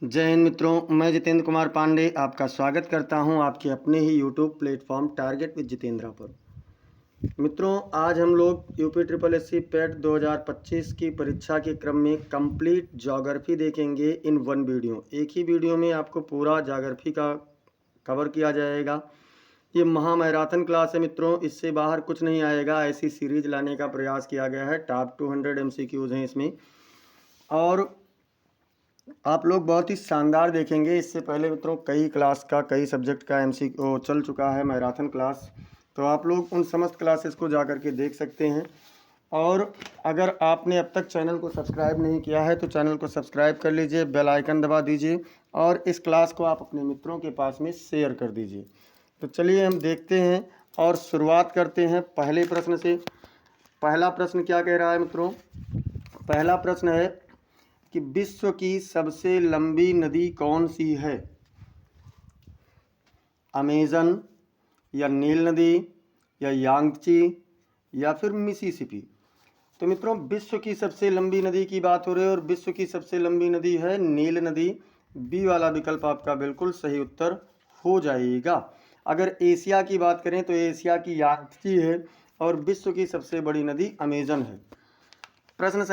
जय हिंद मित्रों, मैं जितेंद्र कुमार पांडे आपका स्वागत करता हूं आपके अपने ही YouTube platform target with Jitendra पर। मित्रों, आज हम लोग यूपी ट्रिपल एससी पेट 2025 की परीक्षा के क्रम में कंप्लीट ज्योग्राफी देखेंगे इन वन वीडियो। एक ही वीडियो में आपको पूरा ज्योग्राफी का कवर किया जाएगा। ये महा मैराथन क्लास है मित्रों, इससे बाहर कुछ नहीं आएगा। ऐसी सीरीज लाने का प्रयास किया गया है। टॉप 200 MCQs हैं इसमें और आप लोग बहुत ही शानदार देखेंगे। इससे पहले मित्रों कई सब्जेक्ट का MCQ चल चुका है मैराथन क्लास, तो आप लोग उन समस्त क्लासेस को जा कर के देख सकते हैं। और अगर आपने अब तक चैनल को सब्सक्राइब नहीं किया है तो चैनल को सब्सक्राइब कर लीजिए, बेल आइकन दबा दीजिए और इस क्लास को आप अपने मित्रों के पास में शेयर कर दीजिए। तो चलिए हम देखते हैं और शुरुआत करते हैं पहले प्रश्न से। पहला प्रश्न क्या कह रहा है मित्रों? पहला प्रश्न है कि विश्व की सबसे लंबी नदी कौन सी है? अमेजन या नील नदी या यांगची या फिर मिसिसिपी? तो मित्रों, विश्व की सबसे लंबी नदी की बात हो रही है और विश्व की सबसे लंबी नदी है नील नदी। बी वाला विकल्प आपका बिल्कुल सही उत्तर हो जाएगा। अगर एशिया की बात करें तो एशिया की यांगची है और विश्व की सबसे बड़ी नदी अमेजन है। प्रश्न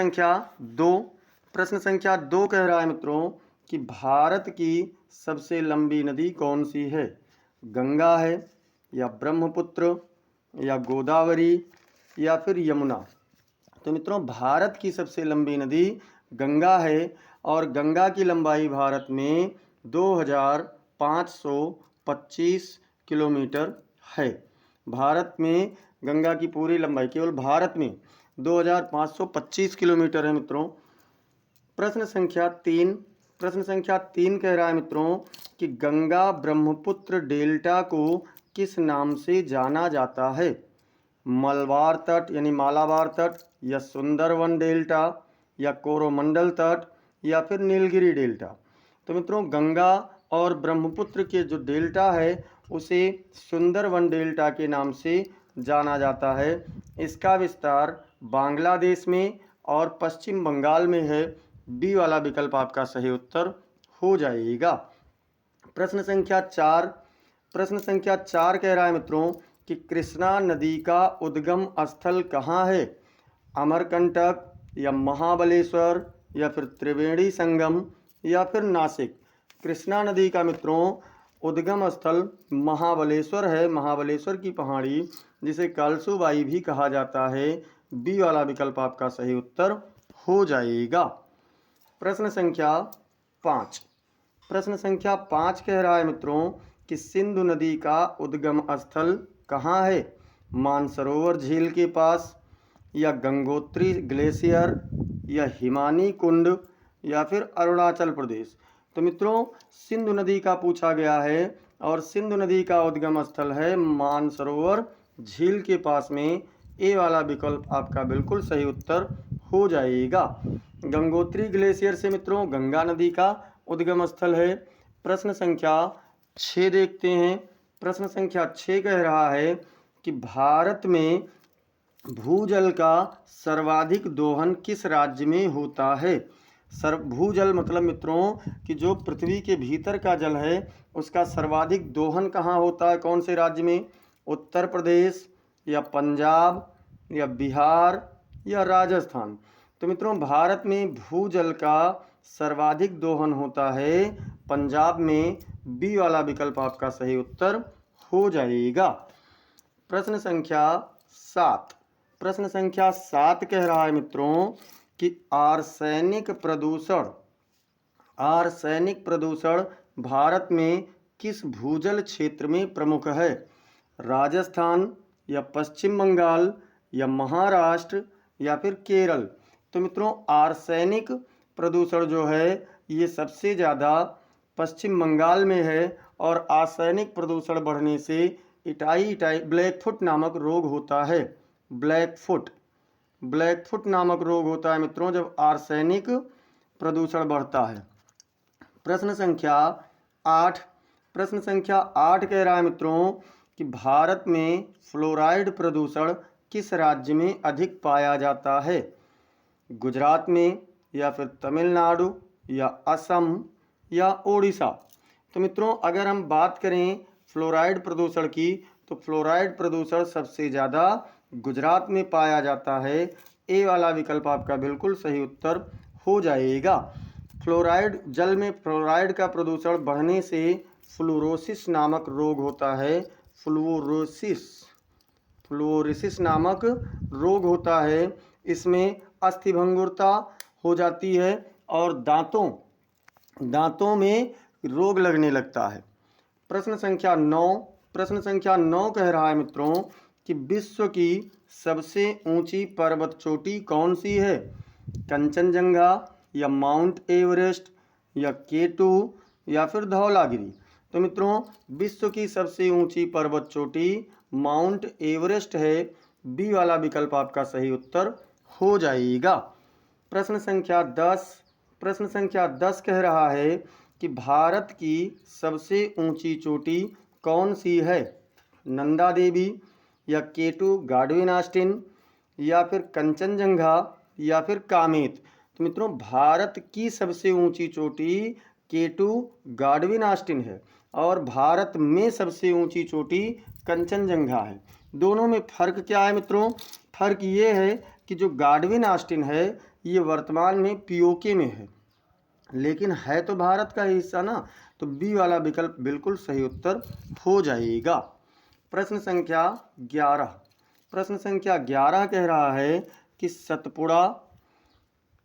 संख्या 2 कह रहा है मित्रों कि भारत की सबसे लंबी नदी कौन सी है? गंगा है या ब्रह्मपुत्र या गोदावरी या फिर यमुना? तो मित्रों, भारत की सबसे लंबी नदी गंगा है और गंगा की लंबाई भारत में 2525 किलोमीटर है। भारत में गंगा की पूरी लंबाई केवल भारत में 2525 किलोमीटर है मित्रों। प्रश्न संख्या 3 कह रहा है मित्रों कि गंगा ब्रह्मपुत्र डेल्टा को किस नाम से जाना जाता है? मलबार तट यानी मालाबार तट या सुंदरवन डेल्टा या कोरोमंडल तट या फिर नीलगिरी डेल्टा? तो मित्रों, गंगा और ब्रह्मपुत्र के जो डेल्टा है उसे सुंदरवन डेल्टा के नाम से जाना जाता है। इसका विस्तार बांग्लादेश में और पश्चिम बंगाल में है। बी वाला विकल्प आपका सही उत्तर हो जाएगा। प्रश्न संख्या 4 कह रहा है मित्रों कि कृष्णा नदी का उद्गम स्थल कहाँ है? अमरकंटक या महाबलेश्वर या फिर त्रिवेणी संगम या फिर नासिक? कृष्णा नदी का मित्रों उद्गम स्थल महाबलेश्वर है। महाबलेश्वर की पहाड़ी जिसे कलसुबाई भी कहा जाता है। बी वाला विकल्प आपका सही उत्तर हो जाएगा। प्रश्न संख्या 5 कह रहा है मित्रों कि सिंधु नदी का उद्गम स्थल कहाँ है? मानसरोवर झील के पास या गंगोत्री ग्लेशियर या हिमानी कुंड या फिर अरुणाचल प्रदेश? तो मित्रों, सिंधु नदी का पूछा गया है और सिंधु नदी का उद्गम स्थल है मानसरोवर झील के पास में। ए वाला विकल्प आपका बिल्कुल सही उत्तर हो जाएगा। गंगोत्री ग्लेशियर से मित्रों गंगा नदी का उद्गम स्थल है। प्रश्न संख्या 6 देखते हैं। प्रश्न संख्या 6 कह रहा है कि भारत में भूजल का सर्वाधिक दोहन किस राज्य में होता है? भूजल मतलब मित्रों कि जो पृथ्वी के भीतर का जल है उसका सर्वाधिक दोहन कहाँ होता है? कौन से राज्य में? उत्तर प्रदेश या पंजाब या बिहार या राजस्थान? तो मित्रों, भारत में भूजल का सर्वाधिक दोहन होता है पंजाब में। बी वाला विकल्प आपका सही उत्तर हो जाएगा। प्रश्न संख्या 7 कह रहा है मित्रों कि आर्सेनिक प्रदूषण भारत में किस भूजल क्षेत्र में प्रमुख है? राजस्थान या पश्चिम बंगाल या महाराष्ट्र या फिर केरल? तो मित्रों, आर्सेनिक प्रदूषण जो है ये सबसे ज़्यादा पश्चिम बंगाल में है और आर्सेनिक प्रदूषण बढ़ने से ब्लैकफुट नामक रोग होता है। ब्लैकफुट नामक रोग होता है मित्रों जब आर्सेनिक प्रदूषण बढ़ता है। प्रश्न संख्या 8 कह रहा है मित्रों कि भारत में फ्लोराइड प्रदूषण किस राज्य में अधिक पाया जाता है? गुजरात में या फिर तमिलनाडु या असम या ओडिशा। तो मित्रों अगर हम बात करें फ्लोराइड प्रदूषण की, तो फ्लोराइड प्रदूषण सबसे ज़्यादा गुजरात में पाया जाता है। ए वाला विकल्प आपका बिल्कुल सही उत्तर हो जाएगा। फ्लोराइड जल में फ्लोराइड का प्रदूषण बढ़ने से फ्लोरोसिस नामक रोग होता है। फ्लोरोसिस नामक रोग होता है। इसमें अस्थिभंगुरता हो जाती है और दांतों में रोग लगने लगता है। प्रश्न संख्या 9 कह रहा है मित्रों कि विश्व की सबसे ऊंची पर्वत चोटी कौन सी है? कंचनजंगा या माउंट एवरेस्ट या K2 या फिर धौलागिरी। तो मित्रों विश्व की सबसे ऊंची पर्वत चोटी माउंट एवरेस्ट है। बी वाला विकल्प आपका सही उत्तर हो जाएगा। प्रश्न संख्या 10 कह रहा है कि भारत की सबसे ऊंची चोटी कौन सी है? नंदा देवी या K2 गाडविन ऑस्टिन या फिर कंचनजंगा या फिर कामेत। तो मित्रों भारत की सबसे ऊंची चोटी K2 गाडविन ऑस्टिन है और भारत में सबसे ऊंची चोटी कंचनजंगा है। दोनों में फ़र्क क्या है मित्रों? फ़र्क ये है कि जो गाडविन ऑस्टिन है ये वर्तमान में पीओके में है, लेकिन है तो भारत का हिस्सा ना। तो बी वाला विकल्प बिल्कुल सही उत्तर हो जाएगा। प्रश्न संख्या 11 कह रहा है कि सतपुड़ा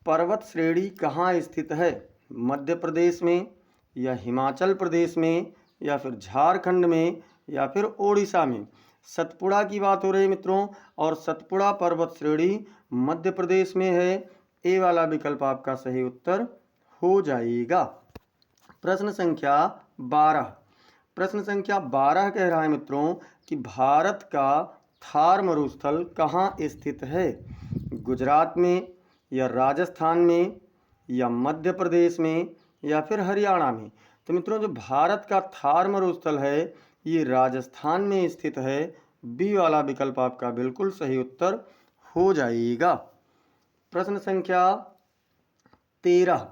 पर्वत श्रेणी कहाँ स्थित है? मध्य प्रदेश में या हिमाचल प्रदेश में या फिर झारखंड में या फिर ओडिशा में। सतपुड़ा की बात हो रही है मित्रों और सतपुड़ा पर्वत श्रेणी मध्य प्रदेश में है। ए वाला विकल्प आपका सही उत्तर हो जाएगा। प्रश्न संख्या 12 कह रहा है मित्रों कि भारत का थार मरुस्थल कहाँ स्थित है? गुजरात में या राजस्थान में या मध्य प्रदेश में या फिर हरियाणा में। तो मित्रों जो भारत का थार मरुस्थल है ये राजस्थान में स्थित है। बी वाला विकल्प आपका बिल्कुल सही उत्तर हो जाएगा। प्रश्न संख्या 13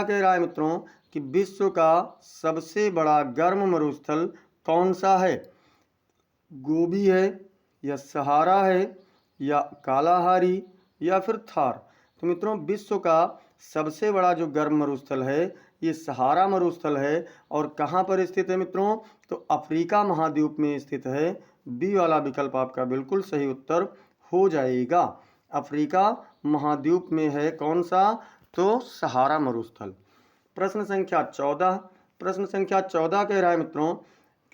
कह रहा है मित्रों कि विश्व का सबसे बड़ा गर्म मरुस्थल कौन सा है? गोबी है या सहारा है या कालाहारी या फिर थार। तो मित्रों विश्व का सबसे बड़ा जो गर्म मरुस्थल है ये सहारा मरुस्थल है और कहाँ पर स्थित है मित्रों? तो अफ्रीका महाद्वीप में स्थित है। बी वाला विकल्प आपका बिल्कुल सही उत्तर हो जाएगा। अफ्रीका महाद्वीप में है कौन सा? तो सहारा मरुस्थल। प्रश्न संख्या 14 कह रहा है मित्रों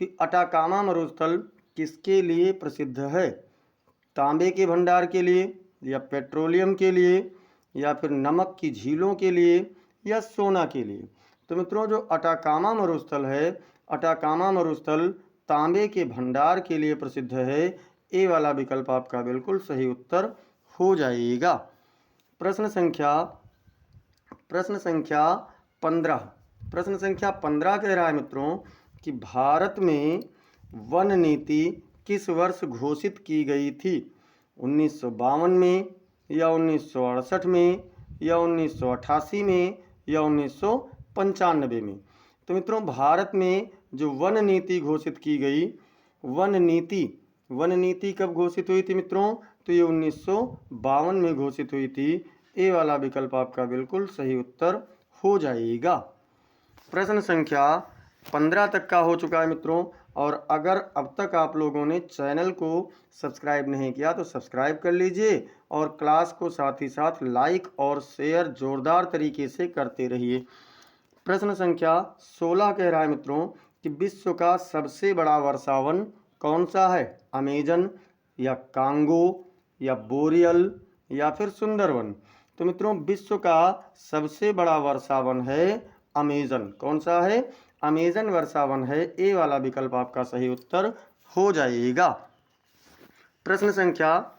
कि अटाकामा मरुस्थल किसके लिए प्रसिद्ध है? तांबे के भंडार के लिए या पेट्रोलियम के लिए या फिर नमक की झीलों के लिए या सोना के लिए। तो मित्रों जो अटाकामा मरुस्थल है, अटाकामा मरुस्थल तांबे के भंडार के लिए प्रसिद्ध है। ए वाला विकल्प आपका बिल्कुल सही उत्तर हो जाएगा। प्रश्न संख्या 15 कह रहा है मित्रों कि भारत में वन नीति किस वर्ष घोषित की गई थी? 1952 में या 1968 में या 1988 में या 1995 में। तो मित्रों भारत में जो वन नीति घोषित की गई, वन नीति कब घोषित हुई थी मित्रों? तो ये 1952 में घोषित हुई थी। ए वाला विकल्प आपका बिल्कुल सही उत्तर हो जाएगा। प्रश्न संख्या 15 तक का हो चुका है मित्रों और अगर अब तक आप लोगों ने चैनल को सब्सक्राइब नहीं किया तो सब्सक्राइब कर लीजिए और क्लास को साथ ही साथ लाइक और शेयर जोरदार तरीके से करते रहिए। प्रश्न संख्या 16 कह रहा है मित्रों कि विश्व का सबसे बड़ा वर्षावन कौन सा है? अमेजन या कांगो या बोरियल या फिर सुंदरवन। तो मित्रों विश्व का सबसे बड़ा वर्षावन है अमेजन। कौन सा है? अमेजन वर्षावन है। ए वाला विकल्प आपका सही उत्तर हो जाएगा। प्रश्न संख्या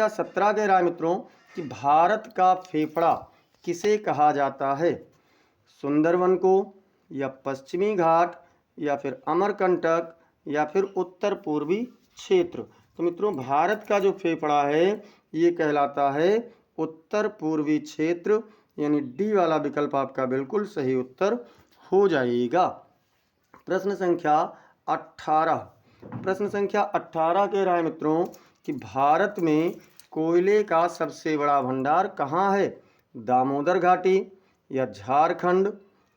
17 कह रहा है मित्रों कि भारत का फेफड़ा किसे कहा जाता है? सुंदरवन को या पश्चिमी घाट या फिर अमरकंटक या फिर उत्तर पूर्वी क्षेत्र। तो मित्रों भारत का जो फेफड़ा है ये कहलाता है उत्तर पूर्वी क्षेत्र, यानी डी वाला विकल्प आपका बिल्कुल सही उत्तर हो जाएगा। प्रश्न संख्या 18। प्रश्न संख्या 18 कह रहा है मित्रों कि भारत में कोयले का सबसे बड़ा भंडार कहाँ है? दामोदर घाटी, या झारखंड,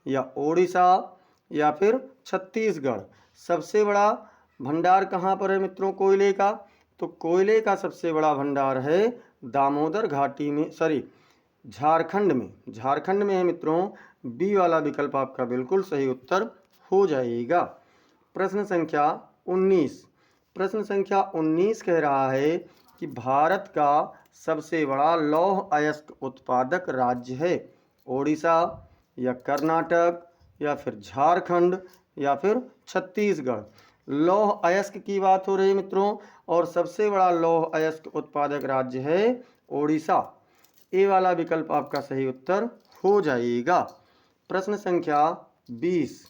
या ओडिशा, या फिर छत्तीसगढ़। सबसे बड़ा भंडार कहाँ पर है मित्रों कोयले का? तो कोयले का सबसे बड़ा भंडार है दामोदर घाटी में, सॉरी, झारखंड में। झारखंड में है मित्रों। बी वाला विकल्प आपका बिल्कुल सही उत्तर हो जाएगा। प्रश्न संख्या 19। प्रश्न संख्या 19 कह रहा है कि भारत का सबसे बड़ा लौह अयस्क उत्पादक राज्य है? ओडिशा, या कर्नाटक, या फिर झारखंड, या फिर छत्तीसगढ़। लौह अयस्क की बात हो रही है मित्रों, और सबसे बड़ा लौह अयस्क उत्पादक राज्य है ओडिशा। ए वाला विकल्प आपका सही उत्तर हो जाएगा। प्रश्न संख्या 20।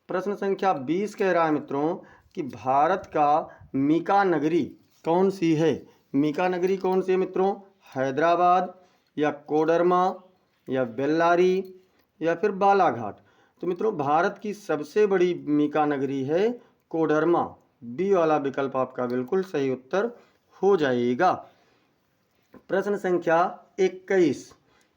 प्रश्न संख्या 20 कह रहा है मित्रों कि भारत का मीका नगरी कौन सी है? मीका नगरी कौन सी है मित्रों? हैदराबाद, या कोडरमा, या बेल्लारी, या फिर बालाघाट। तो मित्रों भारत की सबसे बड़ी मीका नगरी है कोडरमा। बी वाला विकल्प आपका बिल्कुल सही उत्तर हो जाएगा। प्रश्न संख्या 21।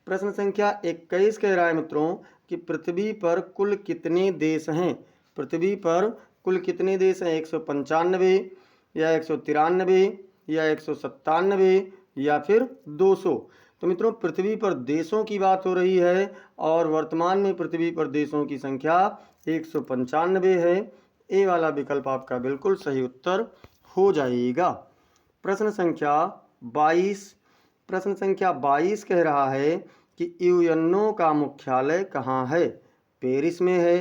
प्रश्न संख्या 21 कह रहा है मित्रों कि पृथ्वी पर कुल कितने देश हैं? पृथ्वी पर कुल कितने देश हैं? 195, या 193, या 197, या फिर 200। तो मित्रों पृथ्वी पर देशों की बात हो रही है, और वर्तमान में पृथ्वी पर देशों की संख्या 195 है। ए वाला विकल्प आपका बिल्कुल सही उत्तर हो जाएगा। प्रश्न संख्या 22। प्रश्न संख्या 22 कह रहा है कि यूएनओ का मुख्यालय कहाँ है? पेरिस में है,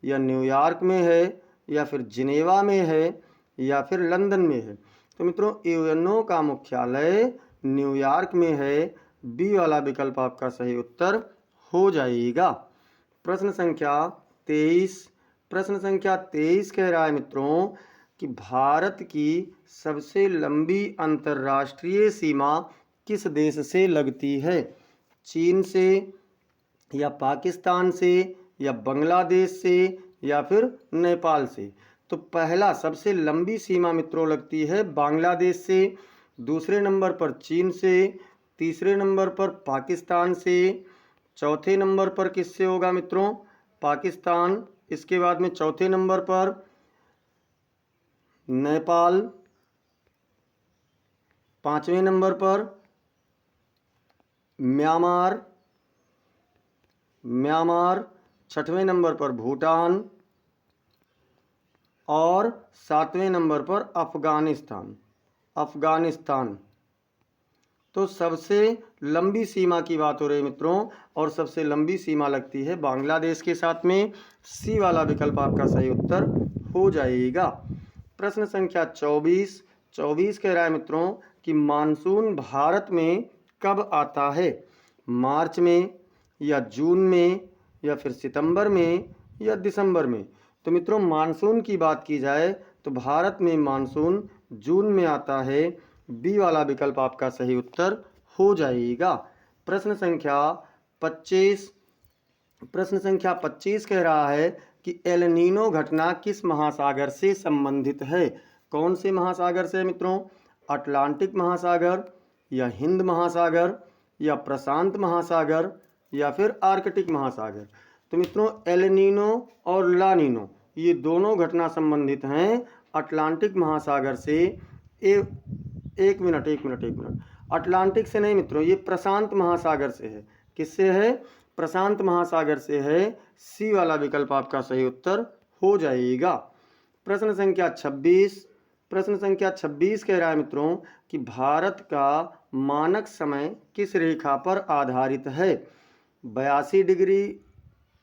या न्यूयॉर्क में है, या फिर जिनेवा में है, या फिर लंदन में है। तो मित्रों यूएनओ का मुख्यालय न्यूयॉर्क में है। बी वाला विकल्प आपका सही उत्तर हो जाएगा। प्रश्न संख्या 23। प्रश्न संख्या 23 कह रहा है मित्रों कि भारत की सबसे लंबी अंतर्राष्ट्रीय सीमा किस देश से लगती है? चीन से, या पाकिस्तान से, या बांग्लादेश से, या फिर नेपाल से। तो पहला सबसे लंबी सीमा मित्रों लगती है बांग्लादेश से, दूसरे नंबर पर चीन से, तीसरे नंबर पर पाकिस्तान से, चौथे नंबर पर किससे होगा मित्रों? पाकिस्तान। इसके बाद में चौथे नंबर पर नेपाल, पांचवें नंबर पर म्यांमार, छठवें नंबर पर भूटान, और सातवें नंबर पर अफगानिस्तान। तो सबसे लंबी सीमा की बात हो रही है मित्रों, और सबसे लंबी सीमा लगती है बांग्लादेश के साथ में। सी वाला विकल्प आपका सही उत्तर हो जाएगा। प्रश्न संख्या 24। 24 कह रहा है मित्रों कि मानसून भारत में कब आता है? मार्च में, या जून में, या फिर सितंबर में, या दिसंबर में। तो मित्रों मानसून की बात की जाए तो भारत में मानसून जून में आता है। बी वाला विकल्प आपका सही उत्तर हो जाएगा। प्रश्न संख्या 25। प्रश्न संख्या 25 कह रहा है कि एल नीनो घटना किस महासागर से संबंधित है? कौन से महासागर से मित्रों? अटलांटिक महासागर, या हिंद महासागर, या प्रशांत महासागर, या फिर आर्कटिक महासागर। तो मित्रों एल नीनो और ला नीनो ये दोनों घटना संबंधित हैं अटलांटिक महासागर से। एक मिनट। अटलांटिक से नहीं मित्रों, ये प्रशांत महासागर से है। किससे है? प्रशांत महासागर से है। सी वाला विकल्प आपका सही उत्तर हो जाएगा। प्रश्न संख्या 26। प्रश्न संख्या 26 कह रहा है मित्रों कि भारत का मानक समय किस रेखा पर आधारित है? 82 डिग्री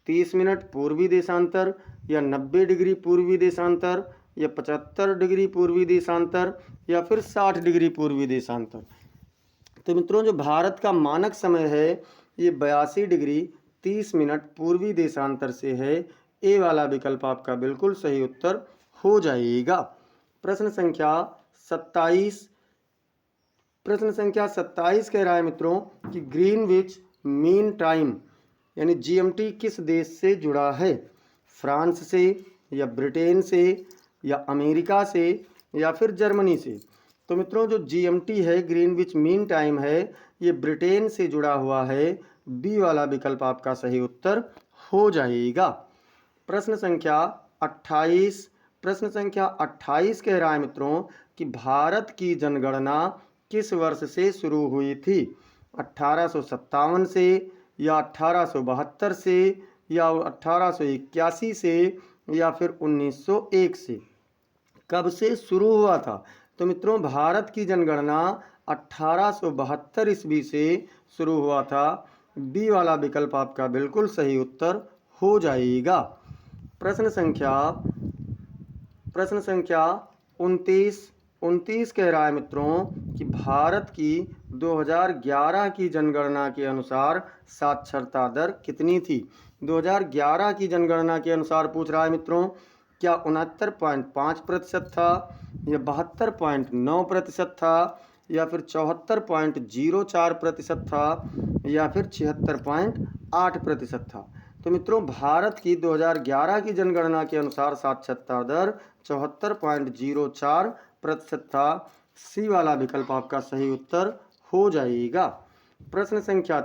30 मिनट पूर्वी देशांतर, या 90 डिग्री पूर्वी देशांतर, या 75 डिग्री पूर्वी देशांतर, या फिर 60 डिग्री पूर्वी देशांतर। तो मित्रों जो भारत का मानक समय है ये 82 डिग्री 30 मिनट पूर्वी देशांतर से है। ए वाला विकल्प आपका बिल्कुल सही उत्तर हो जाएगा। प्रश्न संख्या 27। प्रश्न संख्या 27 कह रहा है मित्रों कि ग्रीनविच मीन टाइम यानी जीएमटी किस देश से जुड़ा है? फ्रांस से या ब्रिटेन से या अमेरिका से या फिर जर्मनी से? तो मित्रों जो जीएमटी है, ग्रीनविच मीन टाइम है, ये ब्रिटेन से जुड़ा हुआ है। बी वाला विकल्प आपका सही उत्तर हो जाएगा। प्रश्न संख्या 28 प्रश्न संख्या 28 कह रहा है मित्रों कि भारत की जनगणना किस वर्ष से शुरू हुई थी? 1857 से या 1872 से या 1881 से या फिर 1901 से? कब से शुरू हुआ था? तो मित्रों भारत की जनगणना 1872 ईस्वी से शुरू हुआ था। बी वाला विकल्प आपका बिल्कुल सही उत्तर हो जाएगा। प्रश्न संख्या 29 कह रहा है मित्रों कि भारत की 2011 की जनगणना के अनुसार साक्षरता दर कितनी थी? 2011 की जनगणना के अनुसार पूछ रहा है मित्रों, क्या 69.5% था या 72.9% था या फिर 74.04% था या फिर 76.8% था? तो मित्रों भारत की 2011 की जनगणना के अनुसार साक्षरता दर 74.04% था। सी वाला विकल्प आपका सही उत्तर हो जाएगा। प्रश्न संख्या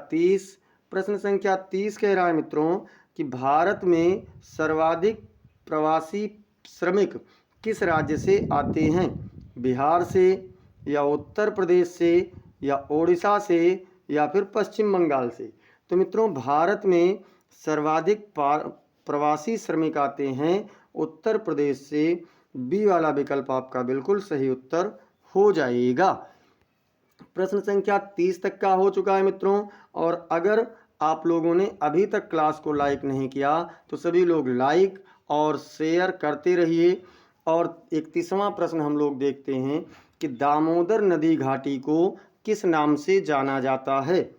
30 कह रहा है मित्रों कि भारत में सर्वाधिक प्रवासी श्रमिक किस राज्य से आते हैं? बिहार से या उत्तर प्रदेश से या ओडिशा से या फिर पश्चिम बंगाल से? तो मित्रों भारत में सर्वाधिक प्रवासी श्रमिक आते हैं उत्तर प्रदेश से। बी वाला विकल्प आपका बिल्कुल सही उत्तर हो जाएगा। प्रश्न संख्या 30 तक का हो चुका है मित्रों, और अगर आप लोगों ने अभी तक क्लास को लाइक नहीं किया तो सभी लोग लाइक और शेयर करते रहिए। और 31वां प्रश्न हम लोग देखते हैं कि दामोदर नदी घाटी को किस नाम से जाना जाता है?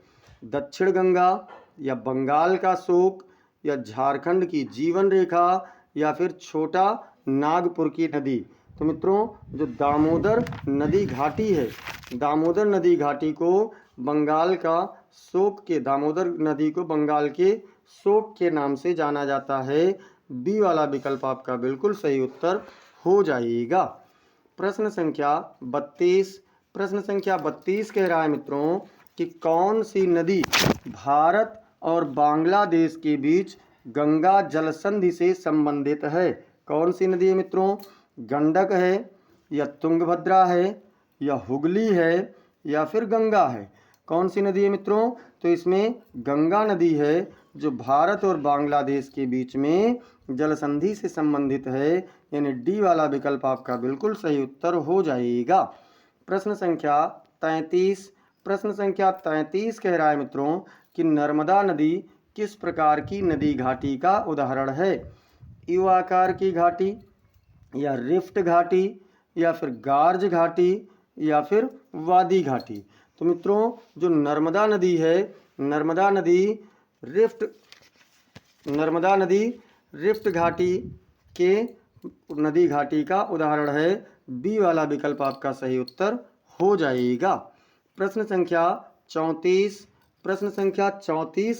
दक्षिण गंगा या बंगाल का शोक या झारखंड की जीवन रेखा या फिर छोटा नागपुर की नदी? तो मित्रों जो दामोदर नदी घाटी है, दामोदर नदी घाटी को बंगाल का शोक के दामोदर नदी को बंगाल के शोक के नाम से जाना जाता है। बी वाला विकल्प आपका बिल्कुल सही उत्तर हो जाएगा। प्रश्न संख्या 32 कह रहा है मित्रों कि कौन सी नदी भारत और बांग्लादेश के बीच गंगा जल संधि से संबंधित है? कौन सी नदी है मित्रों? गंडक है या तुंगभद्रा है या हुगली है या फिर गंगा है? कौन सी नदी है मित्रों? तो इसमें गंगा नदी है जो भारत और बांग्लादेश के बीच में जल संधि से संबंधित है, यानी डी वाला विकल्प आपका बिल्कुल सही उत्तर हो जाएगा। प्रश्न संख्या 33 कह रहा है मित्रों कि नर्मदा नदी किस प्रकार की नदी घाटी का उदाहरण है? यू आकार की घाटी या रिफ्ट घाटी या फिर गार्ज घाटी या फिर वादी घाटी? तो मित्रों जो नर्मदा नदी है, नर्मदा नदी रिफ्ट घाटी के नदी घाटी का उदाहरण है। बी वाला विकल्प आपका सही उत्तर हो जाएगा। प्रश्न संख्या 34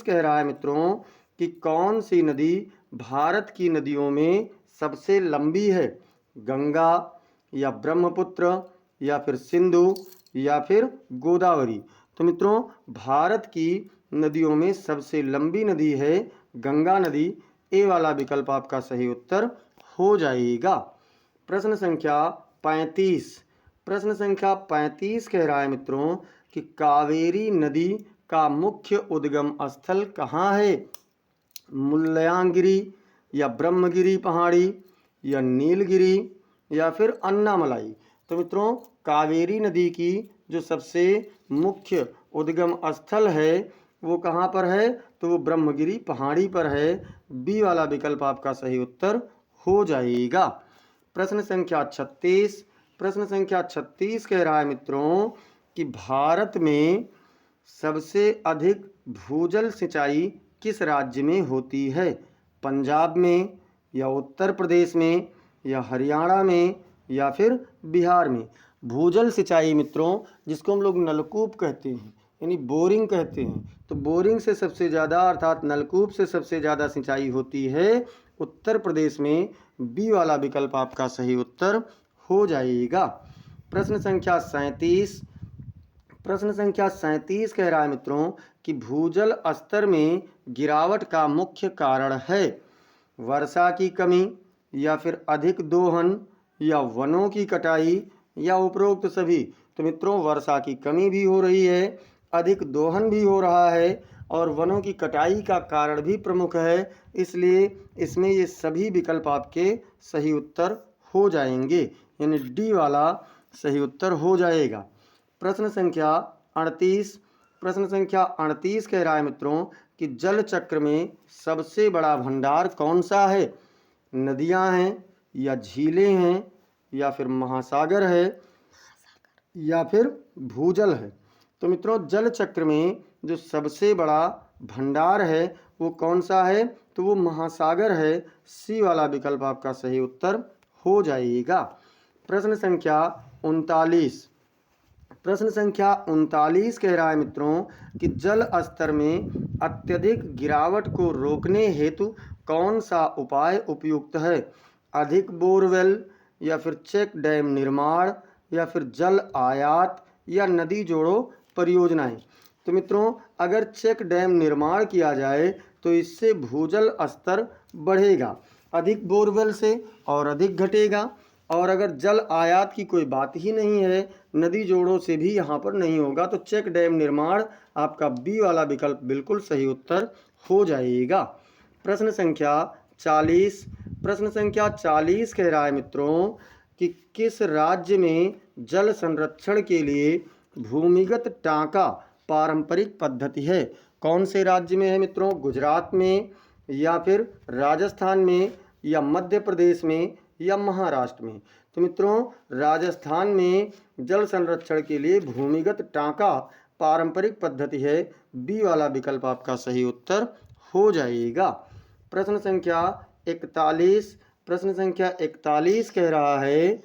कह रहा है मित्रों कि कौन सी नदी भारत की नदियों में सबसे लंबी है? गंगा या ब्रह्मपुत्र या फिर सिंधु या फिर गोदावरी? तो मित्रों भारत की नदियों में सबसे लंबी नदी है गंगा नदी। ए वाला विकल्प आपका सही उत्तर हो जाएगा। प्रश्न संख्या 35 कह रहा है मित्रों कि कावेरी नदी का मुख्य उद्गम स्थल कहाँ है? मुल्यांगिरी या ब्रह्मगिरी पहाड़ी या नीलगिरी या फिर अन्नामलाई? तो मित्रों कावेरी नदी की जो सबसे मुख्य उद्गम स्थल है वो कहाँ पर है? तो वो ब्रह्मगिरी पहाड़ी पर है। बी वाला विकल्प आपका सही उत्तर हो जाएगा। प्रश्न संख्या 36 कह रहा है मित्रों कि भारत में सबसे अधिक भूजल सिंचाई किस राज्य में होती है? पंजाब में या उत्तर प्रदेश में या हरियाणा में या फिर बिहार में? भूजल सिंचाई मित्रों, जिसको हम लोग नलकूप कहते हैं यानी बोरिंग कहते हैं, तो बोरिंग से सबसे ज़्यादा अर्थात नलकूप से सबसे ज़्यादा सिंचाई होती है उत्तर प्रदेश में। बी वाला विकल्प आपका सही उत्तर हो जाएगा। प्रश्न संख्या 37। प्रश्न संख्या 37 कह रहा है मित्रों कि भूजल स्तर में गिरावट का मुख्य कारण है वर्षा की कमी, या फिर अधिक दोहन, या वनों की कटाई, या उपरोक्त सभी। तो मित्रों वर्षा की कमी भी हो रही है, अधिक दोहन भी हो रहा है, और वनों की कटाई का कारण भी प्रमुख है, इसलिए इसमें ये सभी विकल्प आपके सही उत्तर हो जाएंगे, यानी डी वाला सही उत्तर हो जाएगा। प्रश्न संख्या 38। प्रश्न संख्या 38 कह रहा है मित्रों कि जल चक्र में सबसे बड़ा भंडार कौन सा है? नदियां हैं, या झीलें हैं, या फिर महासागर है, या फिर भूजल है। तो मित्रों जल चक्र में जो सबसे बड़ा भंडार है वो कौन सा है? तो वो महासागर है। सी वाला विकल्प आपका सही उत्तर हो जाएगा। प्रश्न संख्या 39। प्रश्न संख्या 39 कह रहा है मित्रों कि जल स्तर में अत्यधिक गिरावट को रोकने हेतु कौन सा उपाय उपयुक्त है? अधिक बोरवेल, या फिर चेक डैम निर्माण, या फिर जल आयात, या नदी जोड़ो परियोजनाएं। तो मित्रों अगर चेक डैम निर्माण किया जाए तो इससे भूजल स्तर बढ़ेगा, अधिक बोरवेल से और अधिक घटेगा। और अगर जल आयात की कोई बात ही नहीं है, नदी जोड़ों से भी यहाँ पर नहीं होगा, तो चेक डैम निर्माण आपका बी वाला विकल्प बिल्कुल सही उत्तर हो जाएगा। प्रश्न संख्या 40। प्रश्न संख्या 40 कह रहा है मित्रों कि किस राज्य में जल संरक्षण के लिए भूमिगत टांका पारंपरिक पद्धति है? कौन से राज्य में है मित्रों? गुजरात में, या फिर राजस्थान में, या मध्य प्रदेश में, या महाराष्ट्र में। तो मित्रों राजस्थान में जल संरक्षण के लिए भूमिगत टांका पारंपरिक पद्धति है। बी वाला विकल्प आपका सही उत्तर हो जाएगा। प्रश्न संख्या 41। प्रश्न संख्या 41 कह रहा है,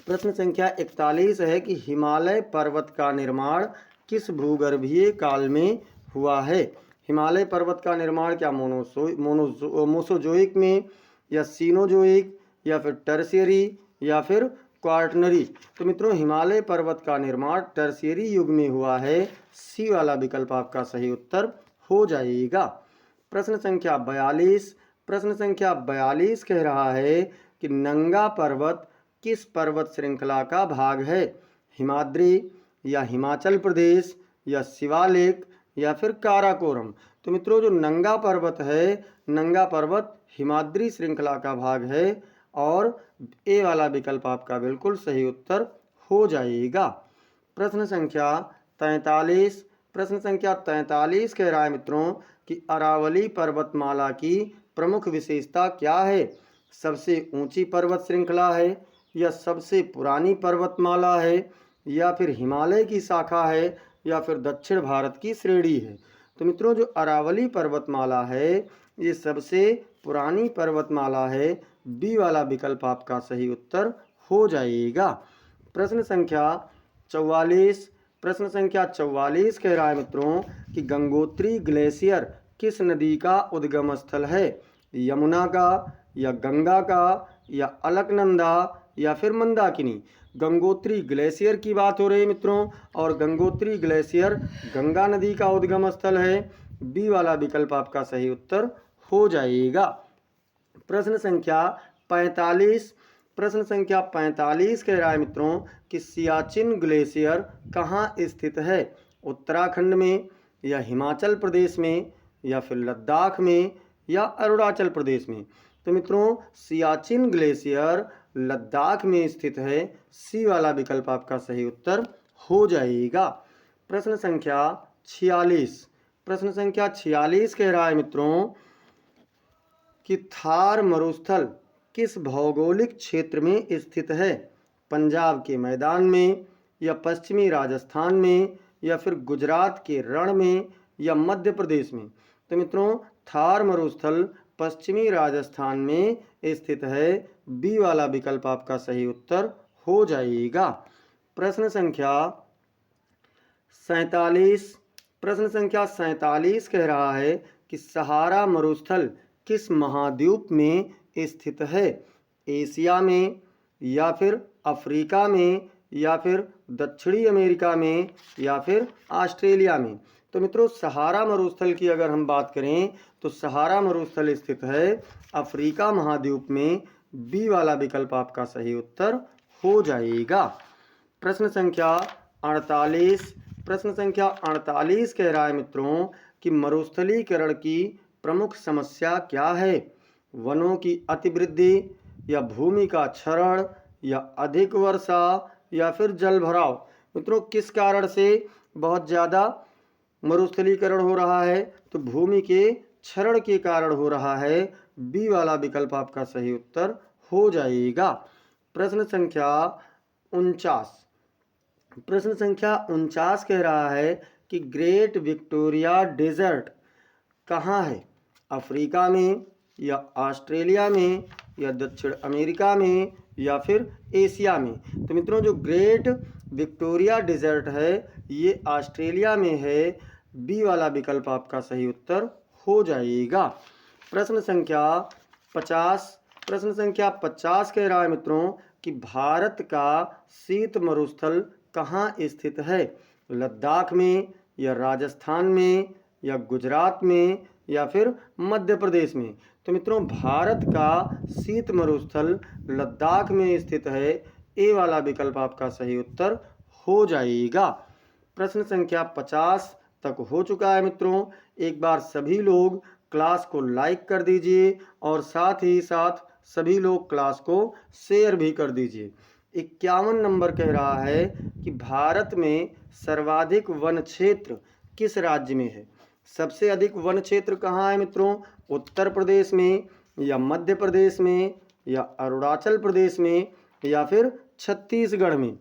प्रश्न संख्या 41 है कि हिमालय पर्वत का निर्माण किस भूगर्भीय काल में हुआ है? हिमालय पर्वत का निर्माण क्या मोसोजोइक में, या सीनोजोइक, या फिर टर्शियरी, या फिर क्वार्टनरी। तो मित्रों हिमालय पर्वत का निर्माण टर्शियरी युग में हुआ है। सी वाला विकल्प आपका सही उत्तर हो जाएगा। प्रश्न संख्या 42। प्रश्न संख्या 42 कह रहा है कि नंगा पर्वत किस पर्वत श्रृंखला का भाग है? हिमाद्री, या हिमाचल प्रदेश, या शिवालिक, या फिर काराकोरम। तो मित्रों जो नंगा पर्वत है, नंगा पर्वत हिमाद्री श्रृंखला का भाग है, और ए वाला विकल्प आपका बिल्कुल सही उत्तर हो जाएगा। प्रश्न संख्या 43। प्रश्न संख्या 43 कह रहा है मित्रों कि अरावली पर्वतमाला की प्रमुख विशेषता क्या है? सबसे ऊंची पर्वत श्रृंखला है, या सबसे पुरानी पर्वतमाला है, या फिर हिमालय की शाखा है, या फिर दक्षिण भारत की श्रेणी है। तो मित्रों जो अरावली पर्वतमाला है ये सबसे पुरानी पर्वतमाला है। बी वाला विकल्प आपका सही उत्तर हो जाएगा। प्रश्न संख्या 44। प्रश्न संख्या 44 कह रहा है मित्रों कि गंगोत्री ग्लेशियर किस नदी का उद्गम स्थल है? यमुना का, या गंगा का, या अलकनंदा, या फिर मंदाकिनी। गंगोत्री ग्लेशियर की बात हो रही है मित्रों, और गंगोत्री ग्लेशियर गंगा नदी का उद्गम स्थल है। बी वाला विकल्प आपका सही उत्तर हो जाएगा। प्रश्न संख्या 45। प्रश्न संख्या 45 कह रहा है मित्रों कि सियाचिन ग्लेशियर कहाँ स्थित है? उत्तराखंड में, या हिमाचल प्रदेश में, या फिर लद्दाख में, या अरुणाचल प्रदेश में। तो मित्रों सियाचिन ग्लेशियर लद्दाख में स्थित है। सी वाला विकल्प आपका सही उत्तर हो जाएगा। प्रश्न संख्या 46। प्रश्न संख्या 46 कह रहा है मित्रों कि थार मरुस्थल किस भौगोलिक क्षेत्र में स्थित है? पंजाब के मैदान में, या पश्चिमी राजस्थान में, या फिर गुजरात के रण में, या मध्य प्रदेश में। तो मित्रों थार मरुस्थल पश्चिमी राजस्थान में स्थित है। बी वाला विकल्प आपका सही उत्तर हो जाएगा। प्रश्न संख्या 47। प्रश्न संख्या 47 कह रहा है कि सहारा मरुस्थल किस महाद्वीप में स्थित है? एशिया में, या फिर अफ्रीका में, या फिर दक्षिणी अमेरिका में, या फिर ऑस्ट्रेलिया में। तो मित्रों, सहारा मरुस्थल की अगर हम बात करें तो सहारा मरुस्थल स्थित है अफ्रीका महाद्वीप में। बी वाला विकल्प आपका सही उत्तर हो जाएगा। प्रश्न संख्या 48। प्रश्न संख्या 48 कह रहा है मित्रों कि मरुस्थलीकरण की प्रमुख समस्या क्या है? वनों की अतिवृद्धि, या भूमि का क्षरण, या अधिक वर्षा, या फिर जल भराव। मित्रों, किस कारण से बहुत ज़्यादा मरुस्थलीकरण हो रहा है? तो भूमि के क्षरण के कारण हो रहा है। बी वाला विकल्प आपका सही उत्तर हो जाएगा। प्रश्न संख्या 49। प्रश्न संख्या 49 कह रहा है कि ग्रेट विक्टोरिया डेजर्ट कहाँ है? अफ्रीका में, या ऑस्ट्रेलिया में, या दक्षिण अमेरिका में, या फिर एशिया में। तो मित्रों, जो ग्रेट विक्टोरिया डेजर्ट है ये ऑस्ट्रेलिया में है। बी वाला विकल्प आपका सही उत्तर हो जाएगा। प्रश्न संख्या 50। प्रश्न संख्या 50 कह रहा है मित्रों कि भारत का शीत मरुस्थल कहाँ स्थित है? लद्दाख में, या राजस्थान में, या गुजरात में, या फिर मध्य प्रदेश में। तो मित्रों, भारत का शीत मरुस्थल लद्दाख में स्थित है। ए वाला विकल्प आपका सही उत्तर हो जाएगा। प्रश्न संख्या 50 तक हो चुका है मित्रों। एक बार सभी लोग क्लास को लाइक कर दीजिए और साथ ही साथ सभी लोग क्लास को शेयर भी कर दीजिए। 51 नंबर कह रहा है कि भारत में सर्वाधिक वन क्षेत्र किस राज्य में है? सबसे अधिक वन क्षेत्र कहाँ है मित्रों? उत्तर प्रदेश में, या मध्य प्रदेश में, या अरुणाचल प्रदेश में, या फिर छत्तीसगढ़ में।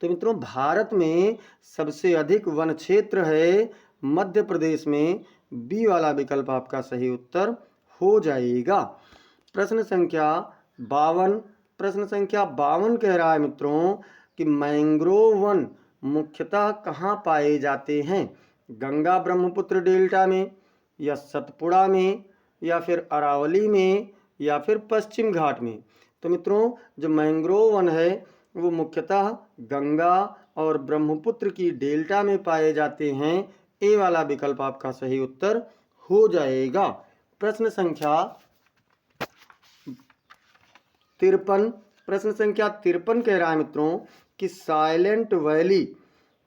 तो मित्रों, भारत में सबसे अधिक वन क्षेत्र है मध्य प्रदेश में। बी वाला विकल्प आपका सही उत्तर हो जाएगा। प्रश्न संख्या 52। प्रश्न संख्या 52 कह रहा है मित्रों कि मैंग्रोव वन मुख्यतः कहाँ पाए जाते हैं? गंगा ब्रह्मपुत्र डेल्टा में, या सतपुड़ा में, या फिर अरावली में, या फिर पश्चिम घाट में। तो मित्रों, जो मैंग्रोव वन है वो मुख्यतः गंगा और ब्रह्मपुत्र की डेल्टा में पाए जाते हैं। ए वाला विकल्प आपका सही उत्तर हो जाएगा। प्रश्न संख्या 53। प्रश्न संख्या 53 कह रहा है मित्रों कि साइलेंट वैली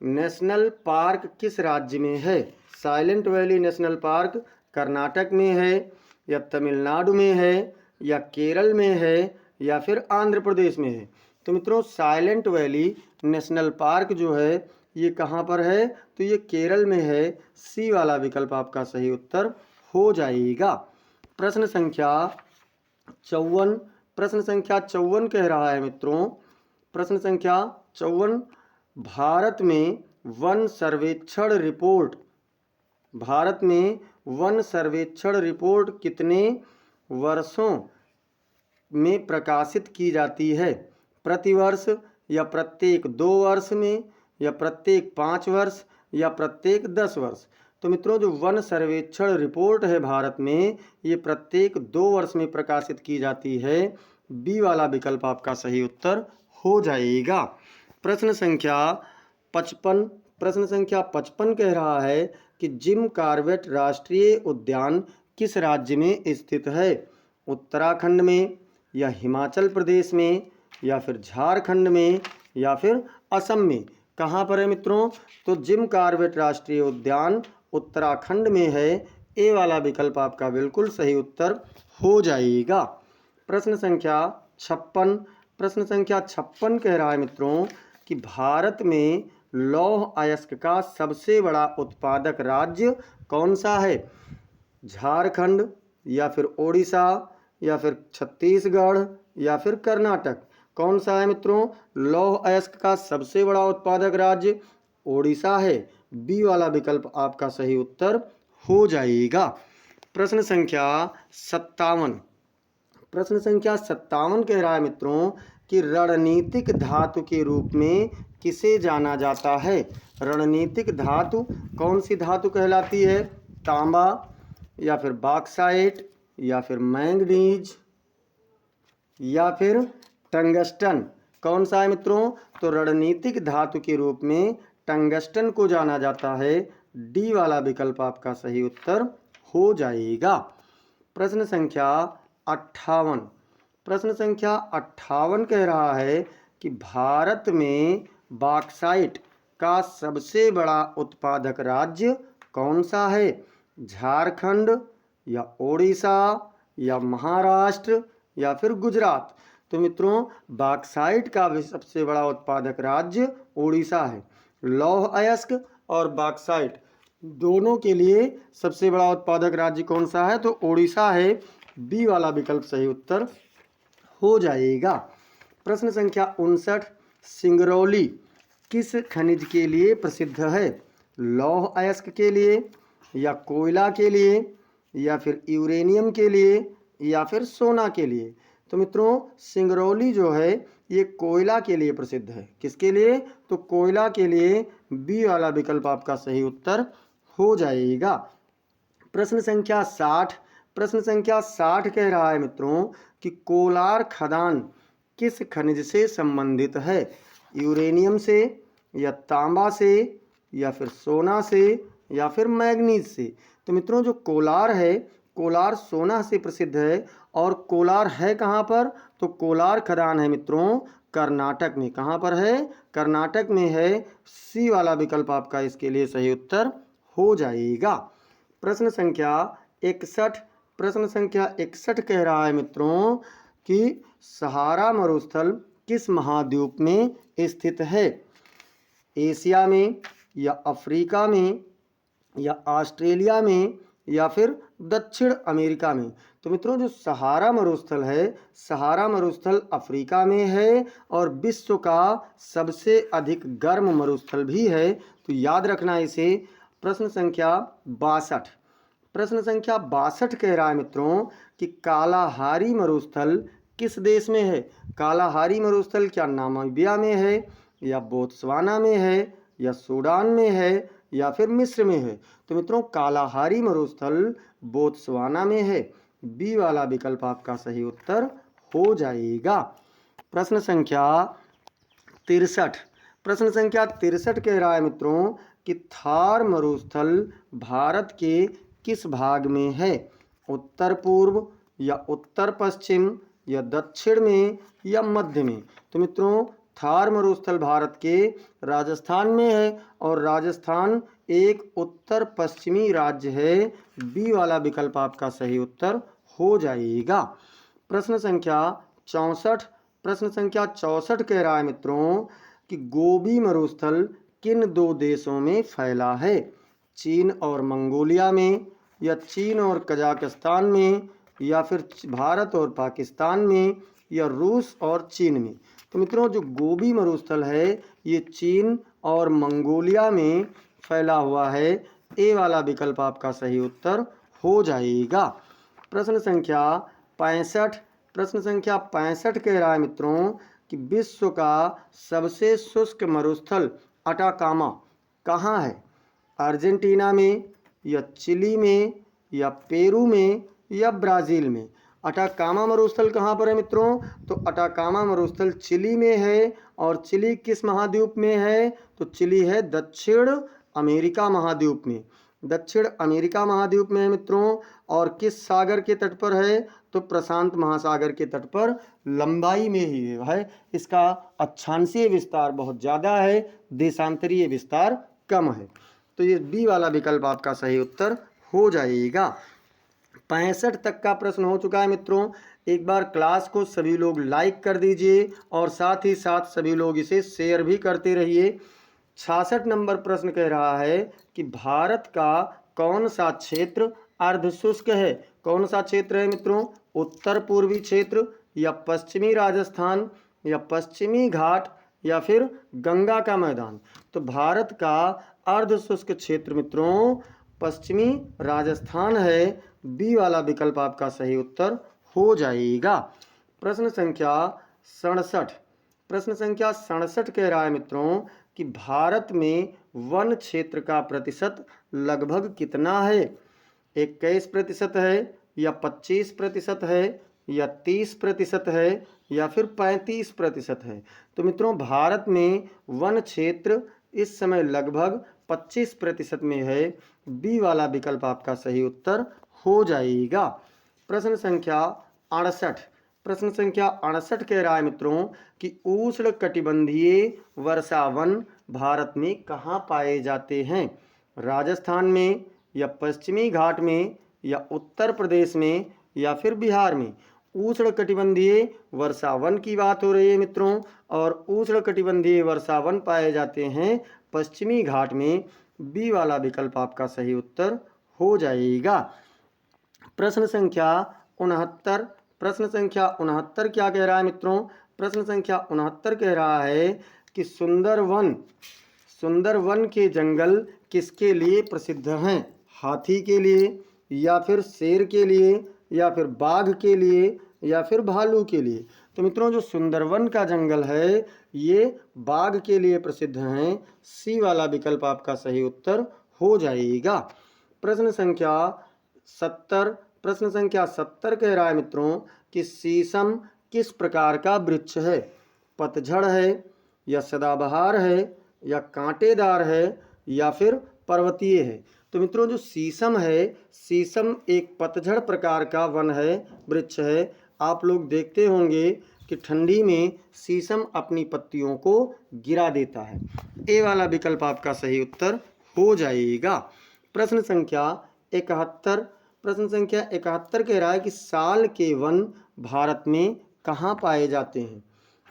नेशनल पार्क किस राज्य में है? Silent valley national park Karnataka में है, या तमिलनाडु में है, या केरल में है, या फिर आंध्र प्रदेश में है। तो मित्रों, साइलेंट वैली नेशनल पार्क जो है ये कहाँ पर है? तो ये केरल में है। सी वाला विकल्प आपका सही उत्तर हो जाएगा। प्रश्न संख्या 54। प्रश्न संख्या 54 कह रहा है मित्रों, प्रश्न संख्या 54, भारत में वन सर्वेक्षण रिपोर्ट, भारत में वन सर्वेक्षण रिपोर्ट कितने वर्षों में प्रकाशित की जाती है? प्रतिवर्ष, या प्रत्येक 2 वर्ष में, या प्रत्येक 5 वर्ष, या प्रत्येक 10 वर्ष। तो मित्रों, जो वन सर्वेक्षण रिपोर्ट है भारत में ये प्रत्येक 2 वर्ष में प्रकाशित की जाती है। बी वाला विकल्प आपका सही उत्तर हो जाएगा। प्रश्न संख्या 55। प्रश्न संख्या 55 कह रहा है कि जिम कॉर्बेट राष्ट्रीय उद्यान किस राज्य में स्थित है? उत्तराखंड में, या हिमाचल प्रदेश में, या फिर झारखंड में, या फिर असम में। कहाँ पर है मित्रों? तो जिम कॉर्बेट राष्ट्रीय उद्यान उत्तराखंड में है। ए वाला विकल्प आपका बिल्कुल सही उत्तर हो जाएगा। प्रश्न संख्या 56। प्रश्न संख्या 56 कह रहा है मित्रों कि भारत में लौह अयस्क का सबसे बड़ा उत्पादक राज्य कौन सा है? झारखंड, या फिर ओडिशा, या फिर छत्तीसगढ़, या फिर कर्नाटक। कौन सा है मित्रों? लौह अयस्क का सबसे बड़ा उत्पादक राज्य ओडिशा है। बी वाला विकल्प आपका सही उत्तर हो जाएगा। प्रश्न संख्या 57। प्रश्न संख्या 57 कह रहा है मित्रों कि रणनीतिक धातु के रूप में किसे जाना जाता है? रणनीतिक धातु कौन सी धातु कहलाती है? तांबा या फिर बॉक्साइट या फिर मैंगनीज या फिर टंगस्टन? कौन सा है मित्रों? तो रणनीतिक धातु के रूप में टंगस्टन को जाना जाता है। डी वाला विकल्प आपका सही उत्तर हो जाएगा। प्रश्न संख्या 58। प्रश्न संख्या 58 कह रहा है कि भारत में बॉक्साइट का सबसे बड़ा उत्पादक राज्य कौन सा है? झारखंड या ओडिशा या महाराष्ट्र या फिर गुजरात? तो मित्रों बॉक्साइट का भी सबसे बड़ा उत्पादक राज्य ओडिशा है। लौह अयस्क और बॉक्साइट दोनों के लिए सबसे बड़ा उत्पादक राज्य कौन सा है? तो ओडिशा है। बी वाला विकल्प सही उत्तर हो जाएगा। प्रश्न संख्या 59। सिंगरौली किस खनिज के लिए प्रसिद्ध है? लौह अयस्क के लिए या कोयला के लिए या फिर यूरेनियम के लिए या फिर सोना के लिए? तो मित्रों सिंगरौली जो है ये कोयला के लिए प्रसिद्ध है। किसके लिए? तो कोयला के लिए। बी वाला विकल्प आपका सही उत्तर हो जाएगा। प्रश्न संख्या 60। प्रश्न संख्या 60 कह रहा है मित्रों कि कोलार खदान किस खनिज से संबंधित है? यूरेनियम से या तांबा से या फिर सोना से या फिर मैग्नीज से? तो मित्रों जो कोलार है, कोलार सोना से प्रसिद्ध है। और कोलार है कहाँ पर? तो कोलार खदान है मित्रों कर्नाटक में। कहाँ पर है? कर्नाटक में है। सी वाला विकल्प आपका इसके लिए सही उत्तर हो जाएगा। प्रश्न संख्या 61। प्रश्न संख्या 61 कह रहा है मित्रों कि सहारा मरुस्थल किस महाद्वीप में स्थित है? एशिया में या अफ्रीका में या ऑस्ट्रेलिया में या फिर दक्षिण अमेरिका में? तो मित्रों जो सहारा मरुस्थल है, सहारा मरुस्थल अफ्रीका में है और विश्व का सबसे अधिक गर्म मरुस्थल भी है। तो याद रखना इसे। प्रश्न संख्या 62। प्रश्न संख्या 62 कह रहा है मित्रों कि कालाहारी मरुस्थल किस देश में है? कालाहारी मरुस्थल क्या नामीबिया में है या बोत्सवाना में है या सूडान में है या फिर मिस्र में है? तो मित्रों कालाहारी मरुस्थल बोत्सवाना में है। बी वाला विकल्प आपका सही उत्तर हो जाएगा। प्रश्न संख्या 63। प्रश्न संख्या 63 कह रहा है मित्रों कि थार मरुस्थल भारत के किस भाग में है? उत्तर पूर्व या उत्तर पश्चिम या दक्षिण में या मध्य में? तो मित्रों थार मरुस्थल भारत के राजस्थान में है और राजस्थान एक उत्तर पश्चिमी राज्य है। बी वाला विकल्प आपका सही उत्तर हो जाएगा। प्रश्न संख्या 64। प्रश्न संख्या 64 कह रहा है मित्रों कि गोबी मरुस्थल किन दो देशों में फैला है? चीन और मंगोलिया में या चीन और कजाकिस्तान में या फिर भारत और पाकिस्तान में या रूस और चीन में? तो मित्रों जो गोबी मरुस्थल है ये चीन और मंगोलिया में फैला हुआ है। ए वाला विकल्प आपका सही उत्तर हो जाएगा। प्रश्न संख्या 65। प्रश्न संख्या 65 कह रहा है मित्रों कि विश्व का सबसे शुष्क मरुस्थल अटाकामा कहाँ है? अर्जेंटीना में या चिली में या पेरू में या ब्राज़ील में? अटाकामा मरुस्थल कहाँ पर है मित्रों? तो अटाकामा मरुस्थल चिली में है। और चिली किस महाद्वीप में है? तो चिली है दक्षिण अमेरिका महाद्वीप में। दक्षिण अमेरिका महाद्वीप में है मित्रों। और किस सागर के तट पर है? तो प्रशांत महासागर के तट पर लंबाई में ही है। इसका अक्षांशीय विस्तार बहुत ज़्यादा है, देशांतरीय विस्तार कम है। तो ये बी वाला विकल्प आपका सही उत्तर हो जाएगा। 65 तक का प्रश्न हो चुका है मित्रों। एक बार क्लास को सभी लोग लाइक कर दीजिए और साथ ही साथ सभी लोग इसे शेयर भी करते रहिए। 66 नंबर प्रश्न कह रहा है कि भारत का कौन सा क्षेत्र अर्धशुष्क है? कौन सा क्षेत्र है मित्रों? उत्तर पूर्वी क्षेत्र या पश्चिमी राजस्थान या पश्चिमी घाट या फिर गंगा का मैदान? तो भारत का अर्धशुष्क क्षेत्र मित्रों पश्चिमी राजस्थान है। बी वाला विकल्प आपका सही उत्तर हो जाएगा। प्रश्न संख्या 67। प्रश्न संख्या 67 कह रहा है मित्रों कि भारत में वन क्षेत्र का प्रतिशत लगभग कितना है। 21% है या 25% है या 30% है या फिर 35% है। तो मित्रों भारत में वन क्षेत्र इस समय लगभग 25% में है। बी वाला विकल्प आपका सही उत्तर हो जाएगा। प्रश्न संख्या 68। प्रश्न संख्या 68 कह रहा है मित्रों कि उष्ण कटिबंधीय वर्षा वन भारत में कहाँ पाए जाते हैं। राजस्थान में या पश्चिमी घाट में या उत्तर प्रदेश में या फिर बिहार में। उष्ण कटिबंधीय वर्षावन की बात हो रही है मित्रों, और उष्ण कटिबंधीय वर्षावन पाए जाते हैं पश्चिमी घाट में। बी वाला विकल्प आपका सही उत्तर हो जाएगा। प्रश्न संख्या 69। प्रश्न संख्या 69 क्या कह रहा है मित्रों। प्रश्न संख्या 69 कह रहा है कि सुंदरवन के जंगल किसके लिए प्रसिद्ध हैं। हाथी के लिए या फिर शेर के लिए या फिर बाघ के लिए या फिर भालू के लिए। तो मित्रों जो सुंदरवन का जंगल है ये बाघ के लिए प्रसिद्ध हैं। सी वाला विकल्प आपका सही उत्तर हो जाएगा। प्रश्न संख्या 70। प्रश्न संख्या 70 कह रहा है मित्रों कि शीशम किस प्रकार का वृक्ष है। पतझड़ है या सदाबहार है या कांटेदार है या फिर पर्वतीय है। तो मित्रों जो शीशम है, शीशम एक पतझड़ प्रकार का वन है, वृक्ष है। आप लोग देखते होंगे कि ठंडी में शीशम अपनी पत्तियों को गिरा देता है। ए वाला विकल्प आपका सही उत्तर हो जाएगा। प्रश्न संख्या 71। प्रश्न संख्या 71 कह रहा है कि साल के वन भारत में कहाँ पाए जाते हैं।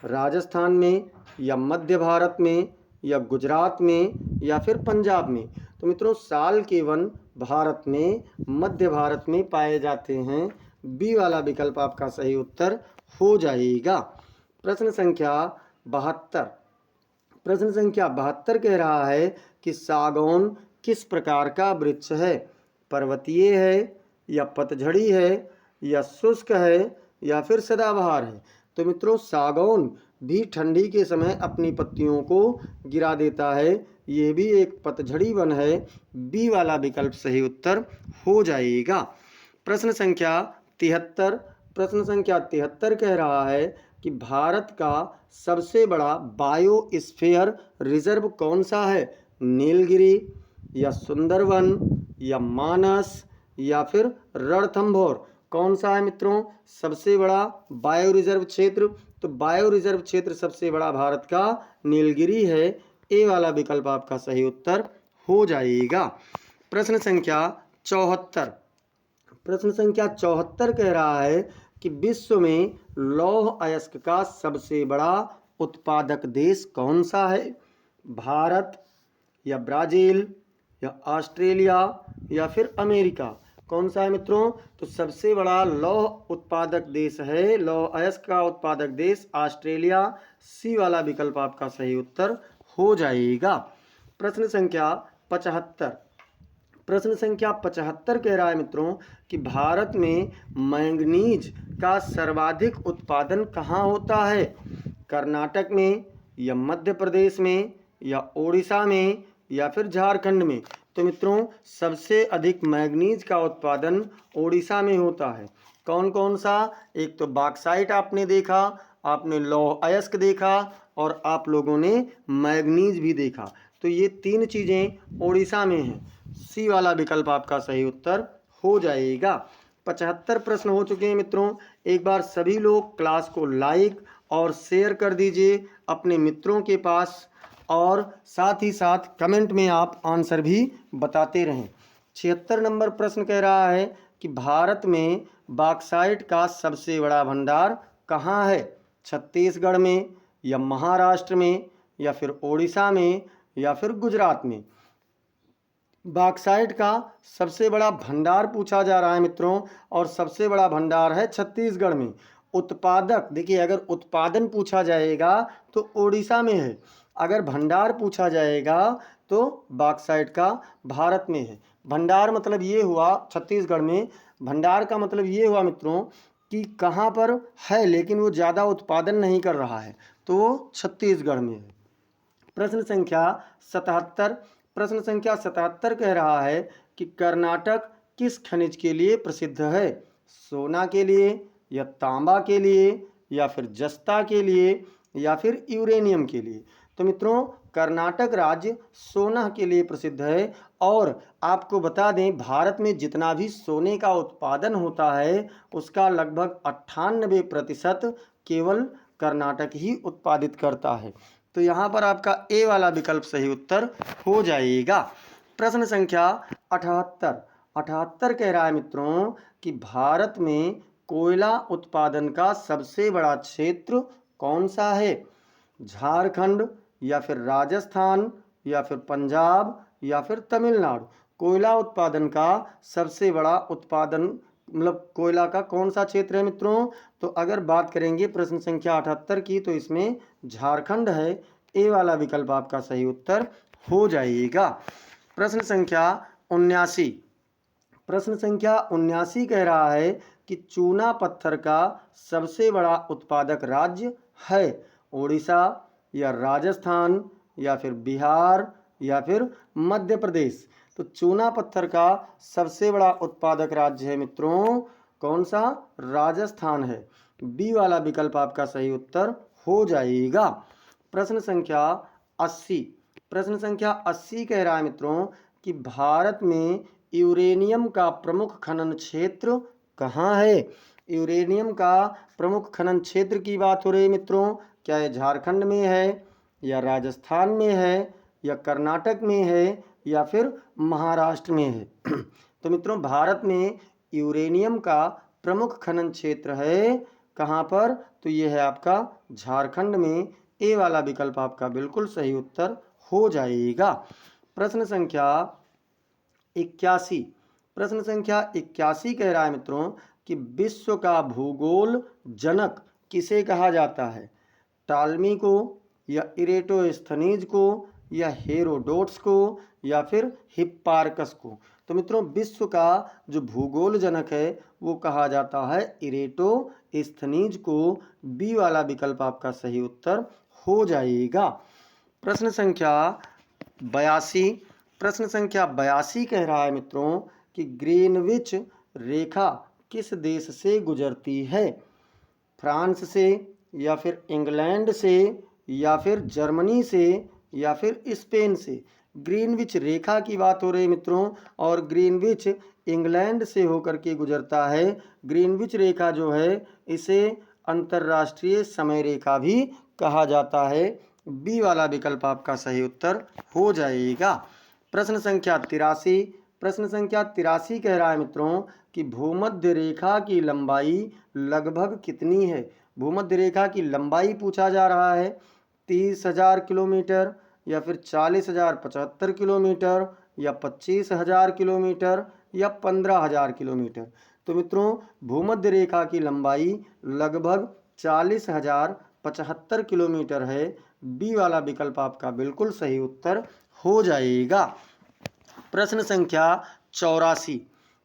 राजस्थान में या मध्य भारत में या गुजरात में या फिर पंजाब में। तो मित्रों साल के वन भारत में मध्य भारत में पाए जाते हैं। बी वाला विकल्प आपका सही उत्तर हो जाएगा। प्रश्न संख्या 72। प्रश्न संख्या 72 कह रहा है कि सागौन किस प्रकार का वृक्ष है। पर्वतीय है या पतझड़ी है या शुष्क है या फिर सदाबहार है। तो मित्रों सागौन भी ठंडी के समय अपनी पत्तियों को गिरा देता है। ये भी एक पतझड़ी वन है। बी वाला विकल्प सही उत्तर हो जाएगा। प्रश्न संख्या 73। प्रश्न संख्या 73 कह रहा है कि भारत का सबसे बड़ा बायोस्फीयर रिजर्व कौन सा है। नीलगिरी या सुंदरवन या मानस या फिर रणथंभौर। कौन सा है मित्रों सबसे बड़ा बायो रिजर्व क्षेत्र। तो बायो रिजर्व क्षेत्र सबसे बड़ा भारत का नीलगिरी है। ए वाला विकल्प आपका सही उत्तर हो जाएगा। प्रश्न संख्या 74। प्रश्न संख्या 74 कह रहा है कि विश्व में लौह अयस्क का सबसे बड़ा उत्पादक देश कौन सा है। भारत या ब्राज़ील या ऑस्ट्रेलिया या फिर अमेरिका। कौन सा है मित्रों। तो सबसे बड़ा लौह उत्पादक देश है, लौह अयस्क का उत्पादक देश ऑस्ट्रेलिया। सी वाला विकल्प आपका सही उत्तर हो जाएगा। प्रश्न संख्या 75। प्रश्न संख्या 75 कह रहा है मित्रों कि भारत में मैंगनीज का सर्वाधिक उत्पादन कहाँ होता है। कर्नाटक में या मध्य प्रदेश में या उड़ीसा में या फिर झारखंड में। तो मित्रों सबसे अधिक मैंगनीज का उत्पादन उड़ीसा में होता है। कौन कौन सा। एक तो बॉक्साइट आपने देखा, आपने लौह अयस्क देखा और आप लोगों ने मैंगनीज भी देखा। तो ये तीन चीज़ें उड़ीसा में हैं। सी वाला विकल्प आपका सही उत्तर हो जाएगा। 75 प्रश्न हो चुके हैं मित्रों। एक बार सभी लोग क्लास को लाइक और शेयर कर दीजिए अपने मित्रों के पास, और साथ ही साथ कमेंट में आप आंसर भी बताते रहें। 76 नंबर प्रश्न कह रहा है कि भारत में बॉक्साइट का सबसे बड़ा भंडार कहाँ है। छत्तीसगढ़ में या महाराष्ट्र में या फिर उड़ीसा में या फिर गुजरात में। बॉक्साइट का सबसे बड़ा भंडार पूछा जा रहा है मित्रों, और सबसे बड़ा भंडार है छत्तीसगढ़ में। उत्पादक देखिए, अगर उत्पादन पूछा जाएगा तो उड़ीसा में है, अगर भंडार पूछा जाएगा तो बॉक्साइट का भारत में है। भंडार मतलब ये हुआ छत्तीसगढ़ में, भंडार का मतलब ये हुआ मित्रों कि कहाँ पर है लेकिन वो ज़्यादा उत्पादन नहीं कर रहा है, तो वो छत्तीसगढ़ में है। प्रश्न संख्या 77। प्रश्न संख्या 77 कह रहा है कि कर्नाटक किस खनिज के लिए प्रसिद्ध है? सोना के लिए, या तांबा के लिए, या फिर जस्ता के लिए, या फिर यूरेनियम के लिए? तो मित्रों, कर्नाटक राज्य सोना के लिए प्रसिद्ध है। और आपको बता दें, भारत में जितना भी सोने का उत्पादन होता है उसका लगभग 98% केवल कर्नाटक ही उत्पादित करता है। तो यहाँ पर आपका ए वाला विकल्प सही उत्तर हो जाएगा। प्रश्न संख्या 78 कह रहा है मित्रों कि भारत में कोयला उत्पादन का सबसे बड़ा क्षेत्र कौन सा है? झारखंड, या फिर राजस्थान, या फिर पंजाब, या फिर तमिलनाडु? कोयला उत्पादन का सबसे बड़ा उत्पादन मतलब कोयला का कौन सा क्षेत्र है मित्रों? तो अगर बात करेंगे प्रश्न संख्या 78 की, तो इसमें झारखंड है। ए वाला विकल्प आपका सही उत्तर हो जाएगा। प्रश्न संख्या 79। प्रश्न संख्या 79 कह रहा है कि चूना पत्थर का सबसे बड़ा उत्पादक राज्य है? उड़ीसा, या राजस्थान, या फिर बिहार, या फिर मध्य प्रदेश? तो चूना पत्थर का सबसे बड़ा उत्पादक राज्य है मित्रों कौन सा? राजस्थान है। बी वाला विकल्प आपका सही उत्तर हो जाएगा। प्रश्न संख्या 80। प्रश्न संख्या 80 कह रहा है मित्रों कि भारत में यूरेनियम का प्रमुख खनन क्षेत्र कहाँ है? यूरेनियम का प्रमुख खनन क्षेत्र की बात हो रही है मित्रों। क्या ये झारखंड में है, या राजस्थान में है, या कर्नाटक में है, या फिर महाराष्ट्र में है? तो मित्रों, भारत में यूरेनियम का प्रमुख खनन क्षेत्र है कहाँ पर? तो ये है आपका झारखंड में। ए वाला विकल्प आपका बिल्कुल सही उत्तर हो जाएगा। प्रश्न संख्या 81। प्रश्न संख्या 81 कह रहा है मित्रों कि विश्व का भूगोल जनक किसे कहा जाता है? टालमी को, या इरेटोस्थनीज को, या हेरोडोट्स को, या फिर हिप्पारकस को? तो मित्रों, विश्व का जो भूगोल जनक है वो कहा जाता है इरेटोस्थनीज को। बी वाला विकल्प आपका सही उत्तर हो जाएगा। प्रश्न संख्या 82। प्रश्न संख्या 82 कह रहा है मित्रों कि ग्रीनविच रेखा किस देश से गुजरती है? फ्रांस से, या फिर इंग्लैंड से, या फिर जर्मनी से, या फिर स्पेन से? ग्रीनविच रेखा की बात हो रही है मित्रों, और ग्रीनविच इंग्लैंड से होकर के गुजरता है। ग्रीनविच रेखा जो है इसे अंतर्राष्ट्रीय समय रेखा भी कहा जाता है। बी वाला विकल्प आपका सही उत्तर हो जाएगा। प्रश्न संख्या 83। प्रश्न संख्या 83 कह रहा है मित्रों कि भूमध्य रेखा की लंबाई लगभग कितनी है? भूमध्य रेखा की लंबाई पूछा जा रहा है। 30,000 किलोमीटर, या फिर 40,075 किलोमीटर, या 25,000 किलोमीटर, या 15,000 किलोमीटर? तो मित्रों, भूमध्य रेखा की लंबाई लगभग 40,075 किलोमीटर है। बी वाला विकल्प आपका बिल्कुल सही उत्तर हो जाएगा। प्रश्न संख्या 84।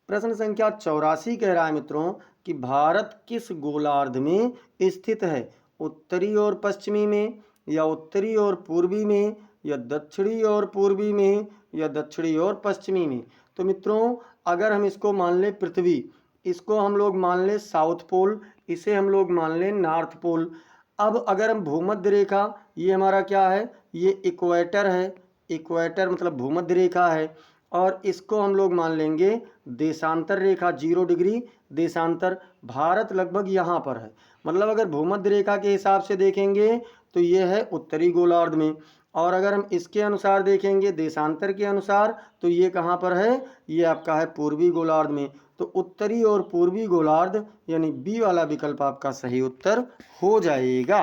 प्रश्न संख्या 84 कह रहा है मित्रों कि भारत किस गोलार्ध में स्थित है? उत्तरी और पश्चिमी में, या उत्तरी और पूर्वी में, या दक्षिणी और पूर्वी में, या दक्षिणी और पश्चिमी में? तो मित्रों, अगर हम इसको मान लें पृथ्वी, इसको हम लोग मान लें साउथ पोल, इसे हम लोग मान लें नॉर्थ पोल। अब अगर हम भूमध्य रेखा, ये हमारा क्या है? ये इक्वेटर है। इक्वेटर मतलब भूमध्य रेखा है। और इसको हम लोग मान लेंगे देशांतर रेखा, 0 डिग्री देशांतर। भारत लगभग यहाँ पर है। मतलब अगर भूमध्य रेखा के हिसाब से देखेंगे तो ये है उत्तरी गोलार्ध में, और अगर हम इसके अनुसार देखेंगे देशांतर के अनुसार तो ये कहाँ पर है? ये आपका है पूर्वी गोलार्ध में। तो उत्तरी और पूर्वी गोलार्ध यानी बी वाला विकल्प आपका सही उत्तर हो जाएगा।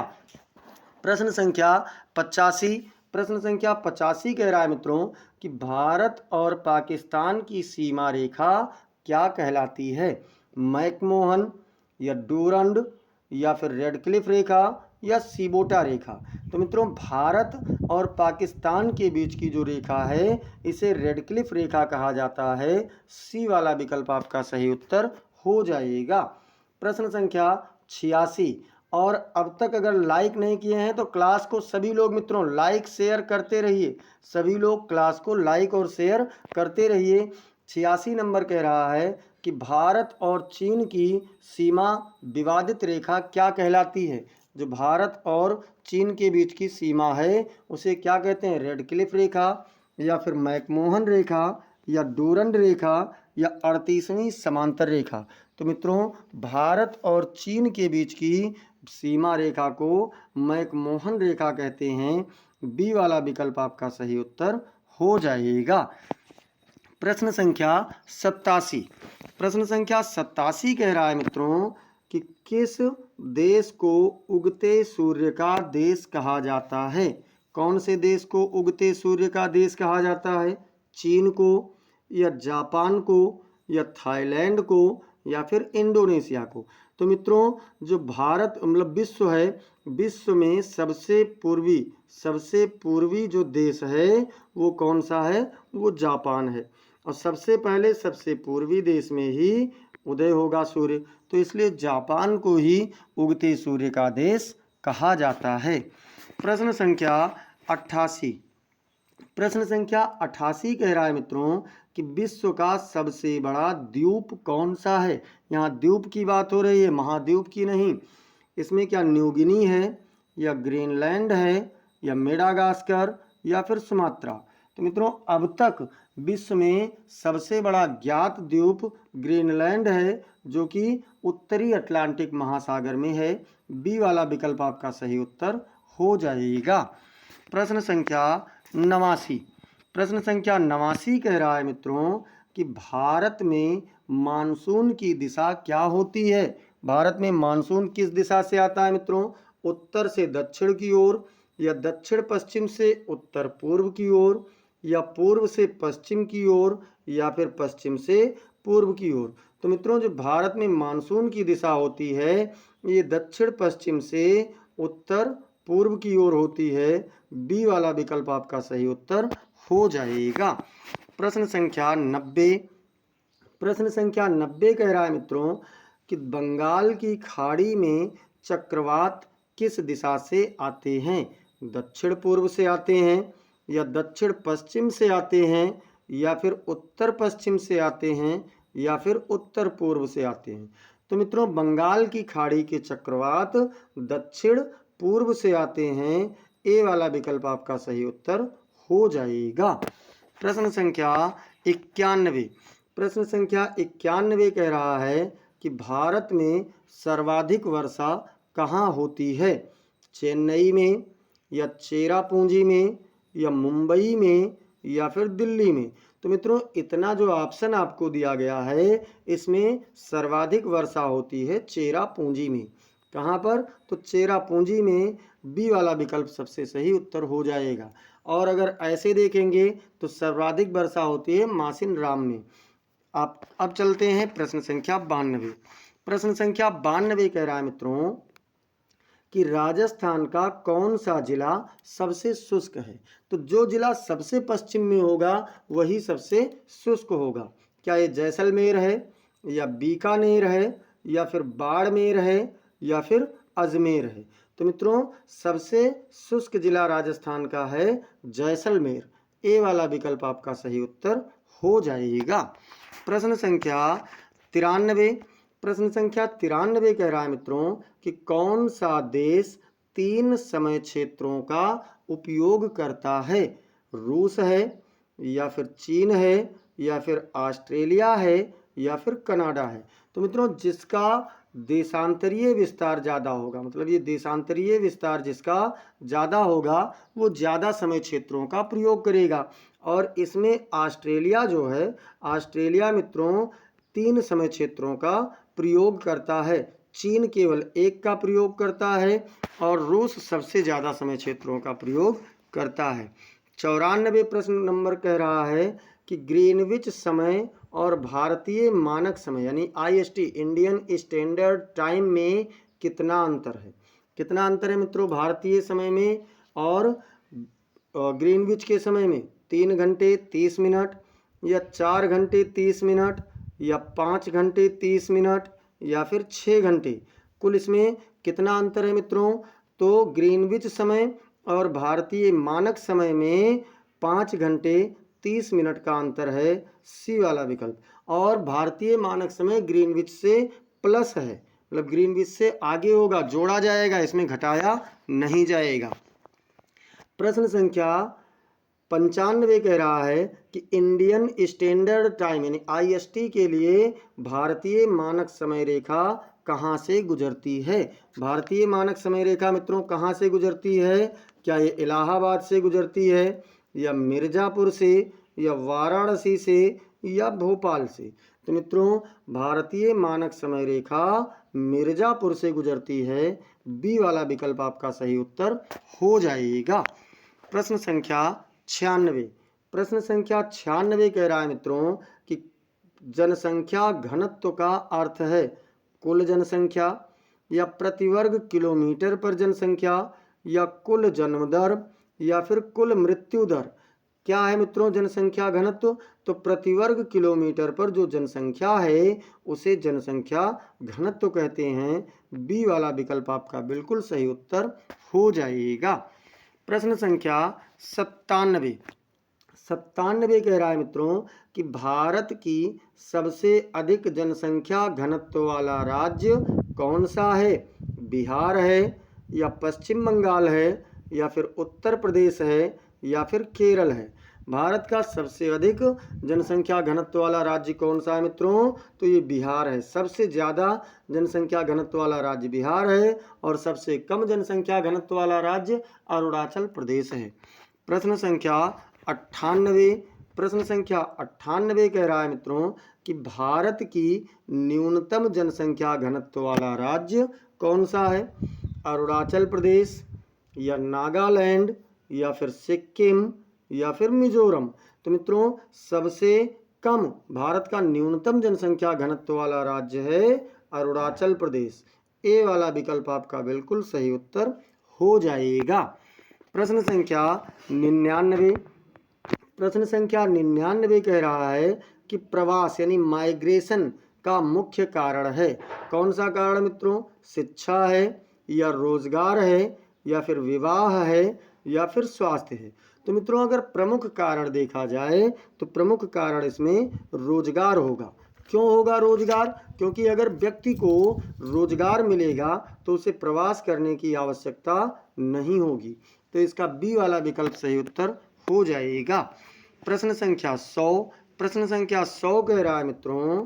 प्रश्न संख्या 85। प्रश्न संख्या 85 कह रहा है मित्रों कि भारत और पाकिस्तान की सीमा रेखा क्या कहलाती है? मैकमोहन, या डूरंड, या फिर रेड क्लिफ रेखा, या सीबोटा रेखा? तो मित्रों, भारत और पाकिस्तान के बीच की जो रेखा है इसे रेड क्लिफ रेखा कहा जाता है। सी वाला विकल्प आपका सही उत्तर हो जाएगा। प्रश्न संख्या 86। और अब तक अगर लाइक नहीं किए हैं तो क्लास को सभी लोग मित्रों लाइक शेयर करते रहिए, सभी लोग क्लास को लाइक और शेयर करते रहिए। 86 नंबर कह रहा है कि भारत और चीन की सीमा विवादित रेखा क्या कहलाती है। जो भारत और चीन के बीच की सीमा है उसे क्या कहते हैं, रेड क्लिफ रेखा, या फिर मैकमोहन रेखा, या डूरंड रेखा, या 38वीं समांतर रेखा। तो मित्रों भारत और चीन के बीच की सीमा रेखा को मैकमोहन रेखा कहते हैं। बी वाला विकल्प आपका सही उत्तर हो जाएगा। प्रश्न संख्या 87। प्रश्न संख्या 87 कह रहा है मित्रों कि किस देश को उगते सूर्य का देश कहा जाता है। कौन से देश को उगते सूर्य का देश कहा जाता है, चीन को, या जापान को, या थाईलैंड को, या फिर इंडोनेशिया को। तो मित्रों जो भारत मतलब विश्व है, विश्व में सबसे पूर्वी जो देश है वो कौन सा है, वो जापान है। और सबसे पहले सबसे पूर्वी देश में ही उदय होगा सूर्य, तो इसलिए जापान को ही उगते सूर्य का देश कहा जाता है। प्रश्न संख्या 88। प्रश्न संख्या 88 कह रहा है मित्रों कि विश्व का सबसे बड़ा द्वीप कौन सा है। यहाँ द्वीप की बात हो रही है, महाद्वीप की नहीं। इसमें क्या न्यूगिनी है, या ग्रीनलैंड है, या मेडागास्कर, या फिर सुमात्रा। तो मित्रों अब तक विश्व में सबसे बड़ा ज्ञात द्वीप ग्रीनलैंड है, जो कि उत्तरी अटलांटिक महासागर में है। बी वाला विकल्प आपका सही उत्तर हो जाएगा। प्रश्न संख्या 89। प्रश्न संख्या 89 कह रहा है मित्रों कि भारत में मानसून की दिशा क्या होती है। भारत में मानसून किस दिशा से आता है मित्रों, उत्तर से दक्षिण की ओर, या दक्षिण पश्चिम से उत्तर पूर्व की ओर, या पूर्व से पश्चिम की ओर, या फिर पश्चिम से पूर्व की ओर। तो मित्रों जो भारत में मानसून की दिशा होती है ये दक्षिण पश्चिम से उत्तर पूर्व की ओर होती है। बी वाला विकल्प आपका सही उत्तर हो जाएगा। प्रश्न संख्या 90। प्रश्न संख्या 90 कह रहा है मित्रों कि बंगाल की खाड़ी में चक्रवात किस दिशा से आते हैं। दक्षिण पूर्व से आते हैं, या दक्षिण पश्चिम से आते हैं, या फिर उत्तर पश्चिम से आते हैं, या फिर उत्तर पूर्व से आते हैं। तो मित्रों बंगाल की खाड़ी के चक्रवात दक्षिण पूर्व से आते हैं। ए वाला विकल्प आपका सही उत्तर हो जाएगा। प्रश्न संख्या 91। प्रश्न संख्या 91 कह रहा है कि भारत में सर्वाधिक वर्षा कहाँ होती है। चेन्नई में, या चेरापूंजी में, या मुंबई में, या फिर दिल्ली में। तो मित्रों इतना जो ऑप्शन आपको दिया गया है इसमें सर्वाधिक वर्षा होती है चेरापूंजी में। कहाँ पर, तो चेरापूंजी में। बी वाला विकल्प सबसे सही उत्तर हो जाएगा। और अगर ऐसे देखेंगे तो सर्वाधिक वर्षा होती है मासिन राम में। आप अब चलते हैं प्रश्न संख्या 92। प्रश्न संख्या 92 कह रहा है मित्रों कि राजस्थान का कौन सा जिला सबसे शुष्क है। तो जो जिला सबसे पश्चिम में होगा वही सबसे शुष्क होगा। क्या ये जैसलमेर है, या बीकानेर है, या फिर बाड़मेर है, या फिर अजमेर है। तो मित्रों सबसे शुष्क जिला राजस्थान का है जैसलमेर। ए वाला विकल्प आपका सही उत्तर हो जाएगा। प्रश्न संख्या 93। प्रश्न संख्या 93 कह रहा है मित्रों कि कौन सा देश 3 समय क्षेत्रों का उपयोग करता है। रूस है, या फिर चीन है, या फिर ऑस्ट्रेलिया है, या फिर कनाडा है। तो मित्रों जिसका देशांतरीय विस्तार ज़्यादा होगा, मतलब ये देशांतरीय विस्तार जिसका ज़्यादा होगा वो ज़्यादा समय क्षेत्रों का प्रयोग करेगा। और इसमें ऑस्ट्रेलिया जो है, ऑस्ट्रेलिया मित्रों 3 समय क्षेत्रों का प्रयोग करता है। चीन केवल 1 का प्रयोग करता है, और रूस सबसे ज़्यादा समय क्षेत्रों का प्रयोग करता है। 94 प्रश्न नंबर कह रहा है कि ग्रीनविच समय और भारतीय मानक समय यानी IST इंडियन स्टैंडर्ड टाइम में कितना अंतर है। कितना अंतर है मित्रों भारतीय समय में और ग्रीनविच के समय में। 3 घंटे 30 मिनट, या 4 घंटे 30 मिनट, या 5 घंटे 30 मिनट, या फिर 6 घंटे। कुल इसमें कितना अंतर है मित्रों? तो ग्रीनविच समय और भारतीय मानक समय में 5 घंटे 30 मिनट का अंतर है, सी वाला विकल्प। और भारतीय मानक समय ग्रीनविच से प्लस है, मतलब ग्रीनविच से आगे होगा, जोड़ा जाएगा, इसमें घटाया नहीं जाएगा। प्रश्न संख्या 95 कह रहा है कि इंडियन स्टैंडर्ड टाइम यानी IST के लिए भारतीय मानक समय रेखा कहाँ से गुजरती है? भारतीय मानक समय रेखा मित्रों कहाँ से गुजरती है? क्या ये इलाहाबाद से गुजरती है, या मिर्ज़ापुर से, या वाराणसी से, या भोपाल से? तो मित्रों भारतीय मानक समय रेखा मिर्ज़ापुर से गुजरती है, बी वाला विकल्प आपका सही उत्तर हो जाएगा। प्रश्न संख्या 96। प्रश्न संख्या 96 कह रहा है मित्रों कि जनसंख्या घनत्व का अर्थ है कुल जनसंख्या, या प्रति वर्ग किलोमीटर पर जनसंख्या, या कुल जन्म दर, या फिर कुल मृत्यु दर। क्या है मित्रों जनसंख्या घनत्व? तो प्रति वर्ग किलोमीटर पर जो जनसंख्या है उसे जनसंख्या घनत्व कहते हैं, बी वाला विकल्प आपका बिल्कुल सही उत्तर हो जाएगा। प्रश्न संख्या 97। 97 कह रहा है मित्रों कि भारत की सबसे अधिक जनसंख्या घनत्व वाला राज्य कौन सा है? बिहार है, या पश्चिम बंगाल है, या फिर उत्तर प्रदेश है, या फिर केरल है? भारत का सबसे अधिक जनसंख्या घनत्व वाला राज्य कौन सा है मित्रों? तो ये बिहार है। सबसे ज़्यादा जनसंख्या घनत्व वाला राज्य बिहार है, और सबसे कम जनसंख्या घनत्व वाला राज्य अरुणाचल प्रदेश है। प्रश्न संख्या 98। प्रश्न संख्या 98 कह रहा है मित्रों कि भारत की न्यूनतम जनसंख्या घनत्व वाला राज्य कौन सा है? अरुणाचल प्रदेश, या नागालैंड, या फिर सिक्किम, या फिर मिजोरम? तो मित्रों सबसे कम भारत का न्यूनतम जनसंख्या घनत्व वाला राज्य है अरुणाचल प्रदेश, ए वाला विकल्प आपका बिल्कुल सही उत्तर हो जाएगा। प्रश्न संख्या 99। प्रश्न संख्या 99 कह रहा है कि प्रवास यानी माइग्रेशन का मुख्य कारण है। कौन सा कारण मित्रों? शिक्षा है, या रोजगार है, या फिर विवाह है, या फिर स्वास्थ्य है? तो मित्रों अगर प्रमुख कारण देखा जाए तो प्रमुख कारण इसमें रोजगार होगा। क्यों होगा रोजगार? क्योंकि अगर व्यक्ति को रोजगार मिलेगा तो उसे प्रवास करने की आवश्यकता नहीं होगी। तो इसका बी वाला विकल्प सही उत्तर हो जाएगा। प्रश्न संख्या 100। प्रश्न संख्या 100 कह रहा है मित्रों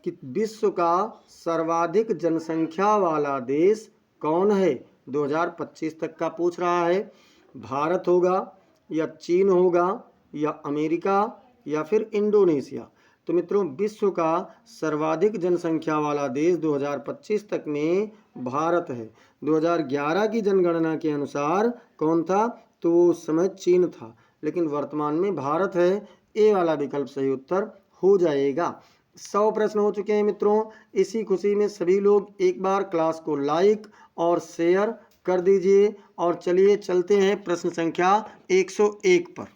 कि विश्व का सर्वाधिक जनसंख्या वाला देश कौन है? 2025 तक का पूछ रहा है। भारत होगा, या चीन होगा, या अमेरिका, या फिर इंडोनेशिया? तो मित्रों विश्व का सर्वाधिक जनसंख्या वाला देश 2025 तक में भारत है। 2011 की जनगणना के अनुसार कौन था? तो उस समय चीन था, लेकिन वर्तमान में भारत है। ए वाला विकल्प सही उत्तर हो जाएगा। 100 प्रश्न हो चुके हैं मित्रों। इसी खुशी में सभी लोग एक बार क्लास को लाइक और शेयर कर दीजिए, और चलिए चलते हैं प्रश्न संख्या 101 पर।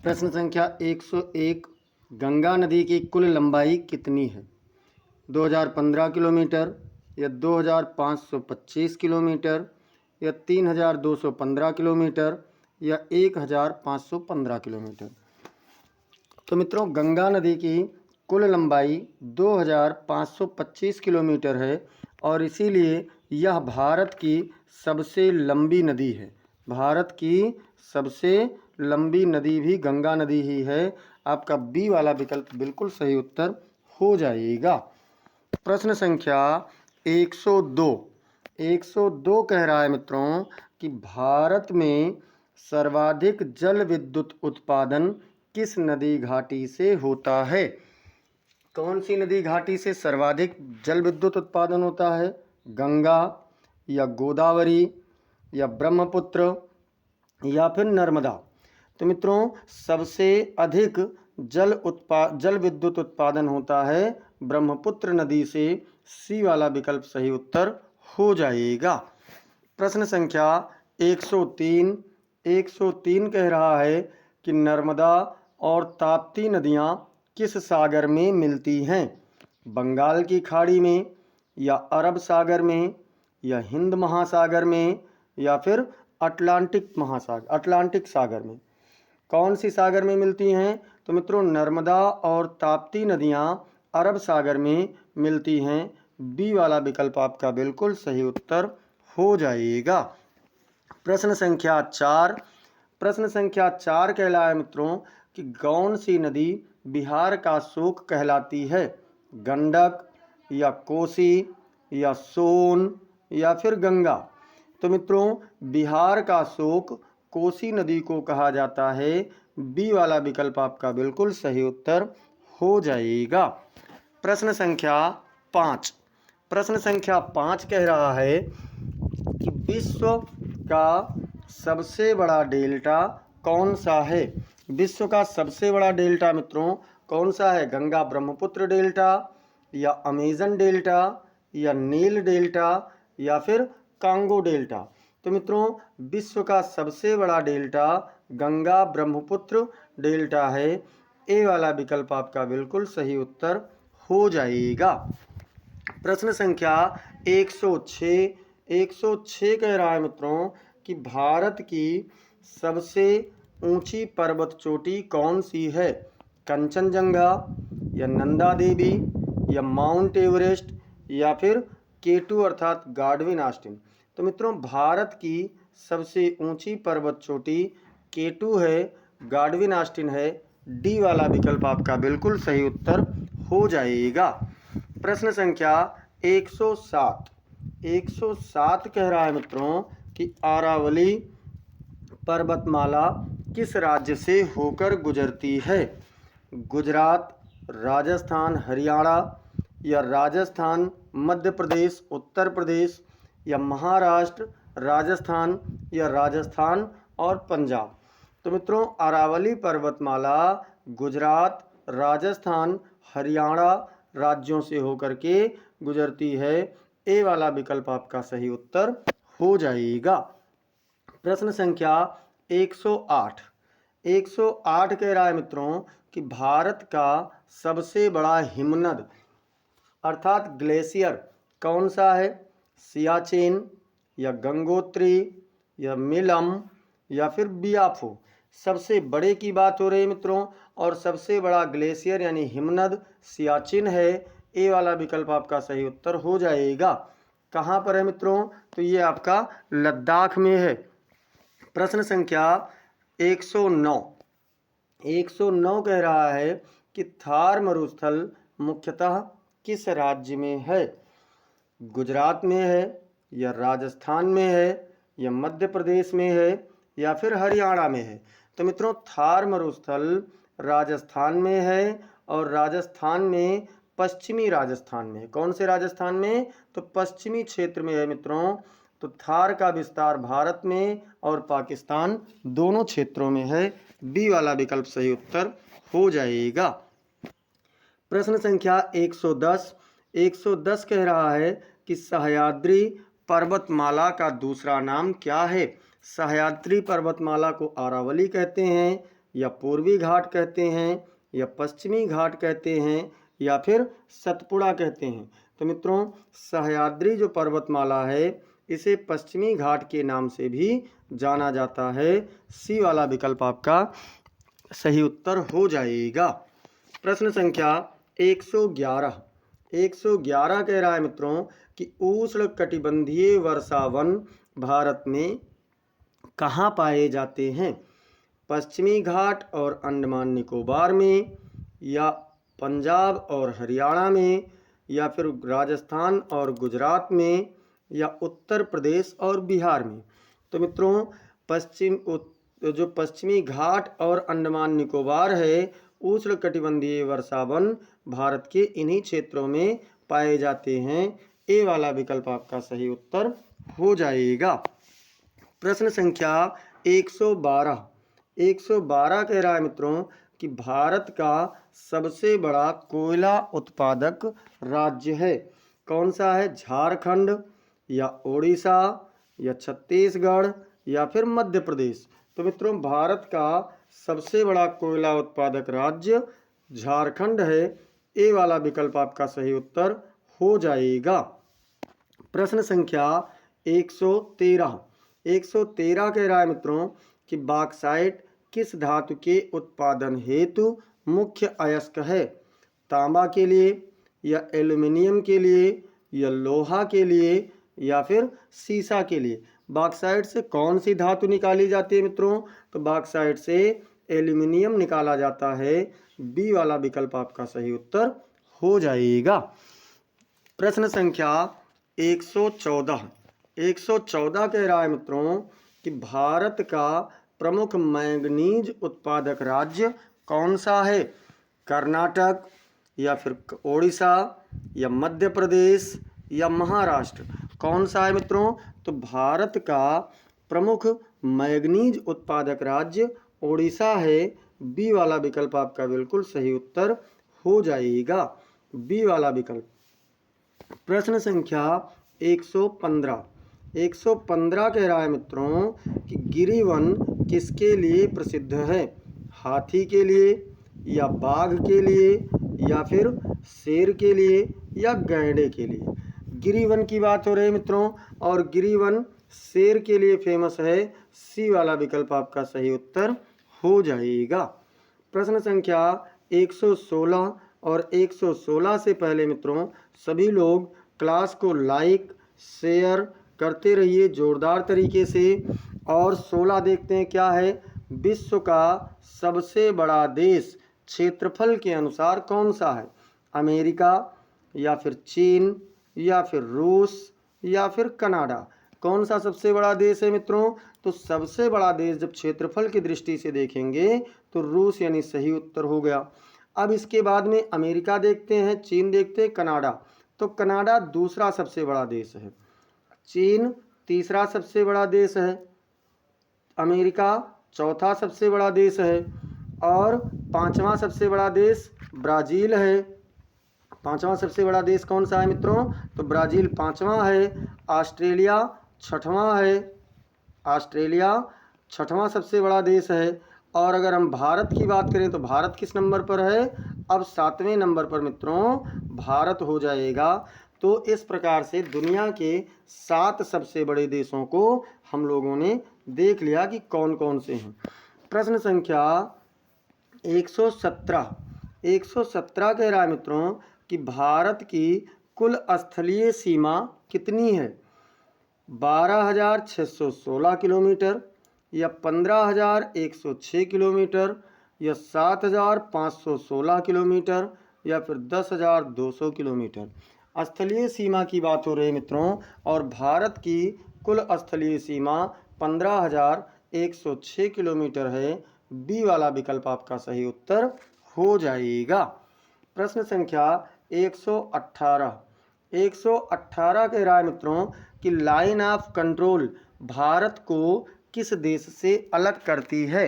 प्रश्न संख्या 101, गंगा नदी की कुल लंबाई कितनी है? 2015 किलोमीटर, या 2525 किलोमीटर, या 3215 किलोमीटर, या 1515 किलोमीटर? तो मित्रों गंगा नदी की कुल लंबाई 2525 किलोमीटर है, और इसीलिए यह भारत की सबसे लंबी नदी है। भारत की सबसे लंबी नदी भी गंगा नदी ही है। आपका बी वाला विकल्प बिल्कुल सही उत्तर हो जाएगा। प्रश्न संख्या 102। 102 कह रहा है मित्रों कि भारत में सर्वाधिक जल विद्युत उत्पादन किस नदी घाटी से होता है? कौन सी नदी घाटी से सर्वाधिक जल विद्युत उत्पादन होता है? गंगा, या गोदावरी, या ब्रह्मपुत्र, या फिर नर्मदा? तो मित्रों सबसे अधिक जल विद्युत उत्पादन होता है ब्रह्मपुत्र नदी से। सी वाला विकल्प सही उत्तर हो जाएगा। प्रश्न संख्या 103। 103 कह रहा है कि नर्मदा और ताप्ती नदियाँ किस सागर में मिलती हैं? बंगाल की खाड़ी में, या अरब सागर में, या हिंद महासागर में, या फिर अटलांटिक सागर में। कौन सी सागर में मिलती हैं? तो मित्रों नर्मदा और ताप्ती नदियाँ अरब सागर में मिलती हैं। बी वाला विकल्प आपका बिल्कुल सही उत्तर हो जाएगा। प्रश्न संख्या 4। प्रश्न संख्या 4 कहला है मित्रों कि कौन सी नदी बिहार का शोक कहलाती है? गंडक, या कोसी, या सोन, या फिर गंगा। तो मित्रों बिहार का शोक कोसी नदी को कहा जाता है। बी वाला विकल्प आपका बिल्कुल सही उत्तर हो जाएगा। प्रश्न संख्या 5। प्रश्न संख्या 5 कह रहा है कि विश्व का सबसे बड़ा डेल्टा कौन सा है? विश्व का सबसे बड़ा डेल्टा मित्रों कौन सा है? गंगा ब्रह्मपुत्र डेल्टा, या अमेजन डेल्टा, या नील डेल्टा, या फिर कांगो डेल्टा। तो मित्रों विश्व का सबसे बड़ा डेल्टा गंगा ब्रह्मपुत्र डेल्टा है। ए वाला विकल्प आपका बिल्कुल सही उत्तर हो जाएगा। प्रश्न संख्या 106। 106 कह रहा है मित्रों कि भारत की सबसे ऊंची पर्वत चोटी कौन सी है? कंचनजंगा, या नंदा देवी, या माउंट एवरेस्ट, या फिर केटू अर्थात गाडविन आस्टिन। तो मित्रों भारत की सबसे ऊंची पर्वत चोटी केटू है, गाडविन आस्टिन है। डी वाला विकल्प आपका बिल्कुल सही उत्तर हो जाएगा। प्रश्न संख्या 107। 107 कह रहा है मित्रों कि अरावली पर्वतमाला किस राज्य से होकर गुजरती है? गुजरात, राजस्थान, हरियाणा, या राजस्थान, मध्य प्रदेश, उत्तर प्रदेश, या महाराष्ट्र, राजस्थान, या राजस्थान और पंजाब। तो मित्रों अरावली पर्वतमाला गुजरात, राजस्थान, हरियाणा राज्यों से होकर के गुजरती है। ए वाला विकल्प आपका सही उत्तर हो जाएगा। प्रश्न संख्या 108। 108 कह रहा है मित्रों कि भारत का सबसे बड़ा हिमनद अर्थात ग्लेशियर कौन सा है? सियाचिन, या गंगोत्री, या मिलम, या फिर बियाफो। सबसे बड़े की बात हो रही है मित्रों और सबसे बड़ा ग्लेशियर यानी हिमनद सियाचिन है। ए वाला विकल्प आपका सही उत्तर हो जाएगा। कहाँ पर है मित्रों? तो ये आपका लद्दाख में है। प्रश्न संख्या 109। 109 कह रहा है कि थार मरुस्थल मुख्यतः किस राज्य में है? गुजरात में है, या राजस्थान में है, या मध्य प्रदेश में है, या फिर हरियाणा में है। तो मित्रों थार मरुस्थल राजस्थान में है और राजस्थान में पश्चिमी राजस्थान में। कौन से राजस्थान में? तो पश्चिमी क्षेत्र में है मित्रों। तो थार का विस्तार भारत में और पाकिस्तान दोनों क्षेत्रों में है। बी वाला विकल्प सही उत्तर हो जाएगा। प्रश्न संख्या 110। 110 कह रहा है कि सह्याद्री पर्वतमाला का दूसरा नाम क्या है? सह्याद्री पर्वतमाला को अरावली कहते हैं, या पूर्वी घाट कहते हैं, या पश्चिमी घाट कहते हैं, या फिर सतपुड़ा कहते हैं। तो मित्रों सह्याद्री जो पर्वतमाला है इसे पश्चिमी घाट के नाम से भी जाना जाता है। सी वाला विकल्प आपका सही उत्तर हो जाएगा। प्रश्न संख्या 111। 111 कह रहा है मित्रों कि उष्णकटिबंधीय वर्षावन भारत में कहाँ पाए जाते हैं? पश्चिमी घाट और अंडमान निकोबार में, या पंजाब और हरियाणा में, या फिर राजस्थान और गुजरात में, या उत्तर प्रदेश और बिहार में। तो मित्रों जो पश्चिमी घाट और अंडमान निकोबार है उष्णकटिबंधीय वर्षावन भारत के इन्हीं क्षेत्रों में पाए जाते हैं। ए वाला विकल्प आपका सही उत्तर हो जाएगा। प्रश्न संख्या 112। 112 कह रहा है मित्रों कि भारत का सबसे बड़ा कोयला उत्पादक राज्य है। कौन सा है? झारखंड, या उड़ीसा, या छत्तीसगढ़, या फिर मध्य प्रदेश। तो मित्रों भारत का सबसे बड़ा कोयला उत्पादक राज्य झारखंड है। ए वाला विकल्प आपका सही उत्तर हो जाएगा। प्रश्न संख्या 113। 113 कह रहा है मित्रों कि बॉक्साइट किस धातु के उत्पादन हेतु मुख्य अयस्क है? तांबा के लिए, या एल्युमिनियम के लिए, या लोहा के लिए, या फिर सीसा के लिए? बॉक्साइट से कौन सी धातु निकाली जाती है मित्रों? तो बॉक्साइट से एल्युमिनियम निकाला जाता है। बी वाला विकल्प आपका सही उत्तर हो जाएगा। प्रश्न संख्या 114। 114 कह रहा है मित्रों कि भारत का प्रमुख मैंगनीज उत्पादक राज्य कौन सा है? कर्नाटक, या फिर ओडिशा, या मध्य प्रदेश, या महाराष्ट्र? कौन सा है मित्रों? तो भारत का प्रमुख मैंगनीज उत्पादक राज्य ओडिशा है। बी वाला विकल्प आपका बिल्कुल सही उत्तर हो जाएगा। बी वाला विकल्प। प्रश्न संख्या 115। 115 कह रहा है मित्रों कि गिरिवन किसके लिए प्रसिद्ध है? हाथी के लिए, या बाघ के लिए, या फिर शेर के लिए, या गैंडे के लिए? गिरिवन की बात हो रही है मित्रों, और गिरिवन शेर के लिए फेमस है। सी वाला विकल्प आपका सही उत्तर हो जाएगा। प्रश्न संख्या 116 और 116 से पहले मित्रों सभी लोग क्लास को लाइक शेयर करते रहिए जोरदार तरीके से। और 16 देखते हैं क्या है। विश्व का सबसे बड़ा देश क्षेत्रफल के अनुसार कौन सा है? अमेरिका, या फिर चीन, या फिर रूस, या फिर कनाडा? कौन सा सबसे बड़ा देश है मित्रों? तो सबसे बड़ा देश जब क्षेत्रफल की दृष्टि से देखेंगे तो रूस यानी सही उत्तर हो गया। अब इसके बाद में अमेरिका देखते हैं, चीन देखते हैं, कनाडा। तो कनाडा दूसरा सबसे बड़ा देश है, चीन तीसरा सबसे बड़ा देश है, अमेरिका चौथा सबसे बड़ा देश है, और पांचवा सबसे बड़ा देश ब्राज़ील है। पांचवा सबसे बड़ा देश कौन सा है मित्रों? तो ब्राज़ील पांचवा है। ऑस्ट्रेलिया छठवां है। ऑस्ट्रेलिया छठवां सबसे बड़ा देश है। और अगर हम भारत की बात करें तो भारत किस नंबर पर है? अब 7वें नंबर पर मित्रों भारत हो जाएगा। तो इस प्रकार से दुनिया के 7 सबसे बड़े देशों को हम लोगों ने देख लिया कि कौन कौन से हैं। प्रश्न संख्या 117। 117 कह रहा है मित्रों कि भारत की कुल स्थलीय सीमा कितनी है? 12,616 किलोमीटर, या 15,106 किलोमीटर, या 7,516 किलोमीटर, या फिर 10,200 किलोमीटर? स्थलीय सीमा की बात हो रही है मित्रों, और भारत की कुल स्थलीय सीमा 15,106 किलोमीटर है। बी वाला विकल्प आपका सही उत्तर हो जाएगा। प्रश्न संख्या 118। 118 कह रहा है मित्रों कि लाइन ऑफ कंट्रोल भारत को किस देश से अलग करती है?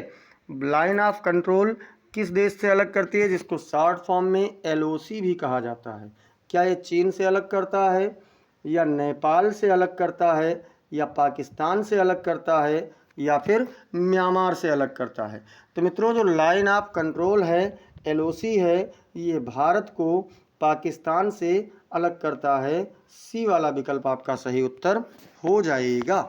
लाइन ऑफ कंट्रोल किस देश से अलग करती है, जिसको शॉर्ट फॉर्म में LOC भी कहा जाता है? क्या ये चीन से अलग करता है, या नेपाल से अलग करता है, या पाकिस्तान से अलग करता है, या फिर म्यांमार से अलग करता है? तो मित्रों जो लाइन ऑफ कंट्रोल है LOC है, ये भारत को पाकिस्तान से अलग करता है। सी वाला विकल्प आपका सही उत्तर हो जाएगा।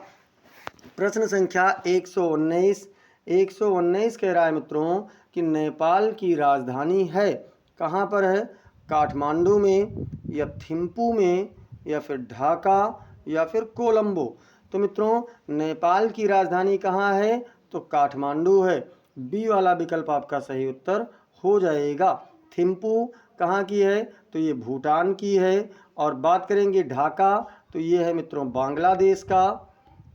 प्रश्न संख्या 119। 119 कह रहा है मित्रों कि नेपाल की राजधानी है, कहाँ पर है? काठमांडू में, या थिम्पू में, या फिर ढाका, या फिर कोलंबो? तो मित्रों नेपाल की राजधानी कहाँ है? तो काठमांडू है। बी वाला विकल्प आपका सही उत्तर हो जाएगा। थिम्पू कहाँ की है? तो ये भूटान की है। और बात करेंगे ढाका, तो ये है मित्रों बांग्लादेश का।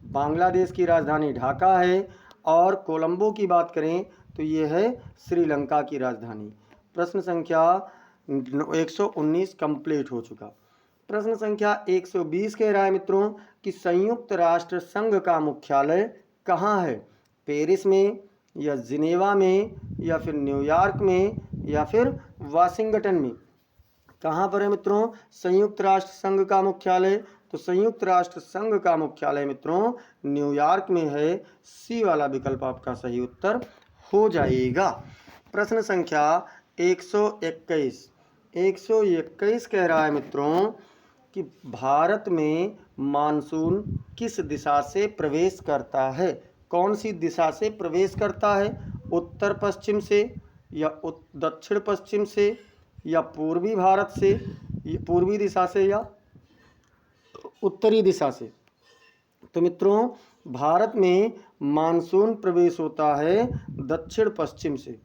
बांग्लादेश की राजधानी ढाका है। और कोलंबो की बात करें तो ये है श्रीलंका की राजधानी। प्रश्न संख्या 119 कंप्लीट हो चुका। प्रश्न संख्या 120 कह रहा है मित्रों कि संयुक्त राष्ट्र संघ का मुख्यालय कहाँ है? पेरिस में, या जिनेवा में, या फिर न्यूयॉर्क में, या फिर वाशिंगटन में? कहाँ पर है मित्रों संयुक्त राष्ट्र संघ का मुख्यालय? तो संयुक्त राष्ट्र संघ का मुख्यालय मित्रों न्यूयॉर्क में है। सी वाला विकल्प आपका सही उत्तर हो जाएगा। प्रश्न संख्या 121। 121 कह रहा है मित्रों कि भारत में मानसून किस दिशा से प्रवेश करता है। कौन सी दिशा से प्रवेश करता है? उत्तर पश्चिम से या दक्षिण पश्चिम से या पूर्वी भारत से, पूर्वी दिशा से या उत्तरी दिशा से। तो मित्रों भारत में मानसून प्रवेश होता है दक्षिण पश्चिम से।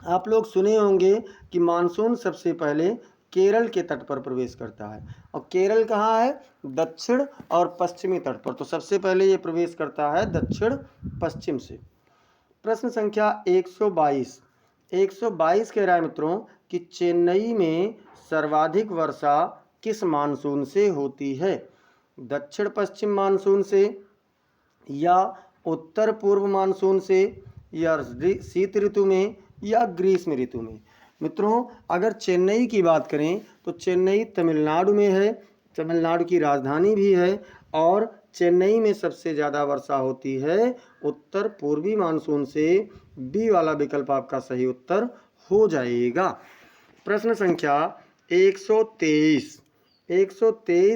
आप लोग सुने होंगे कि मानसून सबसे पहले केरल के तट पर प्रवेश करता है, और केरल कहाँ है? दक्षिण और पश्चिमी तट पर। तो सबसे पहले ये प्रवेश करता है दक्षिण पश्चिम से। प्रश्न संख्या 122 कह रहा है मित्रों कि चेन्नई में सर्वाधिक वर्षा किस मानसून से होती है? दक्षिण पश्चिम मानसून से या उत्तर पूर्व मानसून से या शीत ऋतु में या ग्रीष्म ऋतु में। मित्रों अगर चेन्नई की बात करें तो चेन्नई तमिलनाडु में है, तमिलनाडु की राजधानी भी है, और चेन्नई में सबसे ज़्यादा वर्षा होती है उत्तर पूर्वी मानसून से। बी वाला विकल्प आपका सही उत्तर हो जाएगा। प्रश्न संख्या 123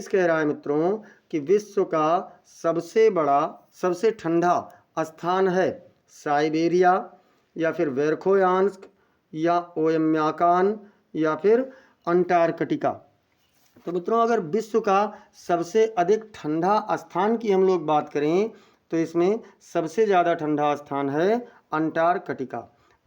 कह रहा है मित्रों कि विश्व का सबसे बड़ा सबसे ठंडा स्थान है साइबेरिया या फिर वेरखोयांस्क या ओयम्याकान या फिर अंटार्कटिका। तो मित्रों अगर विश्व का सबसे अधिक ठंडा स्थान की हम लोग बात करें तो इसमें सबसे ज़्यादा ठंडा स्थान है अंटार्कटिका।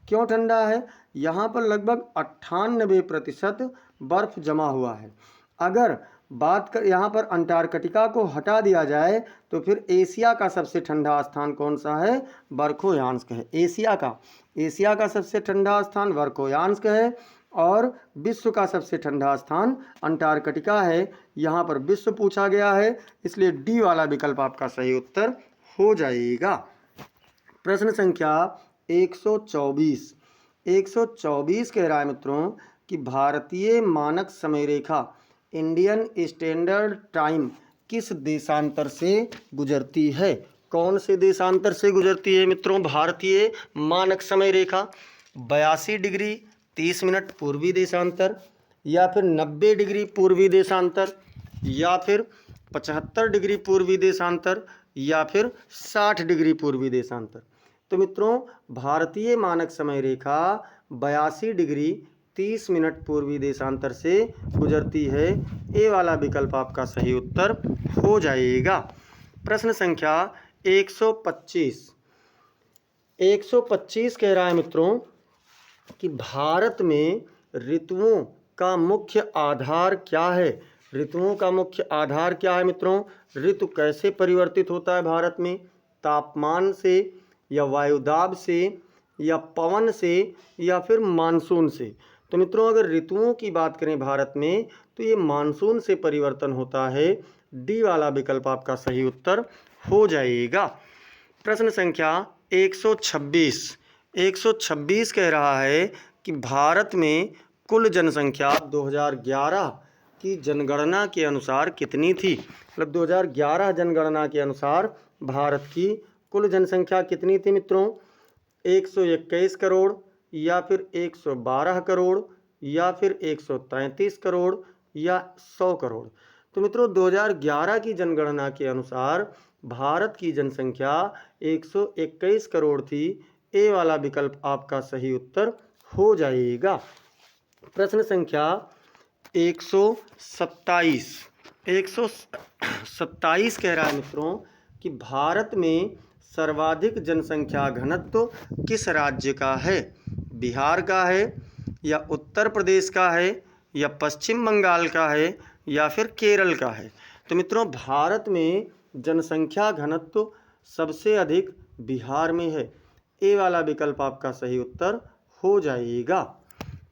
क्यों ठंडा है? यहाँ पर लगभग 98% बर्फ जमा हुआ है। अगर बात कर यहाँ पर अंटार्कटिका को हटा दिया जाए तो फिर एशिया का सबसे ठंडा स्थान कौन सा है? वर्खोयांस्क है। एशिया का सबसे ठंडा स्थान वर्खोयांस्क है, और विश्व का सबसे ठंडा स्थान अंटार्कटिका है। यहाँ पर विश्व पूछा गया है, इसलिए डी वाला विकल्प आपका सही उत्तर हो जाएगा। प्रश्न संख्या 124 कह रहा है मित्रों कि भारतीय मानक समय रेखा इंडियन स्टैंडर्ड टाइम किस देशांतर से गुजरती है? कौन से देशांतर से गुजरती है मित्रों भारतीय मानक समय रेखा? 82 डिग्री 30 मिनट पूर्वी देशांतर, या फिर 90 डिग्री पूर्वी देशांतर, या फिर 75 डिग्री पूर्वी देशांतर, या फिर 60 डिग्री पूर्वी देशांतर। तो मित्रों भारतीय मानक समय रेखा 82 डिग्री 30 मिनट पूर्वी देशांतर से गुजरती है। ए वाला विकल्प आपका सही उत्तर हो जाएगा। प्रश्न संख्या 125 कह रहा है मित्रों कि भारत में ऋतुओं का मुख्य आधार क्या है? ऋतुओं का मुख्य आधार क्या है मित्रों? ऋतु कैसे परिवर्तित होता है भारत में? तापमान से या वायुदाब से या पवन से या फिर मानसून से? तो मित्रों अगर ऋतुओं की बात करें भारत में तो ये मानसून से परिवर्तन होता है। डी वाला विकल्प आपका सही उत्तर हो जाएगा। प्रश्न संख्या 126 कह रहा है कि भारत में कुल जनसंख्या 2011 की जनगणना के अनुसार कितनी थी? मतलब 2011 जनगणना के अनुसार भारत की कुल जनसंख्या कितनी थी मित्रों? 121 करोड़ या फिर 112 करोड़ या फिर 133 करोड़ या 100 करोड़। तो मित्रों 2011 की जनगणना के अनुसार भारत की जनसंख्या 121 करोड़ थी। ए वाला विकल्प आपका सही उत्तर हो जाएगा। प्रश्न संख्या 127 कह रहा है मित्रों कि भारत में सर्वाधिक जनसंख्या घनत्व किस राज्य का है? बिहार का है या उत्तर प्रदेश का है या पश्चिम बंगाल का है या फिर केरल का है? तो मित्रों भारत में जनसंख्या घनत्व सबसे अधिक बिहार में है। ए वाला विकल्प आपका सही उत्तर हो जाएगा।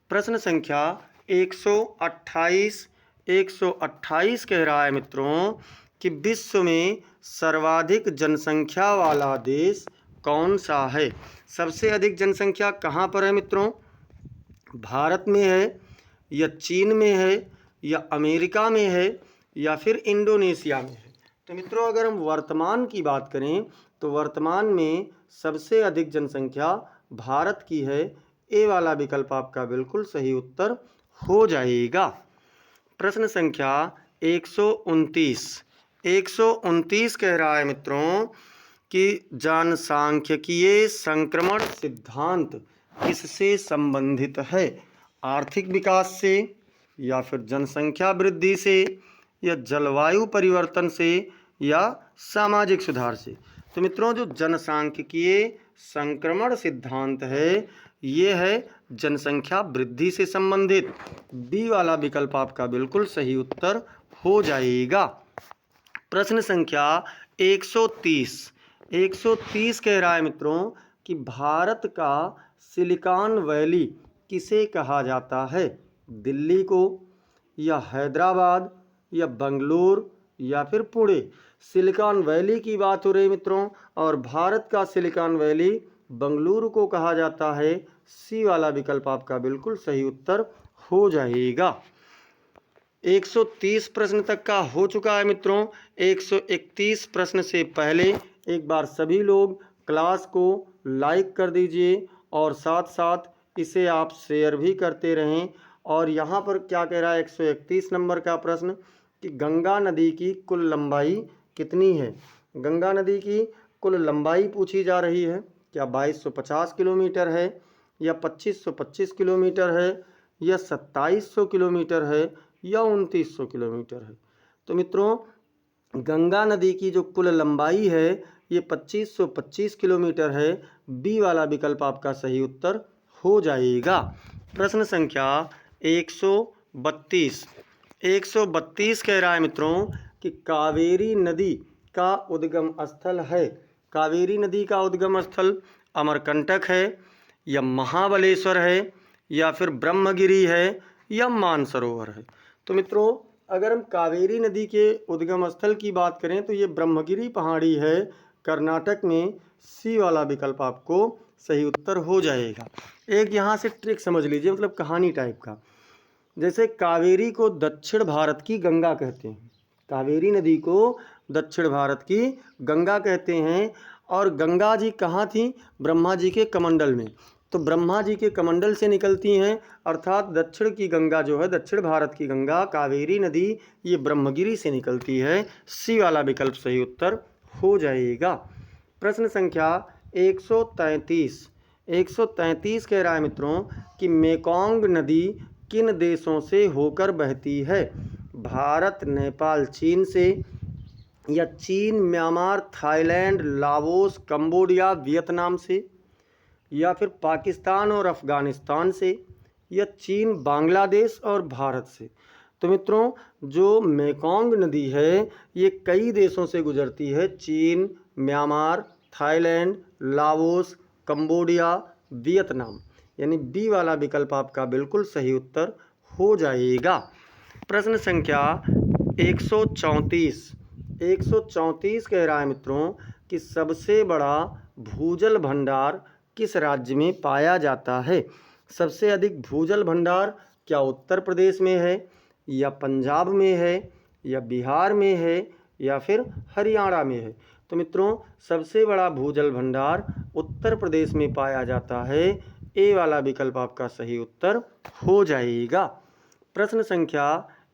प्रश्न संख्या 128 कह रहा है मित्रों कि विश्व में सर्वाधिक जनसंख्या वाला देश कौन सा है? सबसे अधिक जनसंख्या कहाँ पर है मित्रों? भारत में है या चीन में है या अमेरिका में है या फिर इंडोनेशिया में है? तो मित्रों अगर हम वर्तमान की बात करें तो वर्तमान में सबसे अधिक जनसंख्या भारत की है। ए वाला विकल्प आपका बिल्कुल सही उत्तर हो जाएगा। प्रश्न संख्या 129। 129 कह रहा है मित्रों कि जनसांख्यिकीय संक्रमण सिद्धांत किससे संबंधित है? आर्थिक विकास से, या फिर जनसंख्या वृद्धि से, या जलवायु परिवर्तन से, या सामाजिक सुधार से? तो मित्रों, जो जनसांख्यिकीय संक्रमण सिद्धांत है ये है जनसंख्या वृद्धि से संबंधित। बी वाला विकल्प आपका बिल्कुल सही उत्तर हो जाएगा। प्रश्न संख्या 130। 130 कह रहा है मित्रों कि भारत का सिलिकॉन वैली किसे कहा जाता है? दिल्ली को, या हैदराबाद, या बंगलुरु, या फिर पुणे? सिलिकॉन वैली की बात हो रही मित्रों, और भारत का सिलिकॉन वैली बंगलुरु को कहा जाता है। सी वाला विकल्प आपका बिल्कुल सही उत्तर हो जाएगा। 130 प्रश्न तक का हो चुका है मित्रों। 131 प्रश्न से पहले एक बार सभी लोग क्लास को लाइक कर दीजिए और साथ साथ इसे आप शेयर भी करते रहें। और यहाँ पर क्या कह रहा है 131 नंबर का प्रश्न कि गंगा नदी की कुल लंबाई कितनी है? गंगा नदी की कुल लंबाई पूछी जा रही है। क्या 2250 किलोमीटर है, या 2525 किलोमीटर है, या 2700 किलोमीटर है, या 2900 किलोमीटर है? तो मित्रों, गंगा नदी की जो कुल लंबाई है ये 2525 किलोमीटर है। बी वाला विकल्प आपका सही उत्तर हो जाएगा। प्रश्न संख्या 132। 132 कह रहा है मित्रों कि कावेरी नदी का उद्गम स्थल है। कावेरी नदी का उद्गम स्थल अमरकंटक है, या महाबलेश्वर है, या फिर ब्रह्मगिरी है, या मानसरोवर है? तो मित्रों, अगर हम कावेरी नदी के उद्गम स्थल की बात करें तो ये ब्रह्मगिरी पहाड़ी है कर्नाटक में। सी वाला विकल्प आपको सही उत्तर हो जाएगा। एक यहाँ से ट्रिक समझ लीजिए, मतलब कहानी टाइप का। जैसे कावेरी को दक्षिण भारत की गंगा कहते हैं, कावेरी नदी को दक्षिण भारत की गंगा कहते हैं। और गंगा जी कहाँ थी? ब्रह्मा जी के कमंडल में। तो ब्रह्मा जी के कमंडल से निकलती हैं, अर्थात दक्षिण की गंगा जो है, दक्षिण भारत की गंगा कावेरी नदी, ये ब्रह्मगिरी से निकलती है। सी वाला विकल्प सही उत्तर हो जाएगा। प्रश्न संख्या 133। 133 कह रहा है मित्रों कि मेकोंग नदी किन देशों से होकर बहती है? भारत, नेपाल, चीन से, या चीन, Myanmar, Thailand, Laos, Cambodia, Vietnam से, या फिर पाकिस्तान और अफ़गानिस्तान से, या चीन, बांग्लादेश और भारत से? तो मित्रों, जो मेकोंग नदी है ये कई देशों से गुजरती है। चीन, Myanmar, Thailand, Laos, Cambodia, Vietnam. यानी बी वाला विकल्प आपका बिल्कुल सही उत्तर हो जाएगा। प्रश्न संख्या 134। 134 कह रहा है मित्रों कि सबसे बड़ा भूजल भंडार किस राज्य में पाया जाता है? सबसे अधिक भूजल भंडार क्या उत्तर प्रदेश में है, या पंजाब में है, या बिहार में है, या फिर हरियाणा में है? तो मित्रों, सबसे बड़ा भूजल भंडार उत्तर प्रदेश में पाया जाता है। ए वाला विकल्प आपका सही उत्तर हो जाएगा। प्रश्न संख्या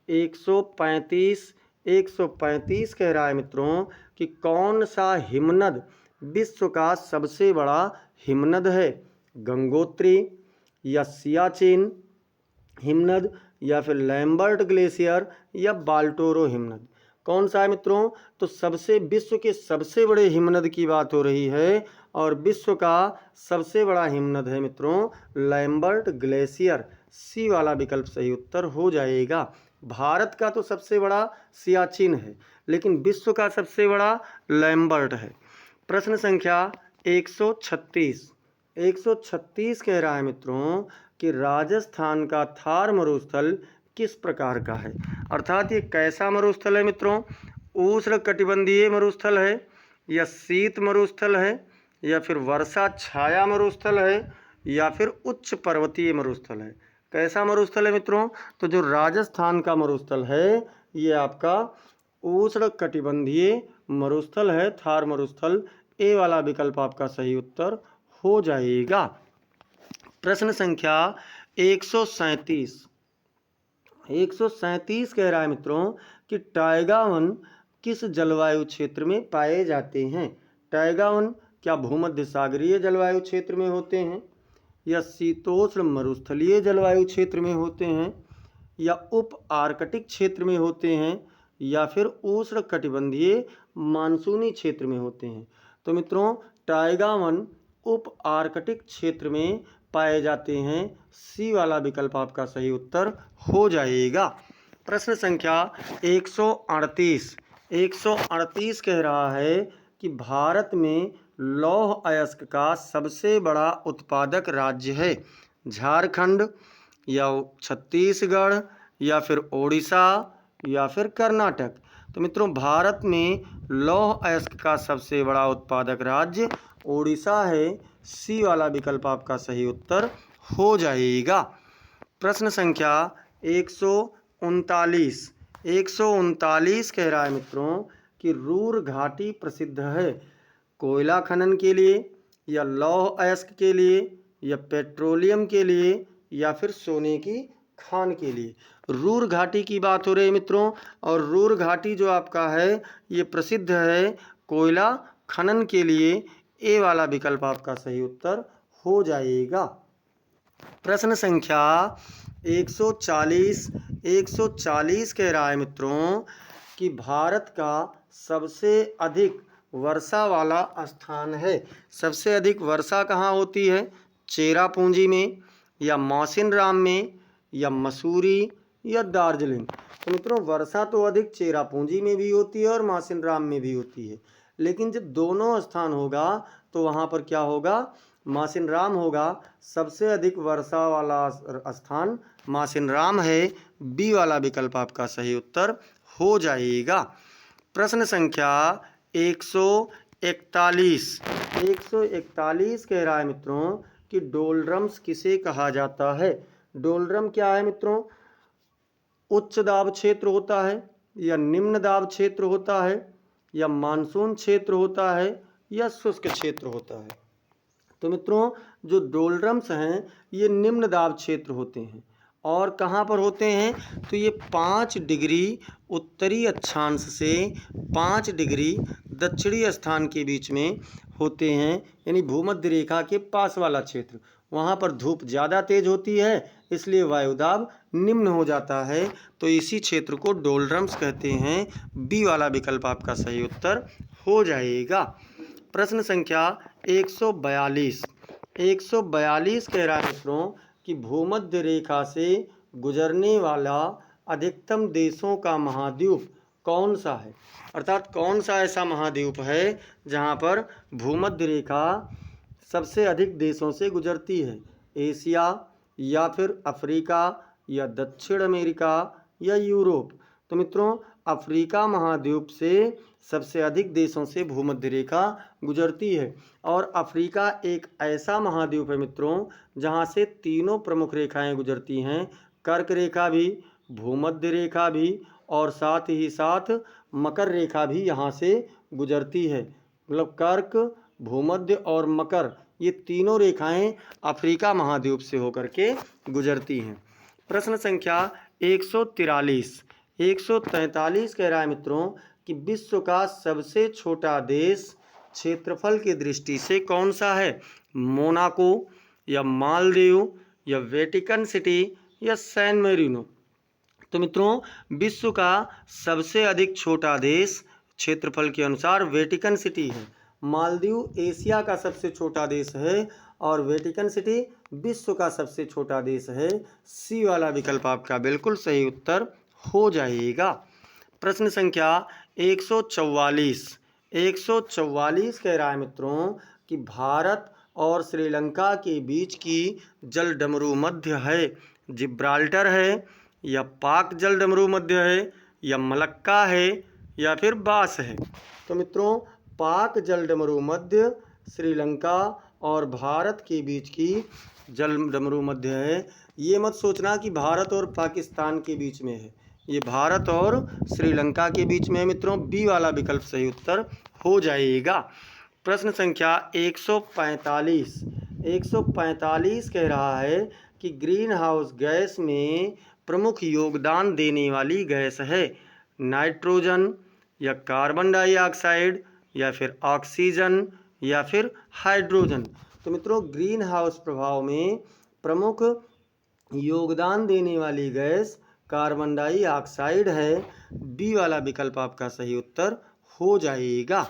135। 135 कह रहा है मित्रों कि कौन सा हिमनद विश्व का सबसे बड़ा हिमनद है? गंगोत्री, या सियाचिन हिमनद, या फिर लैम्बर्ट ग्लेशियर, या बाल्टोरो हिमनद? कौन सा है मित्रों? तो विश्व के सबसे बड़े हिमनद की बात हो रही है, और विश्व का सबसे बड़ा हिमनद है मित्रों लैम्बर्ट ग्लेशियर। सी वाला विकल्प सही उत्तर हो जाएगा। भारत का तो सबसे बड़ा सियाचिन है, लेकिन विश्व का सबसे बड़ा लैम्बर्ट है। प्रश्न संख्या 136। 136 कह रहा है मित्रों कि राजस्थान का थार मरुस्थल किस प्रकार का है? अर्थात ये कैसा मरुस्थल है मित्रों? उष्ण कटिबंधीय मरुस्थल है, या शीत मरुस्थल है, या फिर वर्षा छाया मरुस्थल है, या फिर उच्च पर्वतीय मरुस्थल है? कैसा मरुस्थल है मित्रों? तो जो राजस्थान का मरुस्थल है ये आपका उष्ण कटिबंधीय मरुस्थल है, थार मरुस्थल। ए वाला विकल्प आपका सही उत्तर हो जाएगा। प्रश्न संख्या 137। 137 कह रहा है मित्रों कि टाइगा वन किस जलवायु क्षेत्र में पाए जाते हैं। टाइगा वन क्या भूमध्य सागरीय जलवायु क्षेत्र में होते हैं, या शीतोष्ण मरुस्थलीय जलवायु क्षेत्र में होते हैं, या उप आर्कटिक क्षेत्र में होते हैं, या फिर उष्ण कटिबंधीय मानसूनी क्षेत्र में होते हैं। तो मित्रों टाइगा वन उप आर्कटिक क्षेत्र में पाए जाते हैं। सी वाला विकल्प आपका सही उत्तर हो जाएगा। प्रश्न संख्या 138 138 कह रहा है कि भारत में लौह अयस्क का सबसे बड़ा उत्पादक राज्य है। झारखंड, या छत्तीसगढ़, या फिर ओडिशा, या फिर कर्नाटक। तो मित्रों भारत में लौह अयस्क का सबसे बड़ा उत्पादक राज्य ओडिशा है। सी वाला विकल्प आपका सही उत्तर हो जाएगा। प्रश्न संख्या 139 कह रहा है मित्रों कि रूर घाटी प्रसिद्ध है कोयला खनन के लिए, या लौह अयस्क के लिए, या पेट्रोलियम के लिए, या फिर सोने की खान के लिए। रूर घाटी की बात हो रही है मित्रों, और रूर घाटी जो आपका है ये प्रसिद्ध है कोयला खनन के लिए। ए वाला विकल्प आपका सही उत्तर हो जाएगा। प्रश्न संख्या 140 कह रहा है मित्रों कि भारत का सबसे अधिक वर्षा वाला स्थान है। सबसे अधिक वर्षा कहाँ होती है? चेरापूंजी में, या मौसिनराम में, या मसूरी, या दार्जिलिंग। तो मित्रों वर्षा तो अधिक चेरापूंजी में भी होती है और मौसिनराम में भी होती है, लेकिन जब दोनों स्थान होगा तो वहाँ पर क्या होगा? मौसिनराम होगा। सबसे अधिक वर्षा वाला स्थान मौसिनराम है। बी वाला विकल्प आपका सही उत्तर हो जाएगा। प्रश्न संख्या 141 कह रहा है मित्रों कि डोलड्रम्स किसे कहा जाता है। डोलड्रम क्या है मित्रों? उच्च दाब क्षेत्र होता है, या निम्न दाब क्षेत्र होता है, या मानसून क्षेत्र होता है, या शुष्क क्षेत्र होता है। तो मित्रों जो डोलड्रम्स हैं ये निम्न दाब क्षेत्र होते हैं। और कहाँ पर होते हैं? तो ये 5 डिग्री उत्तरी अक्षांश से 5 डिग्री दक्षिणी स्थान के बीच में होते हैं, यानी भूमध्य रेखा के पास वाला क्षेत्र। वहाँ पर धूप ज़्यादा तेज होती है, इसलिए वायुदाब निम्न हो जाता है। तो इसी क्षेत्र को डोलड्रम्स कहते हैं। बी वाला विकल्प आपका सही उत्तर हो जाएगा। प्रश्न संख्या 142 कह रहा है मित्रों कि भूमध्य रेखा से गुजरने वाला अधिकतम देशों का महाद्वीप कौन सा है? अर्थात कौन सा ऐसा महाद्वीप है जहाँ पर भूमध्य रेखा सबसे अधिक देशों से गुजरती है? एशिया, या फिर अफ्रीका, या दक्षिण अमेरिका, या यूरोप। तो मित्रों अफ्रीका महाद्वीप से सबसे अधिक देशों से भूमध्य रेखा गुजरती है। और अफ्रीका एक ऐसा महाद्वीप है मित्रों जहाँ से तीनों प्रमुख रेखाएं गुजरती हैं। कर्क रेखा भी, भूमध्य रेखा भी, और साथ ही साथ मकर रेखा भी यहाँ से गुजरती है। मतलब कर्क, भूमध्य और मकर, ये तीनों रेखाएं अफ्रीका महाद्वीप से होकर के गुजरती हैं। प्रश्न संख्या 143 कह रहा है मित्रों कि विश्व का सबसे छोटा देश क्षेत्रफल की दृष्टि से कौन सा है? मोनाको, या मालदीव, या वेटिकन सिटी, या सैन मेरिनो। तो मित्रों विश्व का सबसे अधिक छोटा देश क्षेत्रफल के अनुसार वेटिकन सिटी है। मालदीव एशिया का सबसे छोटा देश है, और वेटिकन सिटी विश्व का सबसे छोटा देश है। सी वाला विकल्प आपका बिल्कुल सही उत्तर हो जाएगा। प्रश्न संख्या 144 कह रहा है मित्रों कि भारत और श्रीलंका के बीच की जल डमरू मध्य है। जिब्राल्टर है, या पाक जल डमरू मध्य है, या मलक्का है, या फिर बास है। तो मित्रों पाक जल डमरू मध्य श्रीलंका और भारत के बीच की जल डमरू मध्य है। ये मत सोचना कि भारत और पाकिस्तान के बीच में है, ये भारत और श्रीलंका के बीच में है मित्रों। बी वाला विकल्प सही उत्तर हो जाएगा। प्रश्न संख्या 145 कह रहा है कि ग्रीन हाउस गैस में प्रमुख योगदान देने वाली गैस है? नाइट्रोजन या कार्बन डाइऑक्साइड या फिर ऑक्सीजन या फिर हाइड्रोजन? तो मित्रों ग्रीन हाउस प्रभाव में प्रमुख योगदान देने वाली गैस कार्बन डाइऑक्साइड है। बी वाला विकल्प आपका सही उत्तर हो जाएगा।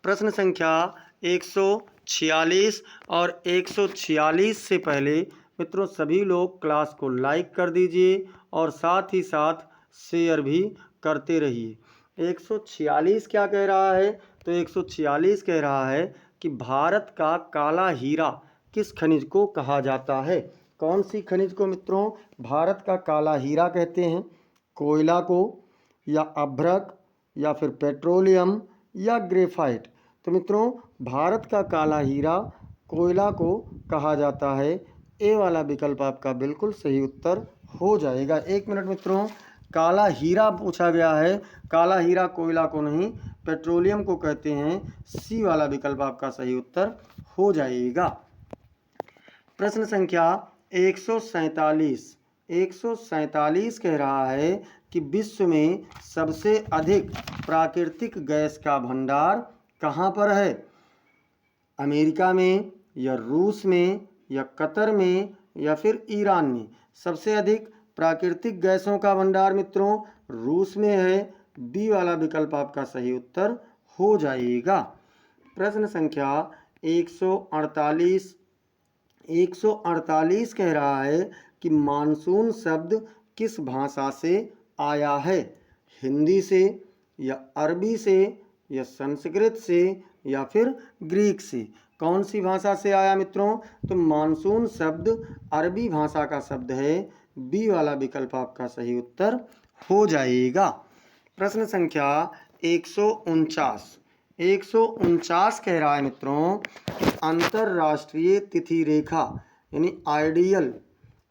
प्रश्न संख्या 146 और 146 से पहले मित्रों सभी लोग क्लास को लाइक कर दीजिए और साथ ही साथ शेयर भी करते रहिए। 146 क्या कह रहा है? तो 146 कह रहा है कि भारत का काला हीरा किस खनिज को कहा जाता है? कौन सी खनिज को मित्रों भारत का काला हीरा कहते हैं? कोयला को या अभ्रक या फिर पेट्रोलियम या ग्रेफाइट? तो मित्रों भारत का काला हीरा कोयला को कहा जाता है। ए वाला विकल्प आपका बिल्कुल सही उत्तर हो जाएगा। एक मिनट मित्रों, काला हीरा पूछा गया है, काला हीरा कोयला को नहीं पेट्रोलियम को कहते हैं। सी वाला विकल्प आपका सही उत्तर हो जाएगा। प्रश्न संख्या 147 कह रहा है कि विश्व में सबसे अधिक प्राकृतिक गैस का भंडार कहाँ पर है? अमेरिका में या रूस में या कतर में या फिर ईरान में? सबसे अधिक प्राकृतिक गैसों का भंडार मित्रों रूस में है। बी वाला विकल्प आपका सही उत्तर हो जाएगा। प्रश्न संख्या 148 कह रहा है कि मानसून शब्द किस भाषा से आया है? हिंदी से या अरबी से या संस्कृत से या फिर ग्रीक से? कौन सी भाषा से आया मित्रों? तो मानसून शब्द अरबी भाषा का शब्द है। बी वाला विकल्प आपका सही उत्तर हो जाएगा। प्रश्न संख्या 149 कह रहा है मित्रों कि अंतरराष्ट्रीय तिथि रेखा यानी आइडियल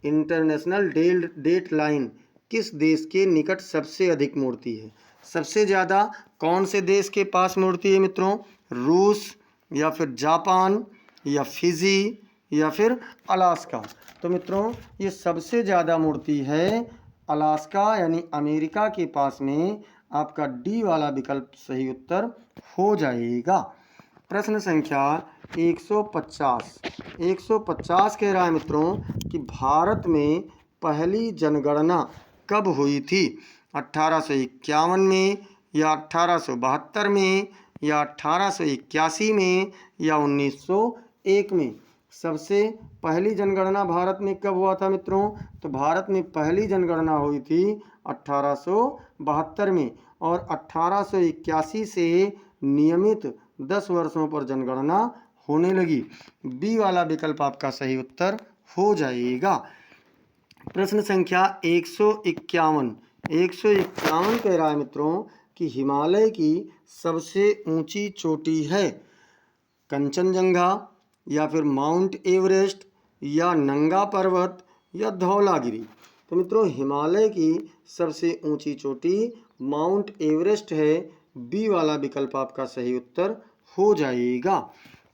इंटरनेशनल डेट लाइन किस देश के निकट सबसे अधिक मुड़ती है? सबसे ज़्यादा कौन से देश के पास मुड़ती है मित्रों? रूस या फिर जापान या फिजी या फिर अलास्का? तो मित्रों ये सबसे ज़्यादा मुड़ती है अलास्का यानी अमेरिका के पास में। आपका डी वाला विकल्प सही उत्तर हो जाएगा। प्रश्न संख्या 150 कह रहा है मित्रों कि भारत में पहली जनगणना कब हुई थी? 1851 में या 1872 में या 1881 में या 1901 में? सबसे पहली जनगणना भारत में कब हुआ था मित्रों? तो भारत में पहली जनगणना हुई थी 1872 में और 1881 से नियमित 10 वर्षों पर जनगणना होने लगी। बी वाला विकल्प आपका सही उत्तर हो जाएगा। प्रश्न संख्या 151 कह रहा है मित्रों कि हिमालय की सबसे ऊंची चोटी है? कंचनजंगा या फिर माउंट एवरेस्ट या नंगा पर्वत या धौलागिरी? तो मित्रों हिमालय की सबसे ऊंची चोटी माउंट एवरेस्ट है। बी वाला विकल्प आपका सही उत्तर हो जाएगा।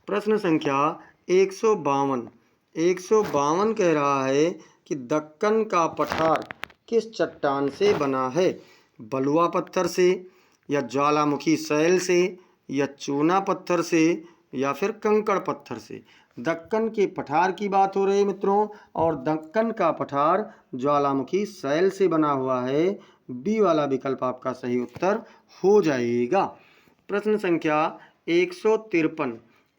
प्रश्न संख्या 152 कह रहा है कि दक्कन का पठार किस चट्टान से बना है? बलुआ पत्थर से या ज्वालामुखी शैल से या चूना पत्थर से या फिर कंकड़ पत्थर से? दक्कन के पठार की बात हो रही है मित्रों और दक्कन का पठार ज्वालामुखी शैल से बना हुआ है। बी वाला विकल्प आपका सही उत्तर हो जाएगा। प्रश्न संख्या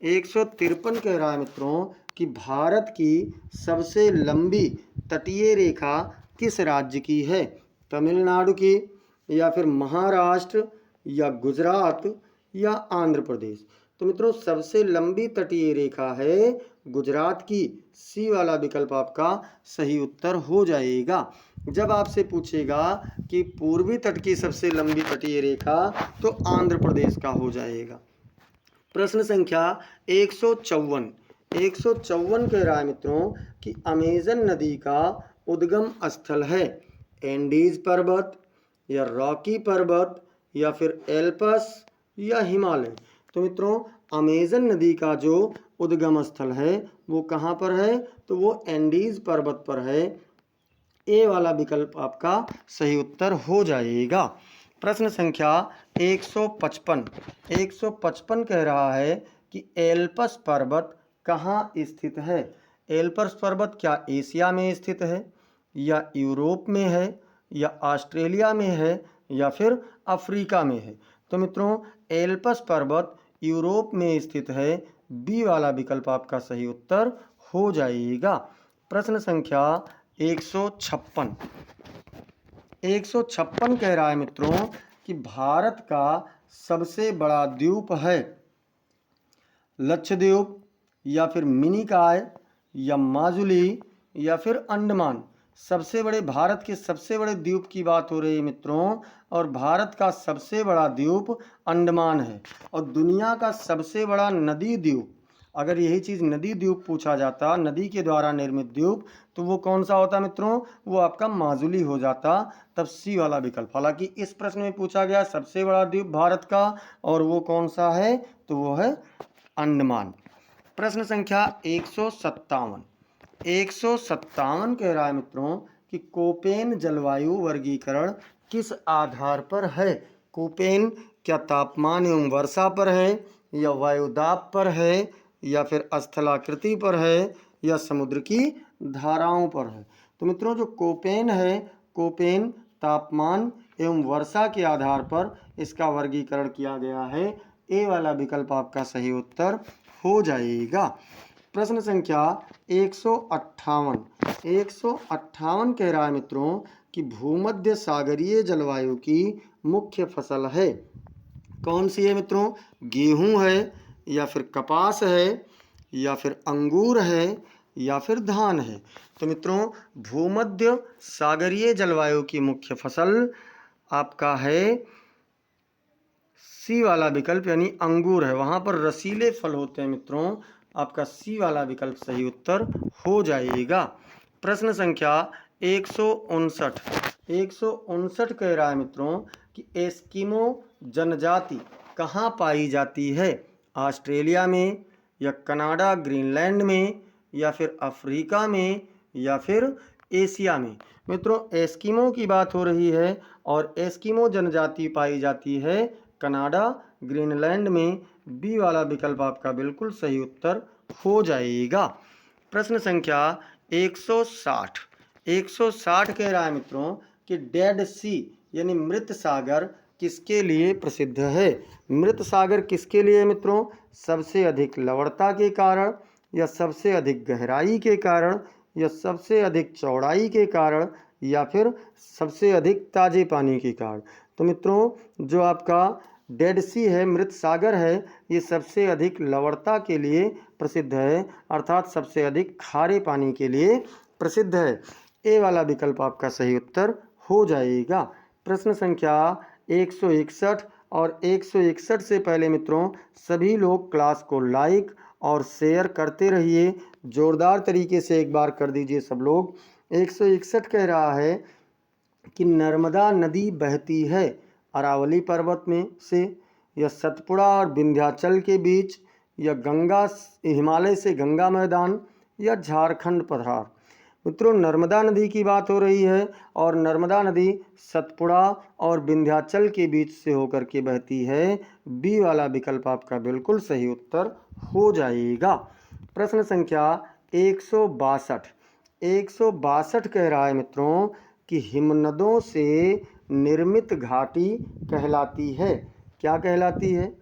153 कह रहा है मित्रों कि भारत की सबसे लंबी तटीय रेखा किस राज्य की है? तमिलनाडु की या फिर महाराष्ट्र या गुजरात या आंध्र प्रदेश? तो मित्रों सबसे लंबी तटीय रेखा है गुजरात की। सी वाला विकल्प आपका सही उत्तर हो जाएगा। जब आपसे पूछेगा कि पूर्वी तट की सबसे लंबी तटीय रेखा तो आंध्र प्रदेश का हो जाएगा। प्रश्न संख्या 154 कह रहा है मित्रों कि अमेजन नदी का उद्गम स्थल है? एंडीज पर्वत या रॉकी पर्वत या फिर एल्पस या हिमालय? तो मित्रों अमेजन नदी का जो उद्गम स्थल है वो कहाँ पर है? तो वो एंडीज पर्वत पर है। ए वाला विकल्प आपका सही उत्तर हो जाएगा। प्रश्न संख्या 155 155 कह रहा है कि एल्पस पर्वत कहाँ स्थित है। एल्पस पर्वत क्या एशिया में स्थित है, या यूरोप में है, या ऑस्ट्रेलिया में है, या फिर अफ्रीका में है। तो मित्रों एल्पस पर्वत यूरोप में स्थित है। बी वाला विकल्प आपका सही उत्तर हो जाएगा। प्रश्न संख्या 156 156 कह रहा है मित्रों कि भारत का सबसे बड़ा द्वीप है लक्षद्वीप, या फिर मिनिकॉय, या माजुली, या फिर अंडमान। सबसे बड़े भारत के सबसे बड़े द्वीप की बात हो रही है मित्रों, और भारत का सबसे बड़ा द्वीप अंडमान है। और दुनिया का सबसे बड़ा नदी द्वीप, अगर यही चीज़ नदी द्वीप पूछा जाता, नदी के द्वारा निर्मित द्वीप, तो वो कौन सा होता मित्रों, वो आपका माजुली हो जाता। तब सी वाला विकल्प। हालांकि इस प्रश्न में पूछा गया सबसे बड़ा द्वीप भारत का, और वो कौन सा है, तो वो है अंडमान। प्रश्न संख्या 157 कह रहा है मित्रों कि कोपेन जलवायु वर्गीकरण किस आधार पर है। कोपेन क्या तापमान एवं वर्षा पर है, या वायुदाब पर है, या फिर स्थलाकृति पर है, या समुद्र की धाराओं पर है। तो मित्रों जो कोपेन है, कोपेन तापमान एवं वर्षा के आधार पर इसका वर्गीकरण किया गया है। ए वाला विकल्प आपका सही उत्तर हो जाएगा। प्रश्न संख्या 158 कह रहा है मित्रों कि भूमध्य सागरीय जलवायु की मुख्य फसल है। कौन सी है मित्रों, गेहूं है, या फिर कपास है, या फिर अंगूर है, या फिर धान है। तो मित्रों भूमध्य सागरीय जलवायु की मुख्य फसल आपका है सी वाला विकल्प, यानी अंगूर है। वहाँ पर रसीले फल होते हैं मित्रों। आपका सी वाला विकल्प सही उत्तर हो जाएगा। प्रश्न संख्या 159 कह रहा है मित्रों कि एस्किमो जनजाति कहाँ पाई जाती है। ऑस्ट्रेलिया में, या कनाडा ग्रीनलैंड में, या फिर अफ्रीका में, या फिर एशिया में। मित्रों एस्किमो की बात हो रही है, और एस्किमो जनजाति पाई जाती है कनाडा ग्रीनलैंड में। बी वाला विकल्प आपका बिल्कुल सही उत्तर हो जाएगा। प्रश्न संख्या 160 कह रहा है मित्रों कि डेड सी यानी मृत सागर किसके लिए प्रसिद्ध है। मृत सागर किसके लिए मित्रों, सबसे अधिक लवणता के कारण, या सबसे अधिक गहराई के कारण, या सबसे अधिक चौड़ाई के कारण, या फिर सबसे अधिक ताजे पानी के कारण। तो मित्रों जो आपका डेड सी है, मृत सागर है, ये सबसे अधिक लवणता के लिए प्रसिद्ध है, अर्थात सबसे अधिक खारे पानी के लिए प्रसिद्ध है। ए वाला विकल्प आपका सही उत्तर हो जाएगा। प्रश्न संख्या 161 और 161 से पहले मित्रों सभी लोग क्लास को लाइक और शेयर करते रहिए। जोरदार तरीके से एक बार कर दीजिए सब लोग। 161 कह रहा है कि नर्मदा नदी बहती है अरावली पर्वत में से, या सतपुड़ा और विंध्याचल के बीच, या गंगा हिमालय से गंगा मैदान, या झारखंड पठार। मित्रों नर्मदा नदी की बात हो रही है, और नर्मदा नदी सतपुड़ा और विंध्याचल के बीच से होकर के बहती है। बी वाला विकल्प आपका बिल्कुल सही उत्तर हो जाएगा। प्रश्न संख्या 162 कह रहा है मित्रों कि हिमनदों से निर्मित घाटी कहलाती है। क्या कहलाती है,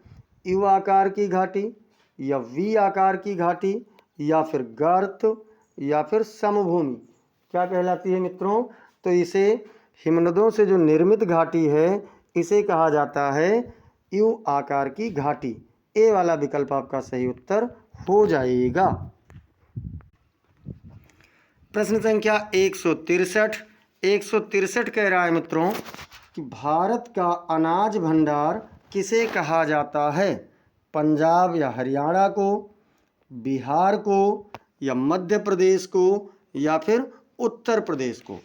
यू आकार की घाटी, या वी आकार की घाटी, या फिर गर्त, या फिर समभूमि। क्या कहलाती है मित्रों, तो इसे हिमनदों से जो निर्मित घाटी है इसे कहा जाता है यू आकार की घाटी। ए वाला विकल्प आपका सही उत्तर हो जाएगा। प्रश्न संख्या 163 कह रहा है मित्रों कि भारत का अनाज भंडार किसे कहा जाता है। पंजाब या हरियाणा को, बिहार को, या मध्य प्रदेश को, या फिर उत्तर प्रदेश को।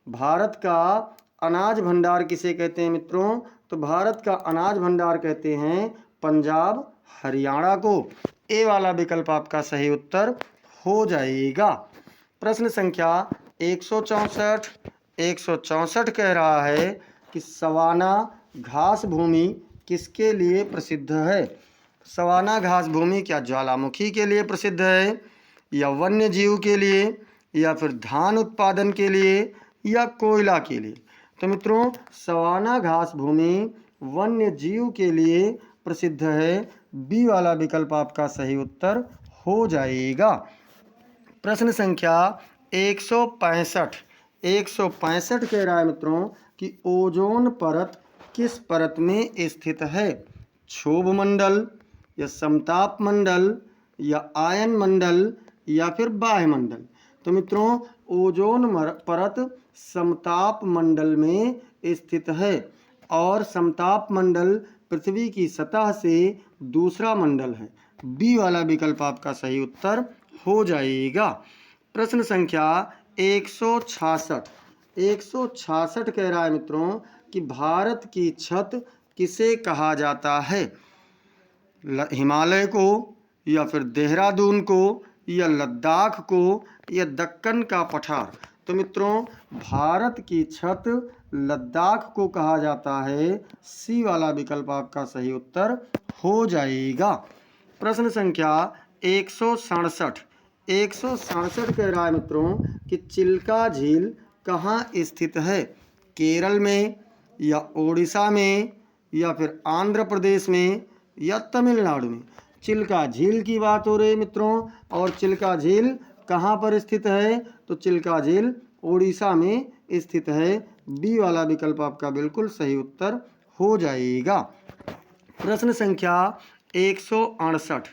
भारत का अनाज भंडार किसे कहते हैं मित्रों, तो भारत का अनाज भंडार कहते हैं पंजाब हरियाणा को। ए वाला विकल्प आपका सही उत्तर हो जाएगा। प्रश्न संख्या 164 164 कह रहा है कि सवाना घास भूमि किसके लिए प्रसिद्ध है। सवाना घास भूमि क्या ज्वालामुखी के लिए प्रसिद्ध है, या वन्य जीव के लिए, या फिर धान उत्पादन के लिए, या कोयला के लिए। तो मित्रों, सवाना घास भूमि वन्य जीव के लिए प्रसिद्ध है। बी वाला विकल्प आपका सही उत्तर हो जाएगा। प्रश्न संख्या 165 165 कह रहा है मित्रों कि ओजोन परत किस परत में स्थित है। क्षोभ मंडल, या समताप मंडल, या आयन मंडल, या फिर बाह्य मंडल। तो मित्रों, ओजोन परत समताप मंडल में स्थित है और समताप मंडल पृथ्वी की सतह से दूसरा मंडल है। बी वाला विकल्प आपका सही उत्तर हो जाएगा। प्रश्न संख्या 166 166 कह रहा है मित्रों कि भारत की छत किसे कहा जाता है। हिमालय को, या फिर देहरादून को, या लद्दाख को, या दक्कन का पठार। तो मित्रों, भारत की छत लद्दाख को कहा जाता है। सी वाला विकल्प आपका सही उत्तर हो जाएगा। प्रश्न संख्या 167 167 कह रहा है मित्रों कि चिल्का झील कहाँ स्थित है। केरल में, या ओडिशा में, या फिर आंध्र प्रदेश में, या तमिलनाडु में। चिल्का झील की बात हो रही है मित्रों, और चिल्का झील कहाँ पर स्थित है। तो चिल्का झील ओडिशा में स्थित है। बी वाला विकल्प आपका बिल्कुल सही उत्तर हो जाएगा। प्रश्न संख्या 168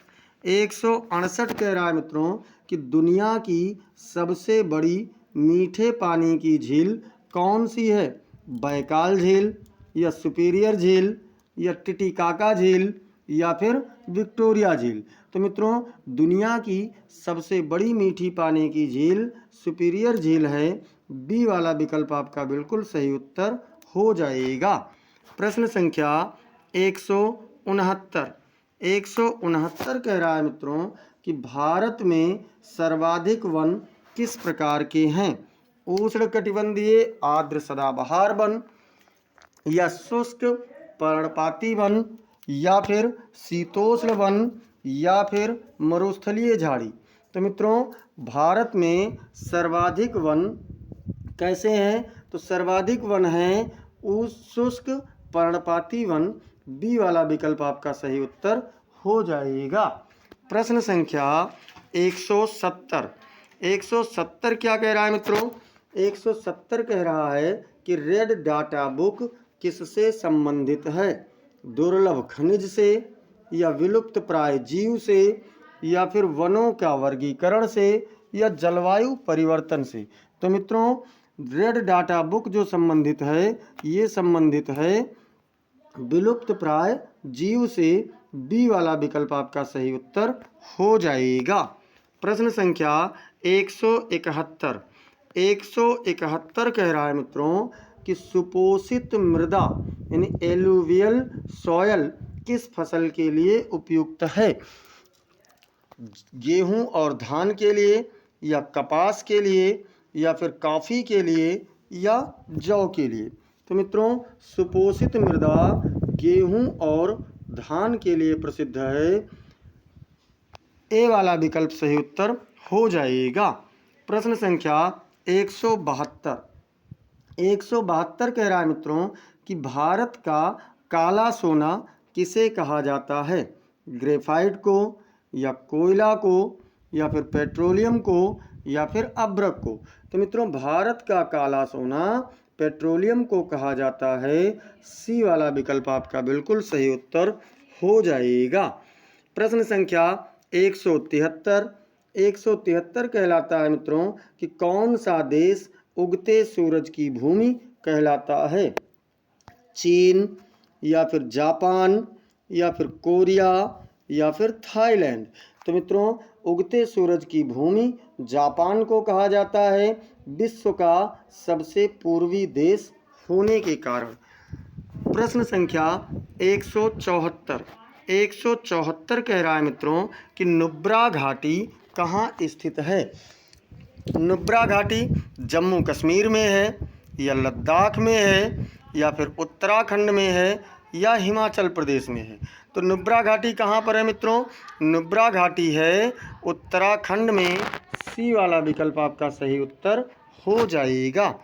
168 कह रहा है मित्रों कि दुनिया की सबसे बड़ी मीठे पानी की झील कौन सी है। बैकाल झील, या सुपीरियर झील, या टिटिकाका झील, या फिर विक्टोरिया झील। तो मित्रों, दुनिया की सबसे बड़ी मीठी पानी की झील सुपीरियर झील है। बी वाला विकल्प आपका बिल्कुल सही उत्तर हो जाएगा। प्रश्न संख्या 169 169 कह रहा है मित्रों कि भारत में सर्वाधिक वन किस प्रकार के हैं। उष्णकटिबंधीय आर्द्र सदाबहार वन, या शुष्क पर्णपाती वन, या फिर शीतोष्ण वन, या फिर मरुस्थलीय झाड़ी। तो मित्रों, भारत में सर्वाधिक वन कैसे हैं। तो सर्वाधिक वन हैं शुष्क पर्णपाती वन। बी वाला विकल्प आपका सही उत्तर हो जाएगा। प्रश्न संख्या 170 170 क्या कह रहा है मित्रों। 170 कह रहा है कि रेड डाटा बुक किससे संबंधित है। दुर्लभ खनिज से, या विलुप्त प्राय जीव से, या फिर वनों का वर्गीकरण से, या जलवायु परिवर्तन से। तो मित्रों, रेड डाटा बुक जो संबंधित है, ये संबंधित है विलुप्त प्राय जीव से। बी वाला विकल्प आपका सही उत्तर हो जाएगा। प्रश्न संख्या 171 171 कह रहा है मित्रों कि सुपोषित मृदा यानी एलुवियल सॉयल किस फसल के लिए उपयुक्त है। गेहूं और धान के लिए, या कपास के लिए, या फिर कॉफ़ी के लिए, या जौ के लिए। तो मित्रों, सुपोषित मृदा गेहूं और धान के लिए प्रसिद्ध है। ए वाला विकल्प सही उत्तर हो जाएगा। प्रश्न संख्या 172 172 कह रहा है मित्रों कि भारत का काला सोना किसे कहा जाता है। ग्रेफाइट को, या कोयला को, या फिर पेट्रोलियम को, या फिर अभ्रक को। तो मित्रों, भारत का काला सोना पेट्रोलियम को कहा जाता है। सी वाला विकल्प आपका बिल्कुल सही उत्तर हो जाएगा। प्रश्न संख्या 173 173 कहलाता है मित्रों कि कौन सा देश उगते सूरज की भूमि कहलाता है। चीन, या फिर जापान, या फिर कोरिया, या फिर थाईलैंड। तो मित्रों, उगते सूरज की भूमि जापान को कहा जाता है, विश्व का सबसे पूर्वी देश होने के कारण। प्रश्न संख्या 174 174 कह रहा है मित्रों कि नुब्रा घाटी कहाँ स्थित है। नुब्रा घाटी जम्मू कश्मीर में है या लद्दाख में है या फिर उत्तराखंड में है या हिमाचल प्रदेश में है? तो नुब्रा घाटी कहाँ पर है मित्रों? नुब्रा घाटी है उत्तराखंड में। सी वाला विकल्प आपका सही उत्तर हो जाएगा।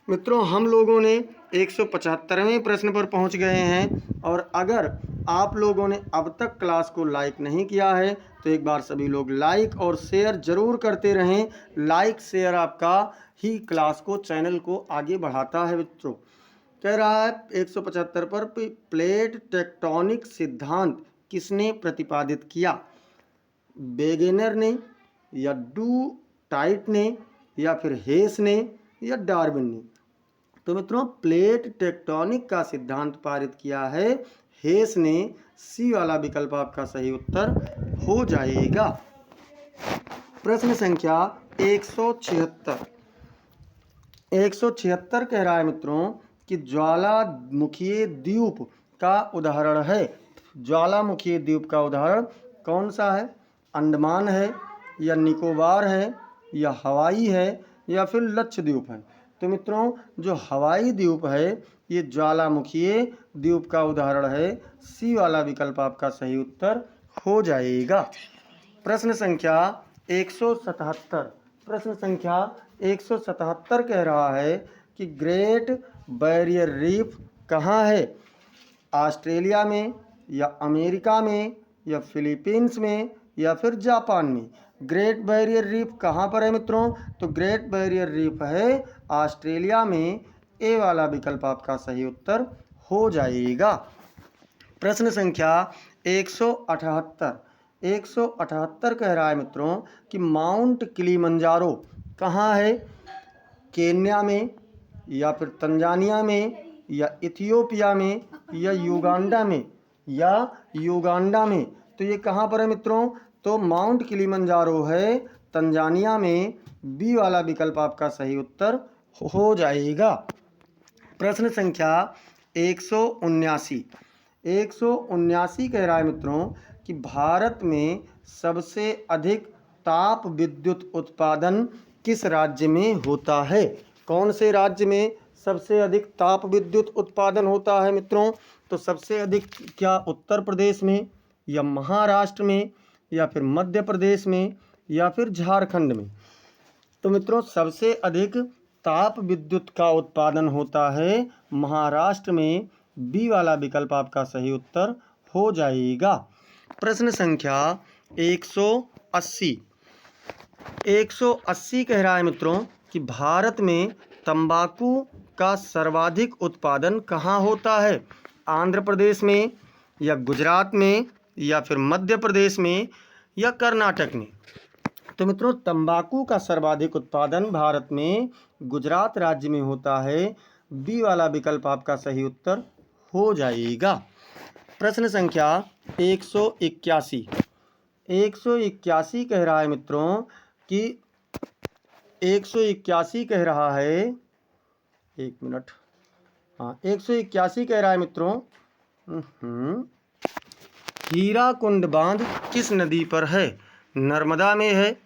मित्रों, हम लोगों ने 175वें प्रश्न पर पहुंच गए हैं और अगर आप लोगों ने अब तक क्लास को लाइक नहीं किया है तो एक बार सभी लोग लाइक और शेयर ज़रूर करते रहें। लाइक शेयर आपका ही क्लास को, चैनल को आगे बढ़ाता है। मित्रों, कह रहा है 175 पर प्लेट टेक्टोनिक सिद्धांत किसने प्रतिपादित किया? वेगेनर ने या डू टाइट ने या फिर हेस ने या डार्विन ने? तो मित्रों, प्लेट टेक्टोनिक का सिद्धांत पारित किया है हेस ने। सी वाला विकल्प आपका सही उत्तर हो जाएगा। प्रश्न संख्या 176। 176 कह रहा है मित्रों कि ज्वालामुखी द्वीप का उदाहरण है। ज्वालामुखी द्वीप का उदाहरण कौन सा है? अंडमान है या निकोबार है या हवाई है या फिर लक्षद्वीप है? तो मित्रों, जो हवाई द्वीप है ये ज्वालामुखी द्वीप का उदाहरण है। सी वाला विकल्प आपका सही उत्तर हो जाएगा। प्रश्न संख्या 177। प्रश्न संख्या 177 कह रहा है कि ग्रेट बैरियर रीफ कहाँ है? ऑस्ट्रेलिया में या अमेरिका में या फिलीपींस में या फिर जापान में? ग्रेट बैरियर रीफ कहाँ पर है मित्रों? तो ग्रेट बैरियर रीफ है ऑस्ट्रेलिया में। ए वाला विकल्प आपका सही उत्तर हो जाएगा। प्रश्न संख्या 178। 178 कह रहा है मित्रों कि माउंट किलिमंजारो कहाँ है? केन्या में या फिर तंजानिया में या इथियोपिया में या युगांडा में? या युगांडा में। तो ये कहाँ पर है मित्रों? तो माउंट किलिमंजारो है तंजानिया में। बी वाला विकल्प आपका सही उत्तर हो जाएगा। प्रश्न संख्या 179। 179 कह रहा है मित्रों कि भारत में सबसे अधिक ताप विद्युत उत्पादन किस राज्य में होता है? कौन से राज्य में सबसे अधिक ताप विद्युत उत्पादन होता है मित्रों? तो सबसे अधिक क्या उत्तर प्रदेश में या महाराष्ट्र में या फिर मध्य प्रदेश में या फिर झारखंड में? तो मित्रों, सबसे अधिक ताप विद्युत का उत्पादन होता है महाराष्ट्र में। बी वाला विकल्प आपका सही उत्तर हो जाएगा। प्रश्न संख्या 180। 180 कह रहा है मित्रों कि भारत में तंबाकू का सर्वाधिक उत्पादन कहाँ होता है? आंध्र प्रदेश में या गुजरात में या फिर मध्य प्रदेश में या कर्नाटक में? तो मित्रों, तंबाकू का सर्वाधिक उत्पादन भारत में गुजरात राज्य में होता है। बी वाला विकल्प आपका सही उत्तर हो जाएगा। प्रश्न संख्या 181। 181 कह रहा है मित्रों कि 181 कह रहा है, एक मिनट, हाँ, 181 कह रहा है मित्रों हीराकुंड बांध किस नदी पर है? नर्मदा में है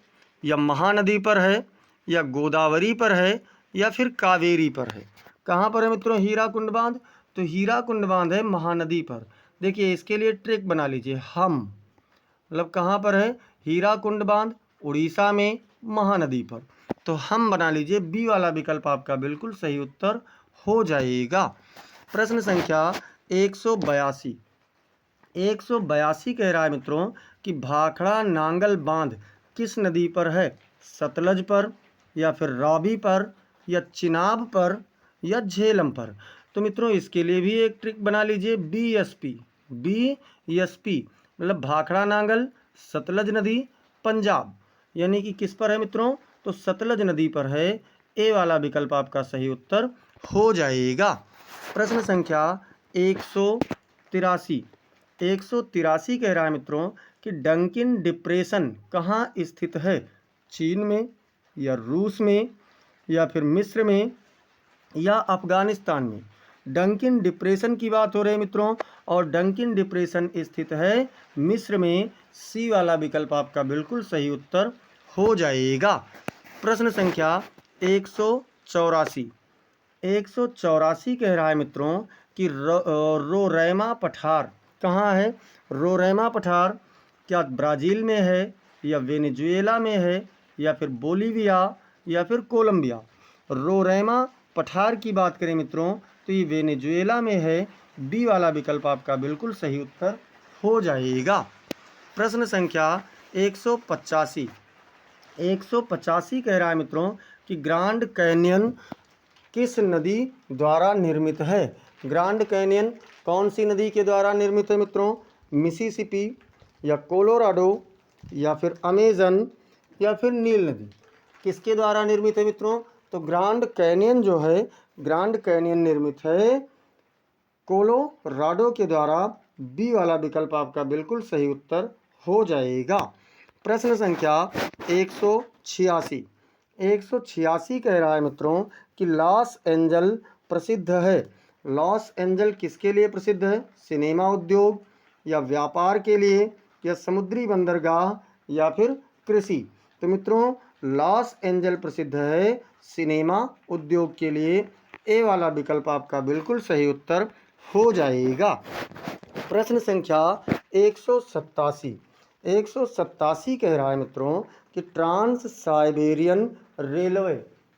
या महानदी पर है या गोदावरी पर है या फिर कावेरी पर है? कहाँ पर है मित्रों हीराकुंड बांध? तो हीराकुंड बांध है महानदी पर। देखिए, इसके लिए ट्रिक बना लीजिए। हम मतलब कहाँ पर है हीराकुंड बांध? उड़ीसा में, महानदी पर। तो हम बना लीजिए। बी वाला विकल्प आपका बिल्कुल सही उत्तर हो जाएगा। प्रश्न संख्या 182। 182 कह रहा है मित्रों कि भाखड़ा नांगल बांध किस नदी पर है? सतलज पर या फिर रावी पर या चिनाब पर या झेलम पर? तो मित्रों, इसके लिए भी एक ट्रिक बना लीजिए। BSP मतलब भाखड़ा नांगल, सतलज नदी, पंजाब, यानी कि किस पर है मित्रों? तो सतलज नदी पर है। ए वाला विकल्प आपका सही उत्तर हो जाएगा। प्रश्न संख्या 183। 183 कह रहा है मित्रों कि डंकिन डिप्रेशन कहाँ स्थित है? चीन में या रूस में या फिर मिस्र में या अफगानिस्तान में? डंकिन डिप्रेशन की बात हो रही है मित्रों, और डंकिन डिप्रेशन स्थित है मिस्र में। सी वाला विकल्प आपका बिल्कुल सही उत्तर हो जाएगा। प्रश्न संख्या 184। 184 कह रहा है मित्रों कि रोरैमा पठार कहाँ है। रोरैमा पठार क्या ब्राज़ील में है या वेनेजुएला में है या फिर बोलीविया या फिर कोलंबिया। रोरैमा पठार की बात करें मित्रों तो ये वेनेजुएला में है। बी वाला विकल्प आपका बिल्कुल सही उत्तर हो जाएगा। प्रश्न संख्या 185। 185 कह रहा है मित्रों कि ग्रांड कैनियन किस नदी द्वारा निर्मित है। ग्रांड कैनियन कौन सी नदी के द्वारा निर्मित है मित्रों। मिसिसिपी या कोलोराडो या फिर अमेजन या फिर नील नदी। किसके द्वारा निर्मित है मित्रों। तो ग्रांड कैनियन जो है, ग्रांड कैनियन निर्मित है कोलोराडो के द्वारा। बी वाला विकल्प आपका बिल्कुल सही उत्तर हो जाएगा। प्रश्न संख्या 186। 186 कह रहा है मित्रों कि लॉस एंजल प्रसिद्ध है। लॉस एंजल किसके लिए प्रसिद्ध है। सिनेमा उद्योग या व्यापार के लिए या समुद्री बंदरगाह या फिर कृषि। तो मित्रों लॉस एंजल प्रसिद्ध है सिनेमा उद्योग के लिए। ए वाला विकल्प आपका बिल्कुल सही उत्तर हो जाएगा। प्रश्न संख्या 187। 187 कह रहा है मित्रों कि ट्रांस साइबेरियन रेलवे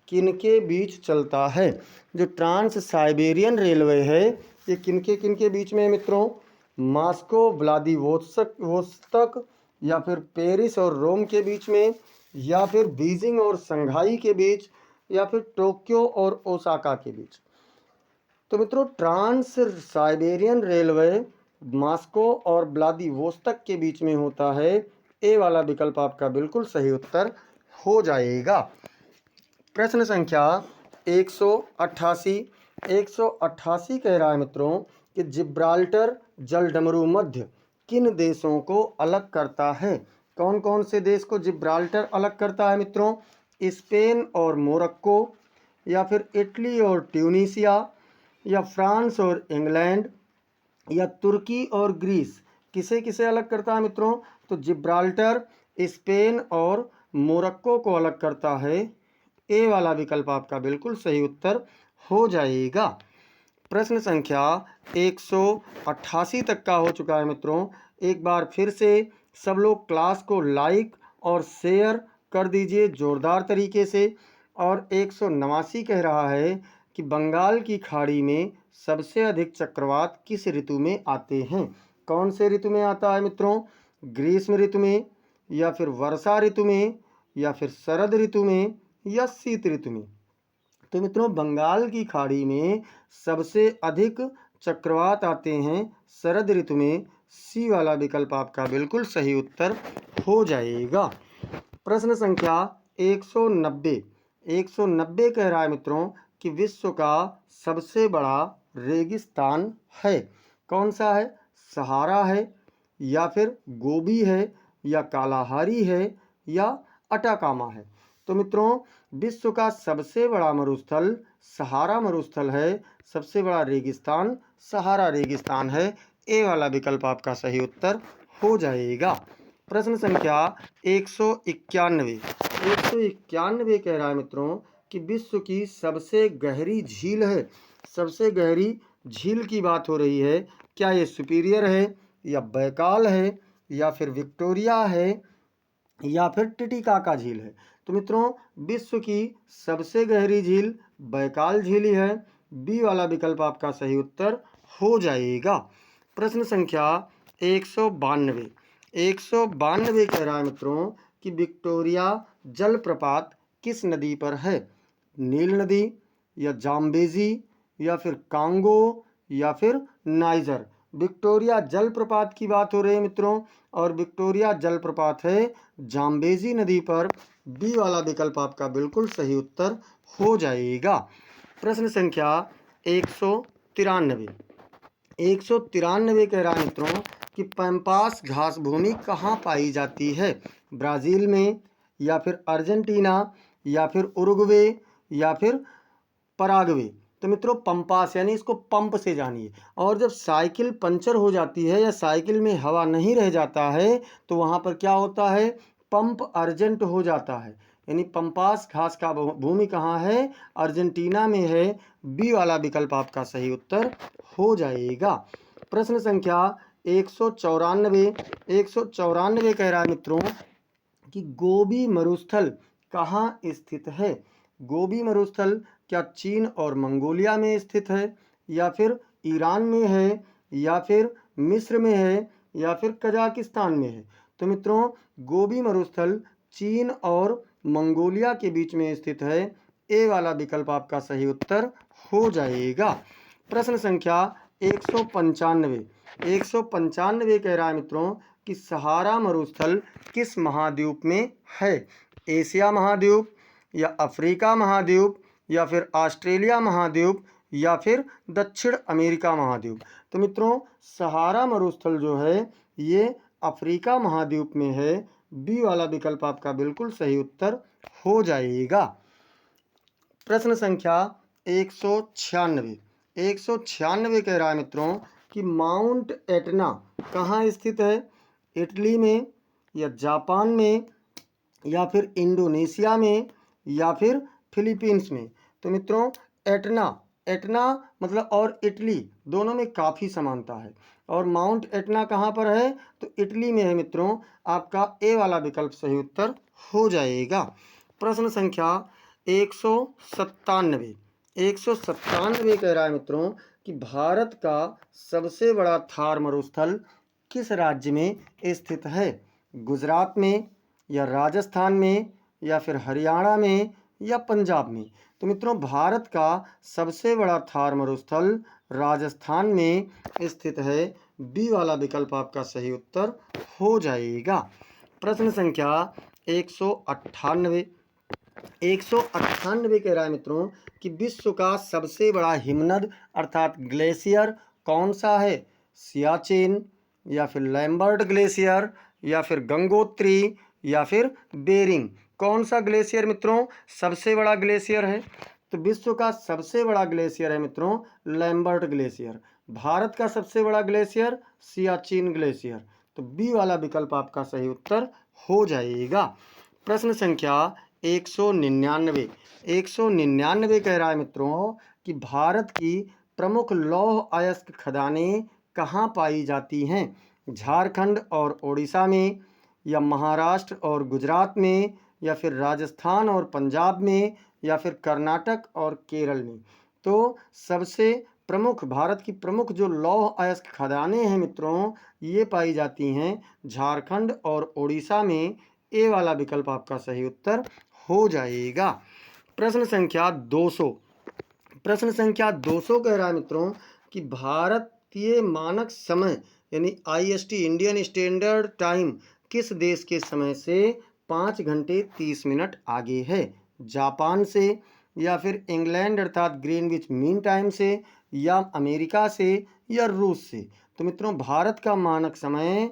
किनके बीच चलता है। जो ट्रांस साइबेरियन रेलवे है ये किनके बीच में है मित्रों। मॉस्को व्लादिवोस्तोक या फिर पेरिस और रोम के बीच में या फिर बीजिंग और शंघाई के बीच या फिर टोक्यो और ओसाका के बीच। तो मित्रों ट्रांस साइबेरियन रेलवे मॉस्को और व्लादिवोस्तोक के बीच में होता है। ए वाला विकल्प आपका बिल्कुल सही उत्तर हो जाएगा। प्रश्न संख्या 188। 188 कह रहा है मित्रों कि जिब्राल्टर जलडमरू मध्य किन देशों को अलग करता है। कौन कौन से देश को जिब्राल्टर अलग करता है मित्रों। स्पेन और मोरक्को या फिर इटली और ट्यूनीसिया या फ्रांस और इंग्लैंड या तुर्की और ग्रीस। किसे किसे अलग करता है मित्रों। तो जिब्राल्टर स्पेन और मोरक्को को अलग करता है। ए वाला विकल्प आपका बिल्कुल सही उत्तर हो जाएगा। प्रश्न संख्या 188 तक का हो चुका है मित्रों। एक बार फिर से सब लोग क्लास को लाइक और शेयर कर दीजिए जोरदार तरीके से। और 189 कह रहा है कि बंगाल की खाड़ी में सबसे अधिक चक्रवात किस ऋतु में आते हैं। कौन से ऋतु में आता है मित्रों। ग्रीष्म ऋतु में या फिर वर्षा ऋतु में या फिर शरद ऋतु में या शीत ऋतु में। तो मित्रों बंगाल की खाड़ी में सबसे अधिक चक्रवात आते हैं शरद ऋतु में। सी वाला विकल्प आपका बिल्कुल सही उत्तर हो जाएगा। प्रश्न संख्या 190। 190 कह रहा है मित्रों कि विश्व का सबसे बड़ा रेगिस्तान है। कौन सा है। सहारा है या फिर गोबी है या कालाहारी है या अटाकामा है। तो मित्रों विश्व का सबसे बड़ा मरुस्थल सहारा मरुस्थल है। सबसे बड़ा रेगिस्तान सहारा रेगिस्तान है। ए वाला विकल्प आपका सही उत्तर हो जाएगा। प्रश्न संख्या 191। 191 कह रहा है मित्रों कि विश्व की सबसे गहरी झील है। सबसे गहरी झील की बात हो रही है। क्या ये सुपीरियर है या बैकाल है या फिर विक्टोरिया है या फिर टिटिकाका झील है। तो मित्रों विश्व की सबसे गहरी झील बैकाल झील ही है। बी वाला विकल्प आपका सही उत्तर हो जाएगा। प्रश्न संख्या 192। 192 कह रहा है मित्रों कि विक्टोरिया जलप्रपात किस नदी पर है। नील नदी या जाम्बेजी या फिर कांगो या फिर नाइजर। विक्टोरिया जलप्रपात की बात हो रही है मित्रों और विक्टोरिया जलप्रपात है जाम्बेजी नदी पर। बी वाला विकल्प आपका बिल्कुल सही उत्तर हो जाएगा। प्रश्न संख्या 193। 193 कह रहा है मित्रों कि पैम्पास घास भूमि कहाँ पाई जाती है। ब्राज़ील में या फिर अर्जेंटीना या फिर उरुग्वे या फिर पराग्वे। तो मित्रों पंपास यानी इसको पंप से जानिए। और जब साइकिल पंचर हो जाती है या साइकिल में हवा नहीं रह जाता है तो वहाँ पर क्या होता है पंप अर्जेंट हो जाता है। यानी पंपास घास का भूमि कहाँ है? अर्जेंटीना में है। बी वाला विकल्प आपका सही उत्तर हो जाएगा। प्रश्न संख्या 194 194 कह रहा है मित्रों कि गोबी मरुस्थल कहाँ स्थित है? गोबी मरुस्थल क्या चीन और मंगोलिया में स्थित है, या फिर ईरान में है, या फिर मिस्र में है, या फिर कजाकिस्तान में है? तो मित्रों गोबी मरुस्थल चीन और मंगोलिया के बीच में स्थित है। ए वाला विकल्प आपका सही उत्तर हो जाएगा। प्रश्न संख्या 195 195 कह रहा है मित्रों कि सहारा मरुस्थल किस महाद्वीप में है? एशिया महाद्वीप, या अफ्रीका महाद्वीप, या फिर ऑस्ट्रेलिया महाद्वीप, या फिर दक्षिण अमेरिका महाद्वीप? तो मित्रों सहारा मरुस्थल जो है ये अफ्रीका महाद्वीप में है। बी वाला विकल्प आपका बिल्कुल सही उत्तर हो जाएगा। प्रश्न संख्या 196 196 कह रहा है मित्रों कि माउंट एटना कहाँ स्थित है? इटली में, या जापान में, या फिर इंडोनेशिया में, या फिर फिलीपींस में? तो मित्रों एटना एटना मतलब और इटली दोनों में काफ़ी समानता है, और माउंट एटना कहाँ पर है? तो इटली में है मित्रों। आपका ए वाला विकल्प सही उत्तर हो जाएगा। प्रश्न संख्या 197 197 कह रहा है मित्रों कि भारत का सबसे बड़ा थार मरुस्थल किस राज्य में स्थित है? गुजरात में, या राजस्थान में, या फिर हरियाणा में, या पंजाब में? तो मित्रों भारत का सबसे बड़ा थार मरुस्थल राजस्थान में स्थित है। बी वाला विकल्प आपका सही उत्तर हो जाएगा। प्रश्न संख्या 198 198 कह रहा है मित्रों कि विश्व का सबसे बड़ा हिमनद अर्थात ग्लेशियर कौन सा है? सियाचिन, या फिर लैम्बर्ट ग्लेशियर, या फिर गंगोत्री, या फिर बेरिंग? कौन सा ग्लेशियर मित्रों सबसे बड़ा ग्लेशियर है? तो विश्व का सबसे बड़ा ग्लेशियर है मित्रों लैम्बर्ट ग्लेशियर। भारत का सबसे बड़ा ग्लेशियर सियाचिन ग्लेशियर। तो बी वाला विकल्प आपका सही उत्तर हो जाएगा। प्रश्न संख्या 199 199 कह रहा है मित्रों कि भारत की प्रमुख लौह अयस्क खदानें कहाँ पाई जाती हैं? झारखंड और ओडिशा में, या महाराष्ट्र और गुजरात में, या फिर राजस्थान और पंजाब में, या फिर कर्नाटक और केरल में? तो सबसे प्रमुख भारत की प्रमुख जो लौह अयस्क खदानें हैं मित्रों ये पाई जाती हैं झारखंड और ओडिशा में। ए वाला विकल्प आपका सही उत्तर हो जाएगा। प्रश्न संख्या 200 कह रहा है मित्रों कि भारतीय मानक समय यानी IST इंडियन स्टैंडर्ड टाइम किस देश के समय से 5 घंटे 30 मिनट आगे है? जापान से, या फिर इंग्लैंड अर्थात ग्रीनविच मीन टाइम से, या अमेरिका से, या रूस से? तो मित्रों भारत का मानक समय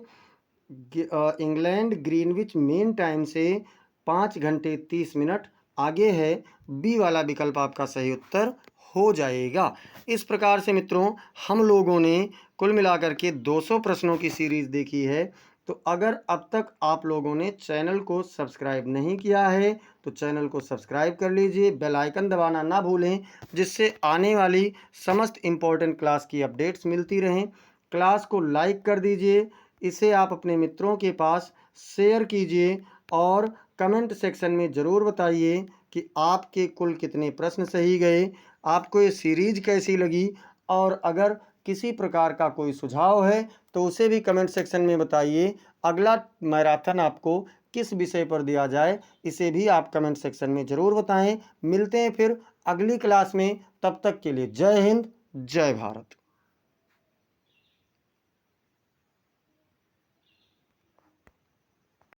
इंग्लैंड ग्रीनविच मीन टाइम से 5 घंटे 30 मिनट आगे है। बी वाला विकल्प आपका सही उत्तर हो जाएगा। इस प्रकार से मित्रों हम लोगों ने कुल मिलाकर के 200 प्रश्नों की सीरीज़ देखी है। तो अगर अब तक आप लोगों ने चैनल को सब्सक्राइब नहीं किया है तो चैनल को सब्सक्राइब कर लीजिए, बेल आइकन दबाना ना भूलें, जिससे आने वाली समस्त इम्पोर्टेंट क्लास की अपडेट्स मिलती रहें। क्लास को लाइक कर दीजिए, इसे आप अपने मित्रों के पास शेयर कीजिए और कमेंट सेक्शन में ज़रूर बताइए कि आपके कुल कितने प्रश्न सही गए, आपको ये सीरीज कैसी लगी, और अगर किसी प्रकार का कोई सुझाव है तो उसे भी कमेंट सेक्शन में बताइए। अगला मैराथन आपको किस विषय पर दिया जाए इसे भी आप कमेंट सेक्शन में ज़रूर बताएं। मिलते हैं फिर अगली क्लास में, तब तक के लिए जय हिंद जय भारत।